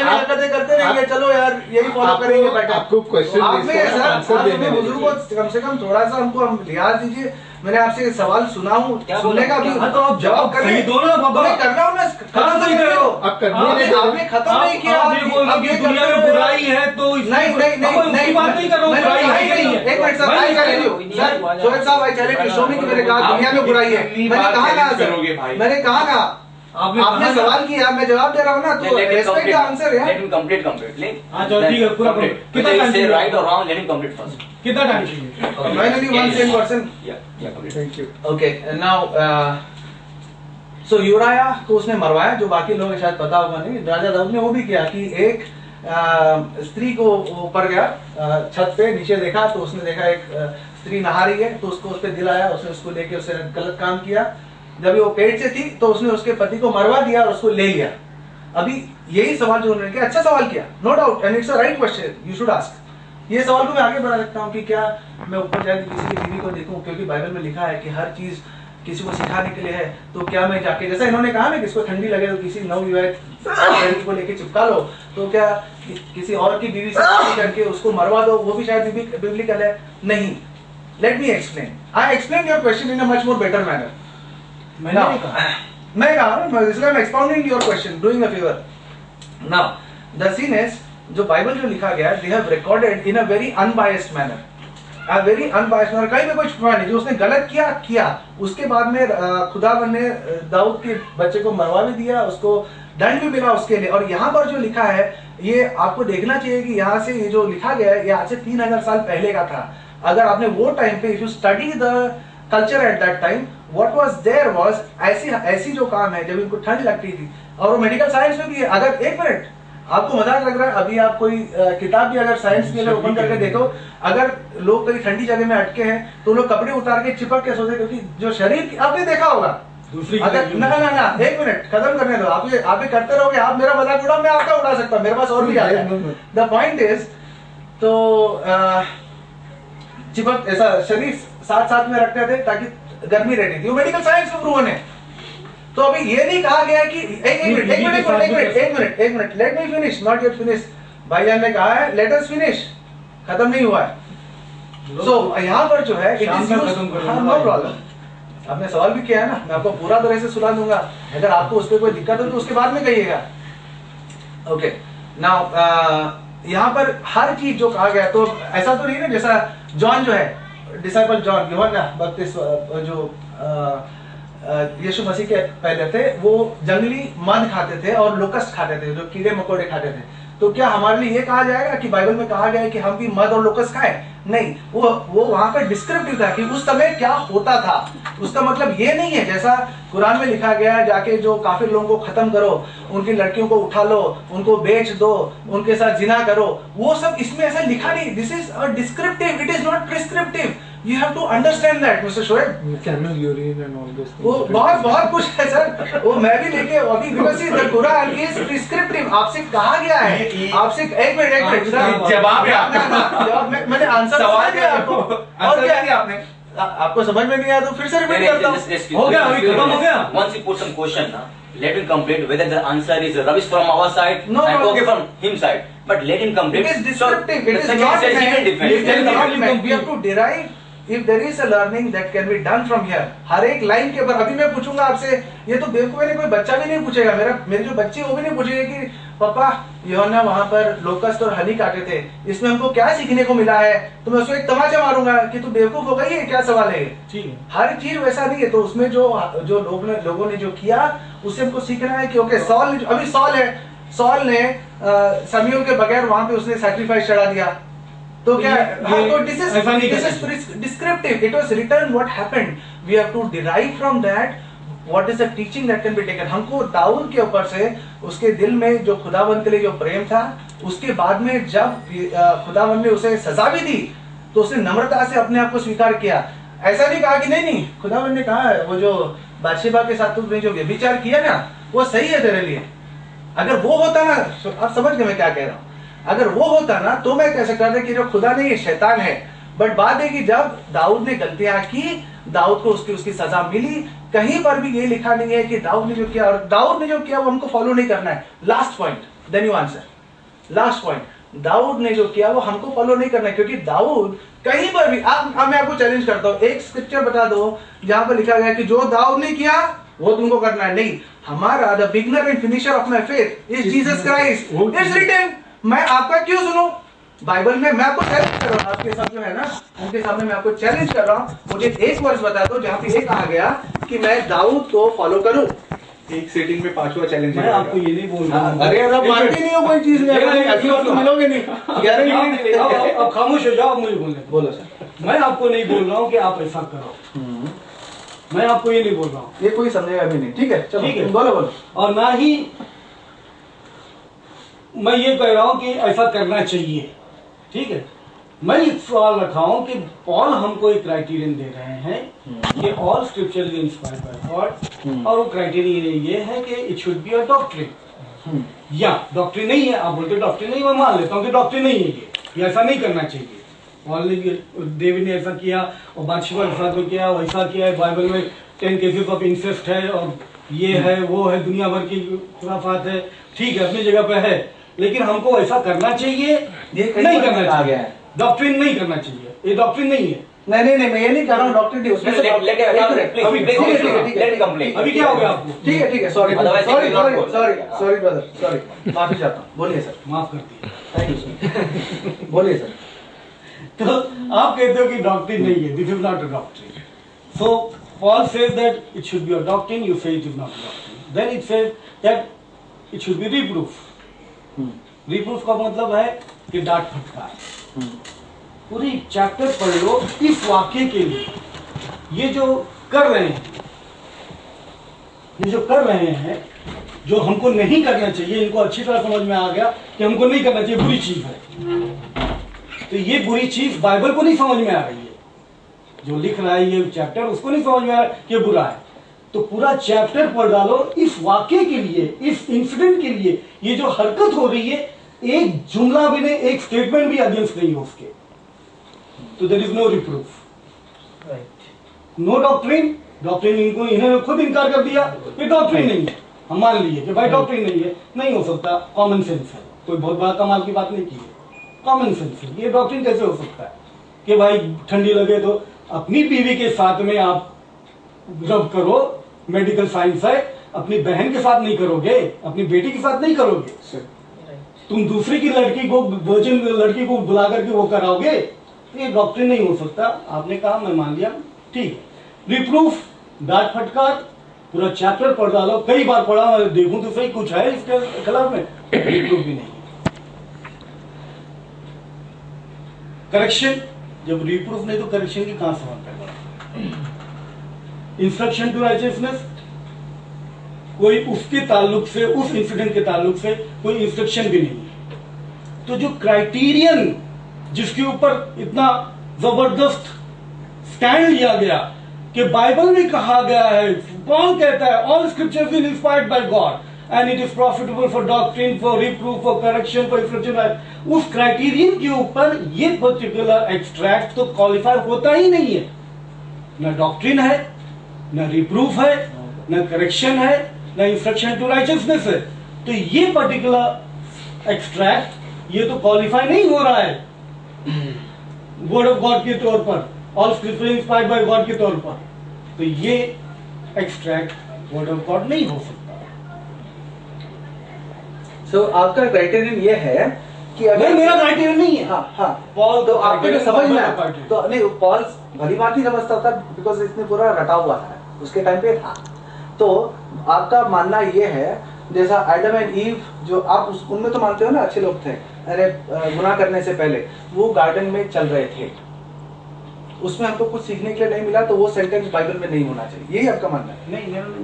हरकतें करते रहेंगे, चलो यार यही follow करेंगे बेटा। आपको क्वेश्चन आंसर देने हैं। बुजुर्गों कम से कम थोड़ा सा हमको हम लिहाज दीजिए। मैंने आपसे सवाल सुना हूँ, सुनने का भी तो आप जवाब करिए। दो ना बाबा, कर रहा हूँ मैं, खत्म नहीं कर रहे हो। अब करने दे। आपने खत्म नहीं किया। आप ये बोल रहे हो दुनिया में बुराई है तो नहीं बात नहीं कर रहा हूँ, बुराई है नहीं है। एक minute sir, I challenge you sir, Shoaib साहब I challenge you, show me कि मैंने कहा दुनिया में बुराई है। मैंने कहा सर, मैंने कहा आपने सवाल किया, मैं जवाब दे रहा हूँ ना, तो रेस्पेक्ट द आंसर यार। Let him complete. हाँ चलो ठीक है, पूरा करो। कितना टाइम चाहिए? Right or wrong, let him complete first. कितना टाइम चाहिए? Finally one same person. Yeah, complete. Thank you. Okay, and now so यूराया को उसने मरवाया, जो बाकी लोग शायद पता होगा नहीं। राजा दाऊद ने वो भी किया कि एक स्त्री को ऊपर गया छत पे, नीचे देखा तो उसने देखा एक स्त्री नहा रही है, तो उसको उस पर दिल आया, उसने उसको लेके उससे गलत काम किया। जब वो पेट से थी तो उसने उसके पति को मरवा दिया और उसको ले लिया। अभी यही सवाल जो उन्होंने किया, अच्छा सवाल किया, no doubt, and it's a right question, you should ask. ये सवाल को मैं आगे बढ़ा सकता हूँ कि क्या मैं ऊपर जाके किसी की बीवी को देखूं, क्योंकि बाइबल में लिखा है कि हर चीज किसी को सिखाने के लिए है, तो क्या मैं जाके, जैसा इन्होंने कहा ना कि इसको ठंडी लगे तो किसी नवविवाहित लड़की को लेके चिपका लो, तो क्या किसी और की बीवी से शादी करके उसको मरवा दो, वो भी शायद बिब्लिकल है? नहीं। Let me explain, I explain your question in a much more better manner. मैं कहा इसलिए मैं expounding your question, doing a favour. Now the scene is, जो बाइबल जो लिखा गया, they have recorded in a very unbiased manner, very unbiased manner, कहीं भी कोई छुपा नहीं। जो उसने गलत किया, उसके बाद में खुदावन ने दाऊद के बच्चे को मरवा भी दिया, उसको दंड भी मिला उसके लिए। और यहाँ पर जो लिखा है, ये आपको देखना चाहिए कि यहाँ से ये जो लिखा गया है, ये आज से 3000 साल पहले का था। अगर आपने वो टाइम पे, if you study the culture at that time, what was there was ऐसी जो काम है, जब इनको ठंड लगती थी, और वो मेडिकल साइंस में भी है। अगर एक मिनट, आपको मजाक लग रहा है, अभी आप कोई किताब भी अगर साइंस की अगर ओपन करके देखो, अगर लोग कहीं ठंडी जगह में अटके हैं तो लोग कपड़े उतार के चिपक के सोते, क्योंकि जो शरीर, आपने देखा होगा अगर ना एक मिनट खत्म करने दो, आप ये करते रहोगे, आप मेरा मजाक उड़ाओ, मैं आपका उड़ा सकता हूँ, मेरे पास और भी आता है। द पॉइंट इज, तो चिपक ऐसा शरीर साथ में रखते थे ताकि गर्मी रहती थी, वो मेडिकल साइंस में प्रूवन है। तो अभी ये नहीं कहा गया कि एक minute, let me finish, not yet finish. भाईजान ने कहा है लेट अस फिनिश, खत्म नहीं हुआ है। सो यहाँ पर जो है, नो प्रॉब्लम, आपने सवाल भी किया है ना, मैं आपको पूरा तरह से सुना दूंगा, अगर आपको उस पर कोई दिक्कत हो तो उसके बाद में कहिएगा। ओके, नाउ यहाँ पर हर चीज जो कहा गया, तो ऐसा तो नहीं ना जैसा जॉन जो है, डिसाइपल जॉन, यूहन्ना बपतिस्मा जो यीशु मसीह के पहले थे, वो जंगली मध खाते थे और लोकस्ट खाते थे, जो कीड़े मकोड़े खाते थे। तो क्या हमारे लिए ये कहा जाएगा कि बाइबल में कहा गया है कि हम भी मध और लोकस्ट खाएं? नहीं, वो वहां पर डिस्क्रिप्टिव था कि उस समय क्या होता था। उसका मतलब ये नहीं है जैसा कुरान में लिखा गया है, जाके जो काफिर लोगों को खत्म करो, उनकी लड़कियों को उठा लो, उनको बेच दो, उनके साथ जिना करो, वो सब इसमें ऐसा लिखा नहीं। This is a descriptive, it is not prescriptive. You have to understand that, Mr. Shoaib. Camel urine and all this. वो बहुत कुछ है सर, वो मैं भी लेके अभी, because the Quran is prescriptive, आपसे कहा गया है, आपसे एक मिनट जवाब मैंने आंसर सवाल दिया आपको, और क्या दिया आपने? आपको समझ में नहीं आया तो फिर से रिपीट करता हूँ। हो गया, अभी खत्म हो गया। Once you put some question, let him complete whether the answer is rubbish from our side No, and no, okay from him side. But let him complete. It is descriptive, it So, is the second not says he will defend. it is not meant. We have to derive. If there is a learning that can be done from here, हर एक line के ऊपर। अभी मैं पूछूंगा आपसे, ये तो बेवकूफ है, कोई बच्चा भी नहीं पूछेगा, मेरे जो बच्चे वो भी नहीं पूछेंगे कि पापा यूहन्ना वहां पर लोकस्ट और हनी काटे थे, इसमें हमको क्या सीखने को मिला है? तो मैं उसको एक तमाचा मारूंगा कि तू बेवकूफ हो गई है, क्या सवाल है? ठीक है, हर चीज वैसा नहीं है। तो उसमें जो लोगों ने जो किया, उससे हमको सीखना है कि ओके, सॉल ने शमूएल के बगैर वहां पे उसने सैक्रिफाइस चढ़ा दिया, तो क्या तो this is descriptive, it was written what happened, we have to derive from that what is the teaching that can be taken. हमको दाऊद के ऊपर से उसके दिल में जो खुदावन के लिए जो प्रेम था, उसके बाद में जब खुदावन ने उसे सजा भी दी तो उसने नम्रता से अपने आप को स्वीकार किया। ऐसा नहीं कहा कि नहीं नहीं, खुदावन ने कहा वो जो बादशाह के साथ तुमने जो व्यभिचार किया ना वो सही है तेरे लिए। अगर वो होता ना, तो आप समझ गए मैं क्या कह रहा हूँ, अगर वो होता ना तो मैं कह सकता था कि जो खुदा नहीं ये शैतान है। बट बात है कि जब दाऊद ने गलतियां की, दाऊद को उसकी सजा मिली। कहीं पर भी ये लिखा नहीं है कि दाऊद ने जो किया और दाऊद ने जो किया वो हमको फॉलो नहीं करना है। Last point, then you answer. Last point, Daud ने जो किया वो हमको फॉलो नहीं करना है, क्योंकि दाऊद कहीं पर भी मैं आपको चैलेंज करता हूं, एक स्क्रिप्चर बता दो जहां पर लिखा गया है कि जो दाऊद ने किया वो तुमको करना है। नहीं, हमारा the beginner and finisher of my faith is Jesus Christ, it's written. मैं आपका क्यों सुनूं? बाइबल में मैं आपको चैलेंज कर रहा हूं, आपके साथ जो है ना उनके सामने मैं आपको चैलेंज कर रहा हूं। मुझे एक वर्ष बता दो जहां पे ये कहा गया कि मैं दाऊद को फॉलो करूं। एक सीटिंग में 5वां चैलेंज मैं आपको ये नहीं बोल रहा हूँ। अरे आप मानते नहीं हो कोई चीज में, ऐसी बात तो मिलोगे नहीं। अब खामोश हो जाओ, मुझे बोलने दो। बोलो सर। मैं आपको नहीं बोल रहा हूँ कि आप ऐसा करो, मैं आपको ये नहीं बोल रहा हूँ, ये कोई समझेगा भी नहीं। ठीक है, चलो ठीक है। बोलो बोलो। और ना ही मैं ये कह रहा हूं कि ऐसा करना चाहिए। ठीक है, मैं एक सवाल रखा हूं कि पॉल हमको एक क्राइटेरियन दे रहे हैं कि all scripture is inspired by God, और वो क्राइटेरियन ये है कि it should be a doctrine. या डॉक्ट्रिन नहीं है, आप बोलते डॉक्ट्रिन नहीं, मैं मान लेता हूं कि डॉक्ट्रिन नहीं है ये ऐसा नहीं करना चाहिए। पॉल ने, डेविड ने ऐसा किया और बादशाह ऐसा तो किया, वैसा किया है। बाइबल में 10 केसेस ऑफ इंसेस्ट है और ये है वो है, दुनिया भर की खुराफात है। ठीक है, अपनी जगह पे है, लेकिन हमको ऐसा करना चाहिए नहीं करना चाहिए। डॉक्ट्रिन नहीं करना चाहिए, ये डॉक्ट्रिन नहीं है। नहीं, मैं ये नहीं कर रहा हूँ डॉक्टर नहीं, उसमें अभी क्या हो गया आपको? ठीक है, sorry Otherwise, sorry it will not sorry sorry brother, sorry, माफी चाहता हूँ। बोलिए सर। माफ करती है। Thank you sir. बोलिए सर। तो आप कहते हो कि डॉक्ट्रिन नहीं है, this is not a doctrine. So Paul says that it should be a doctrine, you say it is not a doctrine. Then it says that it should be reproof. Reproof का मतलब है कि डांट फटकार। पूरी chapter पढ़ लो इस वाक्य के लिए। ये जो कर रहे हैं, जो हमको नहीं करना चाहिए, इनको अच्छी तरह समझ में आ गया कि हमको नहीं करना चाहिए, बुरी चीज है। तो ये बुरी चीज बाइबल को नहीं समझ में आ रही है, जो लिख रहा है ये चैप्टर उसको नहीं समझ में आ रहा है कि बुरा है। तो पूरा चैप्टर पढ़ डालो इस वाक्य के लिए, इस इंसिडेंट के लिए। ये जो हरकत हो रही है, एक जुमला भी नहीं, एक स्टेटमेंट भी अगेंस्ट नहीं हो उसके, तो there is no reproof, no doctrine. Doctrine इनको इन्होंने खुद इनकार कर दिया कि डॉक्ट्रिन नहीं है। हम मान लिए कि भाई डॉक्ट्रिन नहीं है, नहीं हो सकता, कॉमन सेंस है, कोई बहुत बड़ा कमाल की बात नहीं की है, कॉमन सेंस है। ये डॉक्ट्रिन कैसे हो सकता है कि भाई ठंडी लगे तो अपनी बीवी के साथ में आप रब करो, मेडिकल साइंस है, अपनी बहन के साथ नहीं करोगे, अपनी बेटी के साथ नहीं करोगे, तुम दूसरी की लड़की को, वर्जिन लड़की को बुला करके वो कराओगे, ये डॉक्ट्रिन नहीं हो सकता। आपने कहा, मैं मान लिया, ठीक। रिप्रूफ, डांट फटकार, पूरा चैप्टर पढ़ डालो, कई बार पढ़ा, देखूं तो सही कुछ है इसके खिलाफ में, रिप्रूफ भी नहीं। करेक्शन, जब रिप्रूफ नहीं तो करेक्शन की कहां सवाल पैदा? इंस्ट्रक्शन टू राइचियसनेस, कोई उसके ताल्लुक से, उस इंसिडेंट के ताल्लुक से कोई इंस्ट्रक्शन भी नहीं है। तो जो क्राइटेरियन जिसके ऊपर इतना जबरदस्त स्टैंड लिया गया कि बाइबल में कहा गया है, पॉल कहता है all scriptures is inspired by God and it is profitable for doctrine, for reproof, for correction, for instruction, उस क्राइटेरियन के ऊपर ये पर्टिकुलर एक्सट्रैक्ट तो क्वालिफाई होता ही नहीं है। न डॉक्ट्रिन है, न रिप्रूफ है, न करेक्शन है, न इंस्ट्रक्शन टू राइचियसनेस है। तो ये पर्टिकुलर एक्सट्रैक्ट ये तो क्वालिफाई नहीं हो रहा है वर्ड ऑफ गॉड के तौर पर, all scripture inspired by God के तौर पर। तो ये एक्सट्रैक्ट वर्ड ऑफ गॉड नहीं हो सकता। सो आपका क्राइटेरियन ये है कि नहीं, मेरा क्राइटेरियन नहीं है। हाँ, पॉल तो आपको जो समझ में criteria। तो नहीं, पॉल भली बात ही समझता था, बिकॉज इसने पूरा रटा हुआ था, उसके टाइम पे था। तो आपका मानना ये है, जैसा एडम एंड ईव, जो आप उनमें तो मानते हो ना अच्छे लोग थे, अरे गुनाह करने से पहले वो गार्डन में चल रहे थे, उसमें हमको कुछ सीखने के लिए नहीं मिला तो वो सेंटेंस बाइबल में नहीं होना चाहिए, यही आपका मानना है?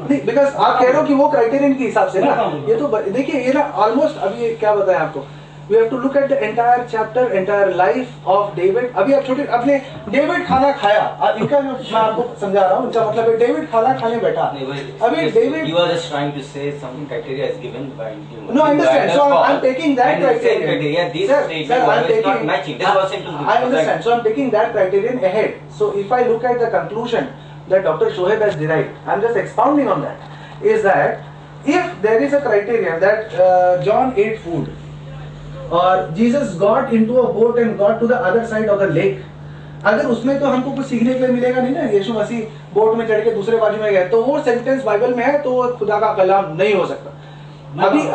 नहीं, बिकॉज आप कह रहे हो कि वो क्राइटेरियन के हिसाब से ना, ये तो देखिए ये ना ऑलमोस्ट, अभी ये क्या बताया आपको, we have to look at the entire chapter, entire life of David. अभी आप छोटे अपने डेविड खाना खाया, इनका जो मैं आपको समझा रहा हूँ, इनका मतलब है डेविड खाना खाने बैठा। अभी David, You are just trying to say some criteria is given by you. No, I understand. So I'm taking that And the same criterion. criteria, this Sir, statement sir, I'm was not taking- matching. This was into I understand. So I'm taking that criterion ahead. So if I look at the conclusion that Dr. Shoaib has derived, I'm just expounding on that. Is that if there is a criterion that John ate food, or Jesus got into a boat and got to the other side of the lake, अगर उसमें तो हमको कुछ सीखने के लिए मिलेगा नहीं ना, यीशु मसीह बोट में चढ़ के दूसरे बाजू में गए, तो वो सेंटेंस बाइबल में है तो वो खुदा का कलाम नहीं हो सकता।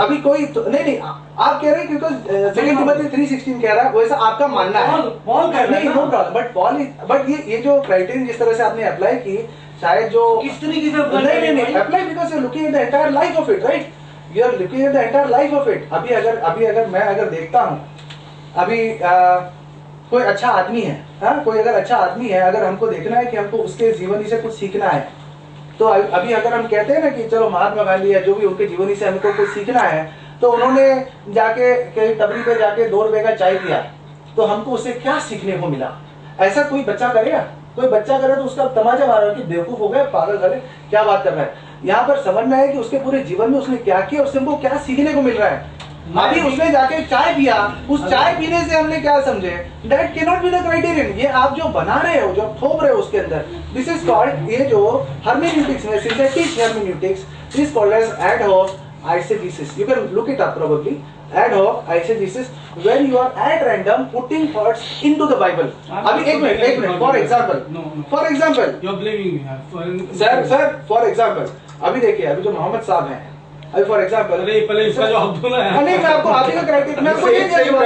अभी कोई तो, नहीं आप कह रहे हैं क्योंकि सेकंड तिमोथी 3:16 कह रहा है, वैसा आपका मानना है। पॉल कह रहा है नहीं, no problem, but Paul, but ये जो क्राइटेरियन जिस तरह से आपने अप्लाई की, शायद जो किस तरीके से apply नहीं करें? Apply because you are looking at the entire life of it, right? You are looking at the entire life of it. अभी अगर मैं देखता हूँ, अभी कोई अच्छा आदमी है, हाँ, कोई अगर अच्छा आदमी है, अगर हमको देखना है कि हमको उसके जीवनी से कुछ सीखना है, तो अभी अगर हम कहते हैं ना कि चलो महात्मा गांधी या जो भी उनके जीवनी से हमको कुछ सीखना है, तो उन्होंने जाके कहीं टपरी पे जाके 2 रुपए का चाय पिया, तो हमको उससे क्या सीखने को मिला? ऐसा कोई बच्चा करेगा? कोई बच्चा करे तो उसका तमाचा मारा कि बेवकूफ हो गया, पागल करे, क्या बात कर रहा है। यहाँ पर समझना है कि उसके पूरे जीवन में उसने क्या किया, उससे हमको क्या सीखने को मिल रहा है। अभी उसने जाके चाय पिया, उस चाय पीने से हमने क्या समझे? That can not be the criterion. ये आप जो बना रहे हो, जो थोप रहे हो उसके अंदर, दिस इज कॉल्ड, ये जो हर्मेन्यूटिक्स में synthetic hermeneutics is called as ad hoc eisegesis. You can look it up probably. Ad hoc eisegesis, when you are at random putting thoughts into the Bible. अभी एक minute, for example, for example, You're blaming me. Sir, for example, अभी देखिए, अभी जो मोहम्मद साहब हैं, अभी for example, अरे पहले इसका जवाब दो ना। नहीं, मैं आपको आप ही का क्राइटेरिया, मैं आपको दे दिया जवाब।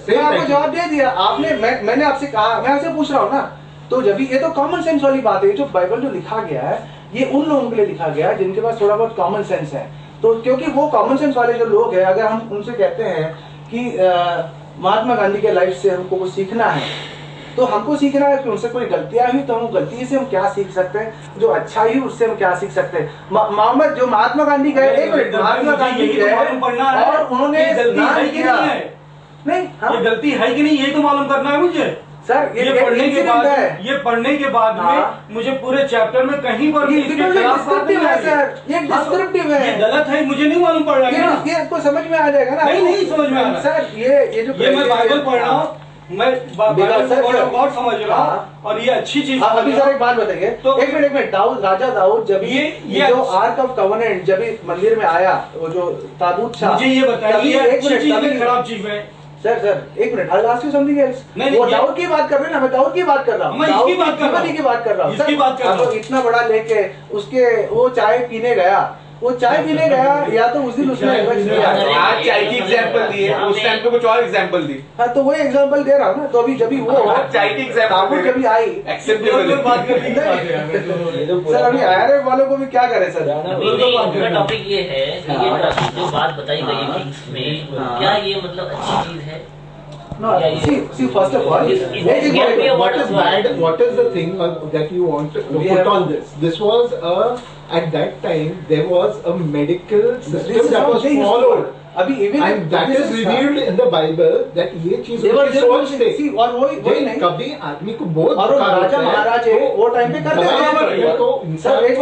मैं आपको जवाब दे दिया, आपने, मैंने आपसे कहा, मैं आपसे पूछ रहा हूँ ना, तो जब ये तो कॉमन सेंस वाली बात है। जो बाइबल जो लिखा गया है, ये उन लोगों के लिए लिखा गया है जिनके पास थोड़ा बहुत कॉमन सेंस है। तो क्योंकि वो कॉमन सेंस वाले जो लोग हैं, अगर हम उनसे कहते हैं कि महात्मा गांधी के लाइफ से हमको कुछ सीखना है, तो हमको सीखना है कि उनसे कोई गलतियां हुई तो हम गलती से हम क्या सीख सकते हैं, जो अच्छा ही उससे हम क्या सीख सकते हैं। मोहम्मद जो महात्मा गांधी गए, एक मिनट, महात्मा गांधी गए और उन्होंने स्नान किया, नहीं, हाँ, ये गलती है कि नहीं, ये तो मालूम करना है मुझे सर। ये पढ़ने के बाद में मुझे पूरे चैप्टर में कहीं पर भी इसके खिलाफ बात नहीं है आई। सर, ये डिस्क्रिप्टिव है, ये गलत है, मुझे नहीं मालूम पड़ रहा है ना। ये आपको समझ में आ जाएगा ना? नहीं समझ में आ रहा सर। ये जो मैं बाइबल पढ़ रहा हूँ, मैं बाइबल को गॉड समझ रहा हूँ, और ये अच्छी चीज। अभी सर एक बात बताइए, तो एक मिनट, दाऊद, राजा दाऊद जब ये जो आर्क ऑफ कवनेंट जब मंदिर में आया, वो जो ताबूत था, मुझे ये बताइए, अच्छी चीज है खराब चीज है? सर एक minute, I'll ask you something else. नहीं, वो दाऊद की बात कर रहे हैं ना, मैं दाऊद की बात कर रहा हूँ, मैं इसकी बात कर रहा हूँ, की बात कर रहा हूँ। इसकी बात कर रहा हूँ। इतना बड़ा लेके उसके वो चाय पीने गया, या तो उस दिन उसने आज चाय की एग्जांपल दी है, उस टाइम पे कुछ और एग्जांपल दी। हाँ, तो वही एग्जांपल दे रहा हूँ ना। तो अभी जब वो चाय की एग्जांपल ताबूत जब आई, एक्सेप्टेबल बात करने की बात है। सर अभी आईआरएफ वालों को भी क्या करे सर? पूरा टॉपिक ये है कि ये जो बात बताई गई है लिंक्स में, क्या ये मतलब अच्छी चीज है? No, see, first of all, what is the thing that you want to put on this? This was at that time there was a medical system that was followed. अभी and that is revealed in the Bible that ये चीज उनकी सोच थी। और वही नहीं, कभी आदमी को बहुत और राजा महाराज वो टाइम पे करते थे। तो सर एक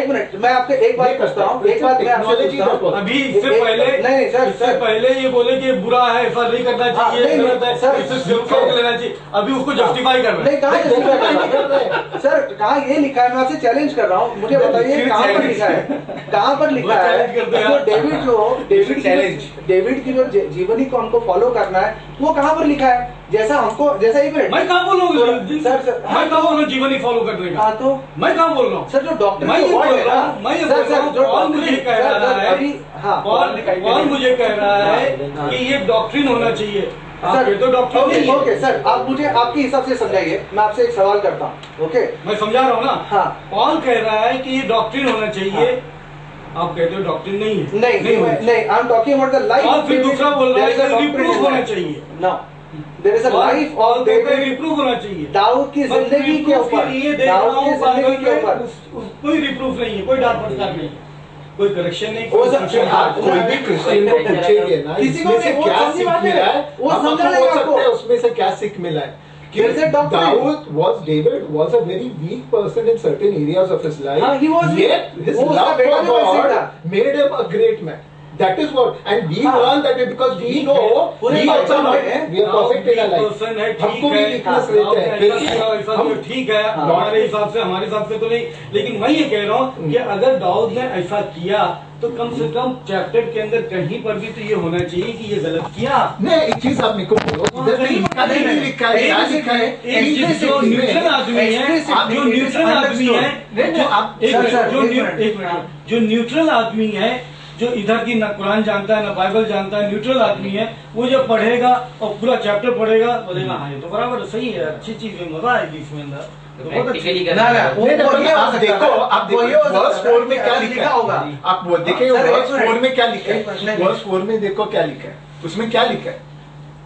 मिनट, मैं आपको एक बात पूछता हूँ, एक बात मैं आपसे पूछता हूँ। अभी इससे पहले नहीं सर, इससे पहले ये बोले कि बुरा है, ऐसा नहीं करना चाहिए, गलत है, सर, इससे सिर्फ लेना चाहिए। अभी उसको जस्टिफाई कर रहे हैं। नहीं, कहाँ जस्टिफाई कर रहा है सर? कहाँ ये लिखा है? मैं आपसे चैलेंज कर रहा हूँ, मुझे बताइए कहाँ पर लिखा है, कहाँ पर लिखा है? डेविड की जो जीवनी को हमको फॉलो करना है, वो कहाँ पर लिखा है? जैसा हमको, जैसा एक मिनट, मैं कहाँ बोल रहा हूँ सर, मैं कहाँ बोल रहा हूँ जीवनी फॉलो करने का? हाँ, तो मैं कहाँ बोल रहा हूँ सर? जो डॉक्टर मैं ये बोल रहा हूँ, मैं ये बोल रहा हूँ, जो पॉल मुझे कह रहा है अभी, हाँ, पॉल मुझे कह रहा है कि ये डॉक्ट्रिन होना चाहिए। सर तो डॉक्टर नहीं है। ओके सर, आप मुझे आपके हिसाब से समझाइए, मैं आपसे एक सवाल करता हूँ। ओके, मैं समझा रहा हूँ ना। हाँ, पॉल कह रहा है कि ये डॉक्ट्रिन होना चाहिए, आप कहते हो डॉक्ट्रिन नहीं है। नहीं, I am talking about the life. और फिर दूसरा बोल रहा है कि रिप्रूफ होना चाहिए। No, there is a life और of David. रिप्रूव होना चाहिए। दाऊद की बस जिंदगी के reproof ऊपर, लिए देख रहा दाऊद की हूँ जिंदगी के ऊपर कोई रिप्रूफ नहीं है, कोई डांट फटकार नहीं है, कोई करेक्शन नहीं, वो कोई सब संशोधन आप नहीं। कोई भी क्रिश्चियन को पूछेंगे ना किसी को इसमें से नहीं, वो क्या समझी सीख बात है। मिला है, वो हम समझा आपको नहीं बोल सकते हैं आपको। उसमें से क्या सीख मिला है कि There is a doctrine. David was a very weak person in certain areas of his life. हाँ, he was weak. Yet his वो उसका love बेटा for भी वैसे ही God था। made him a great man. That is what, and we हाँ, learn that way because we know पूरे we also Bible know में we are perfect in our life. Person है, हमको ठीक भी है, weakness हाँ, रहते हैं। ऐसा किया, ऐसा हम किया, ठीक है, हमारे हिसाब से तो नहीं, लेकिन मैं ये कह रहा हूँ कि अगर दाऊद ने ऐसा किया तो कम से कम चैप्टर के अंदर कहीं पर भी तो ये होना चाहिए कि ये गलत किया। नहीं, एक चीज आप मेरे को बोलो, इधर पे लिखा नहीं लिखा है, क्या लिखा है? एक जो न्यूट्रल आदमी है, जो न्यूट्रल आदमी है, नहीं, आप एक मिनट, सर, जो एक न्यू- मिनट, एक मिनट, जो न्यूट्रल आदमी है, जो इधर की न कुरान जानता है न बाइबल जानता है, न्यूट्रल आदमी है, वो जब पढ़ेगा और पूरा चैप्टर पढ़ेगा बोलेगा हाँ ये तो बराबर सही है, अच्छी चीज है, मजा आएगी इसमें अंदर, तो बहुत अच्छी Practically चीज ना है। ना वो नहीं, ये हो आप सकता देखो, है। आप वो देखो, ये हो सकता वर्स है, 4 में क्या लिखा होगा। है? आप वो देखिए, सर, वर्स एक मिनट, 4 में क्या लिखा एक मिनट, है? वर्स 4 में देखो क्या लिखा है, उसमें क्या लिखा है?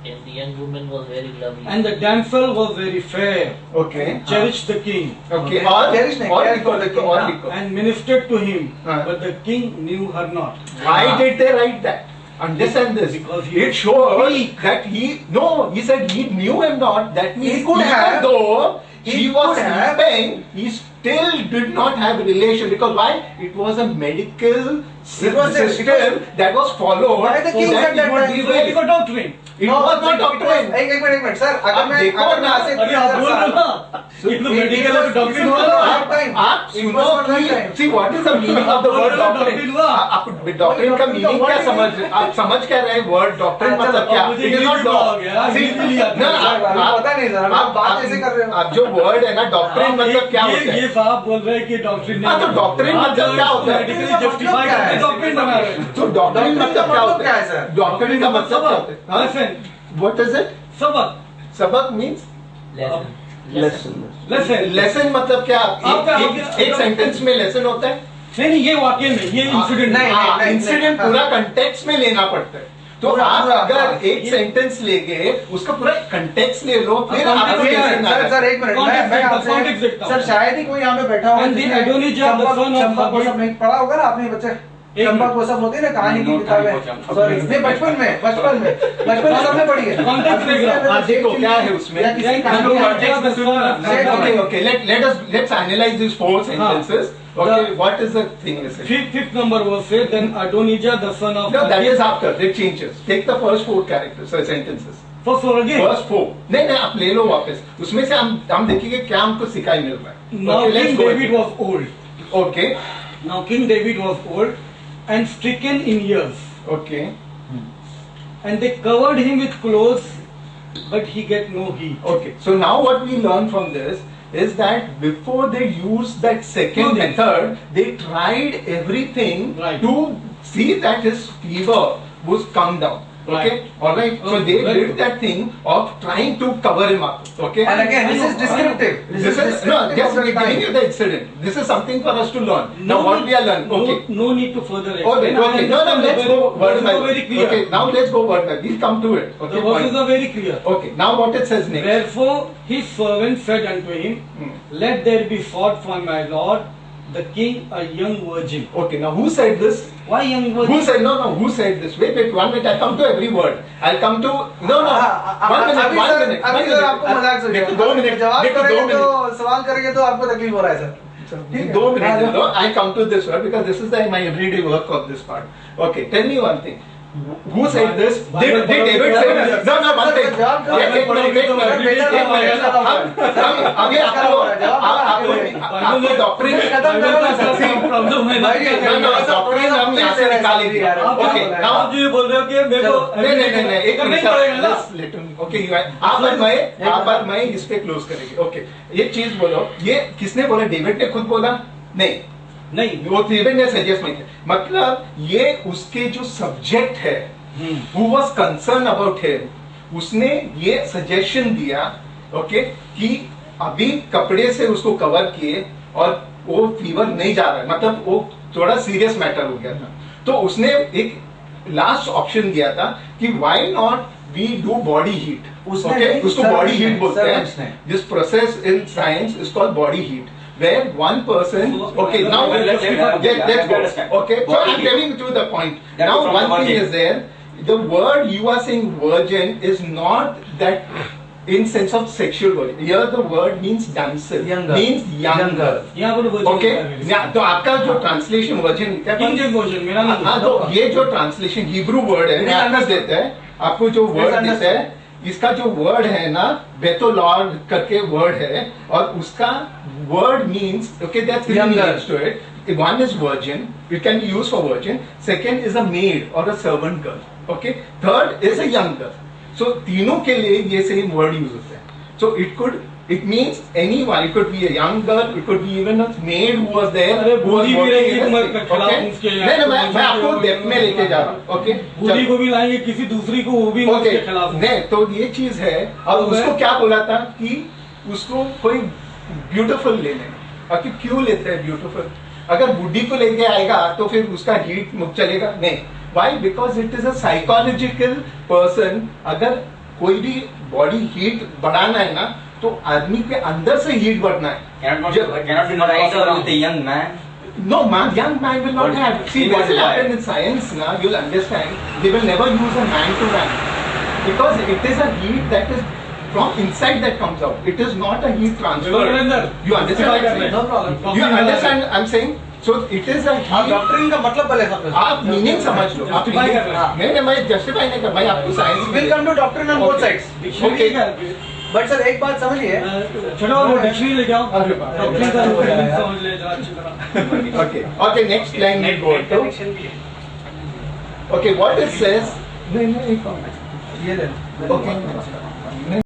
And the young woman was very lovely. And the damsel was very fair, okay, cherished the king, okay, और Cherish नहीं, और care लिखो, for the लिखो, king, और हाँ। लिखो। and ministered to him, हाँ। but the king knew her not. Why did they write that? Understand this. Because he It was shows weak. that he said he knew him not. That means He could even have. though He she was could have. sleeping, he still did not have relation. Because why? It was a medical system that was followed. Why the so king that said it that would time? be So it is well. a doctrine. It was not doctrine. एक minute sir, आप अगर मैं देखो अगर मैं ना, ऐसे अरे आप बोल रहे हो ना, ये तो मेडिकल है, डॉक्टर हुआ ना। आप सुनो कि see what is the meaning of the word doctrine? आप डॉक्ट्रिन का मीनिंग क्या आप समझ क्या रहे हैं? वर्ड डॉक्ट्रिन मतलब क्या? मुझे It is not इंग्लिश हो गया, See, हिंदी लिया था। ना, पता नहीं सर, आप बात ऐसे कर रहे हो। आप जो वर्ड है ना डॉक्ट्रिन मतलब क्या होता ये है? साहब बोल रहे हैं कि डॉक्ट्रिन हाँ, तो डॉक्ट्रिन मतलब क्या होता है? मेडिकली जस्टिफाई करके डॉक्ट्रिन बना रहे हैं। तो डॉक्ट्रिन मतलब क्या होता है? सर? डॉक्ट्रिन का मतलब क्या होता है? Lesson, What is it? सबक, सबक means लेसन, लेसन मतलब क्या? आपका- एक सेंटेंस में लेसन होता है? नहीं ये वाक्य में, ये इंसिडेंट नहीं, इंसिडेंट नहीं, पूरा हाँ। कंटेक्स्ट में लेना पड़ता है। तो पूरा- आप पूरा, अगर हाँ। एक सेंटेंस लेके उसका पूरा कंटेक्स्ट ले लो, फिर हाँ, आपको context lesson आ सर जाता है। एक मिनट, Context मैं देखता हूँ, आपसे context देखता हूँ। सर शायद ही कोई यहाँ पे बैठा होगा And the जिसने Adonijah, the son of Champak वो Haggith- सब नहीं पढ़ा होगा ना आपने बच्चे, एक चंपक वो सब होती है ना कहानी की किताबें, सॉरी नहीं बचपन में सबने पढ़ी है। Context देख रहा हूँ। हाँ, देखो क्या है उसमें। या किसी कहानी में- Okay, okay. Let's analyze these 4 sentences. Okay, what is the thing? Listen. Fifth number was said, then Adonijah the son of No, that Haggith- is after. It changes. Take the first 4 characters, sentences. First one again. First 4. नहीं आप ले लो वापस। उसमें से हम देखेंगे क्या हमको सिखाई मिल रहा है। Now Okay, let's King go David ahead. was old. Okay, Now King David was old and stricken in years, okay, and they covered him with clothes, but he get no heat. okay. So now what we learn from this is that before they used that second Clothing. method, they tried everything Right. to see that his fever was come down. Okay, Right. all right. So Okay, they very did good. that thing of trying to cover him up. Okay. And again, this is descriptive. This is no, descriptive just of the giving time. you the incident. This is something for us to learn. Now what we are learning? Okay. No need to further Okay, explain. okay. No, let's go word by Very word. clear. Okay, now let's go word by word. We'll come to it. The Okay, verses fine. are very clear. Okay, now what it says next? Therefore his servant said unto him, let there be fought for my lord, the king, a young virgin. Okay, now who said this? Why young virgin? Who said, no, who said this? Wait, 1 minute, I'll come to every word. I'll come to, no, 1 minute, अभी 1 sir minute. अभी sir आपको मजाक सुन देखो 2 minute, जवाब देखो 2 करेंगे minute. तो सवाल करेंगे तो आपको तकलीफ हो रहा है सर। ठीक है? 2 minutes, no, I come to this word because this is my everyday work of this part. Okay, tell me one thing. Who said this? Did David say this? No, one thing. अभी आपको doctrine problem है ना? Doctrine हम यहाँ से निकालेंगे. Okay, now आप जो ये बोल रहे हो कि मेरे को नहीं एक करना ही मिनट. पड़ेगा ना? Let him. Okay, आप और मैं इस पे क्लोज करेंगे. Okay, एक चीज बोलो. ये किसने बोला? डेविड ने खुद बोला? नहीं, वो डेविड ने सजेस्ट नहीं किया. मतलब ये उसके जो सब्जेक्ट है, who was concerned about him, उसने ये सजेशन दिया, ओके, कि अभी कपड़े से उसको कवर किए और वो फीवर नहीं जा रहा है, मतलब वो थोड़ा सीरियस मैटर हो गया था. तो उसने एक लास्ट ऑप्शन दिया था कि why not we do body heat. उसने Okay, नहीं, उसको sir, body उसने, heat बोलते sir, हैं. उसने. This process in science is called body heat, where one person. Okay, now let's go. Okay, so Body I'm heat. telling you the point. That Now is from one the thing virgin. is there. The word you are saying virgin is not that in sense of sexual virgin. Here the word means damsel, Younger. means younger. यहाँ पर virgin Okay, लिखा है। तो आपका जो translation version क्या King James version, मेरा नहीं। हाँ, तो ये जो ट्रांसलेशन हिब्रू वर्ड है नहीं, आपको understood. देता है, आपको जो वर्ड understood. देता है, इसका जो वर्ड है ना बेथोलॉर्ड करके वर्ड है, और उसका word means okay that's three Younger. meanings to it. One is virgin, it can be used for virgin. Second is a maid or a servant girl. Okay, third is a young girl. So तीनों के लिए ये same word use होता है. So it means anyone. It could be a young girl. It could be even a maid who was there. अरे who was बूढ़ी भी working रहेगी in a तुम्हारे state. खिलाफ Okay? उसके नहीं, मैं आपको डेप्थ में लेके जा रहा हूँ. ओके, बूढ़ी को भी लाएंगे किसी दूसरी को, वो भी ओके, उसके खिलाफ। नहीं तो ये चीज है. और तो उसको मैं- क्या बोला था कि उसको कोई ब्यूटीफुल ले लेना. और कि क्यों लेते हैं ब्यूटीफुल? अगर बुढ़ी को लेके आएगा तो फिर उसका हीट चलेगा नहीं. Why? Because it is a psychological person. अगर कोई भी बॉडी हीट बढ़ाना है ना, तो आदमी के अंदर से हीट बढ़ना है. Cannot be possible with a young man. No, man, young man will not have. See, What what will is why? happen in science now, you'll understand, they will never use a man to man. Because it is a heat that is from inside that comes out. It is not a heat transfer. You understand what I'm saying? No problem. You understand I'm saying? So it is a आप heat. Doctoring का मतलब पहले समझो. आप meaning समझ लो. आप Justify meaning- कर रहे हैं. नहीं, मैं जस्टिफाई नहीं कर. मैं आपको science will come to doctoring on both sides. Okay. But sir एक बात समझिए. चलो वो डिक्शनरी लेके आओ। अरे बाप रे। डॉक्टरी का meaning समझ ले जरा अच्छी तरह। Okay. Okay, next line we go to. Okay, what it says. नहीं, एक और. ये ले. Okay.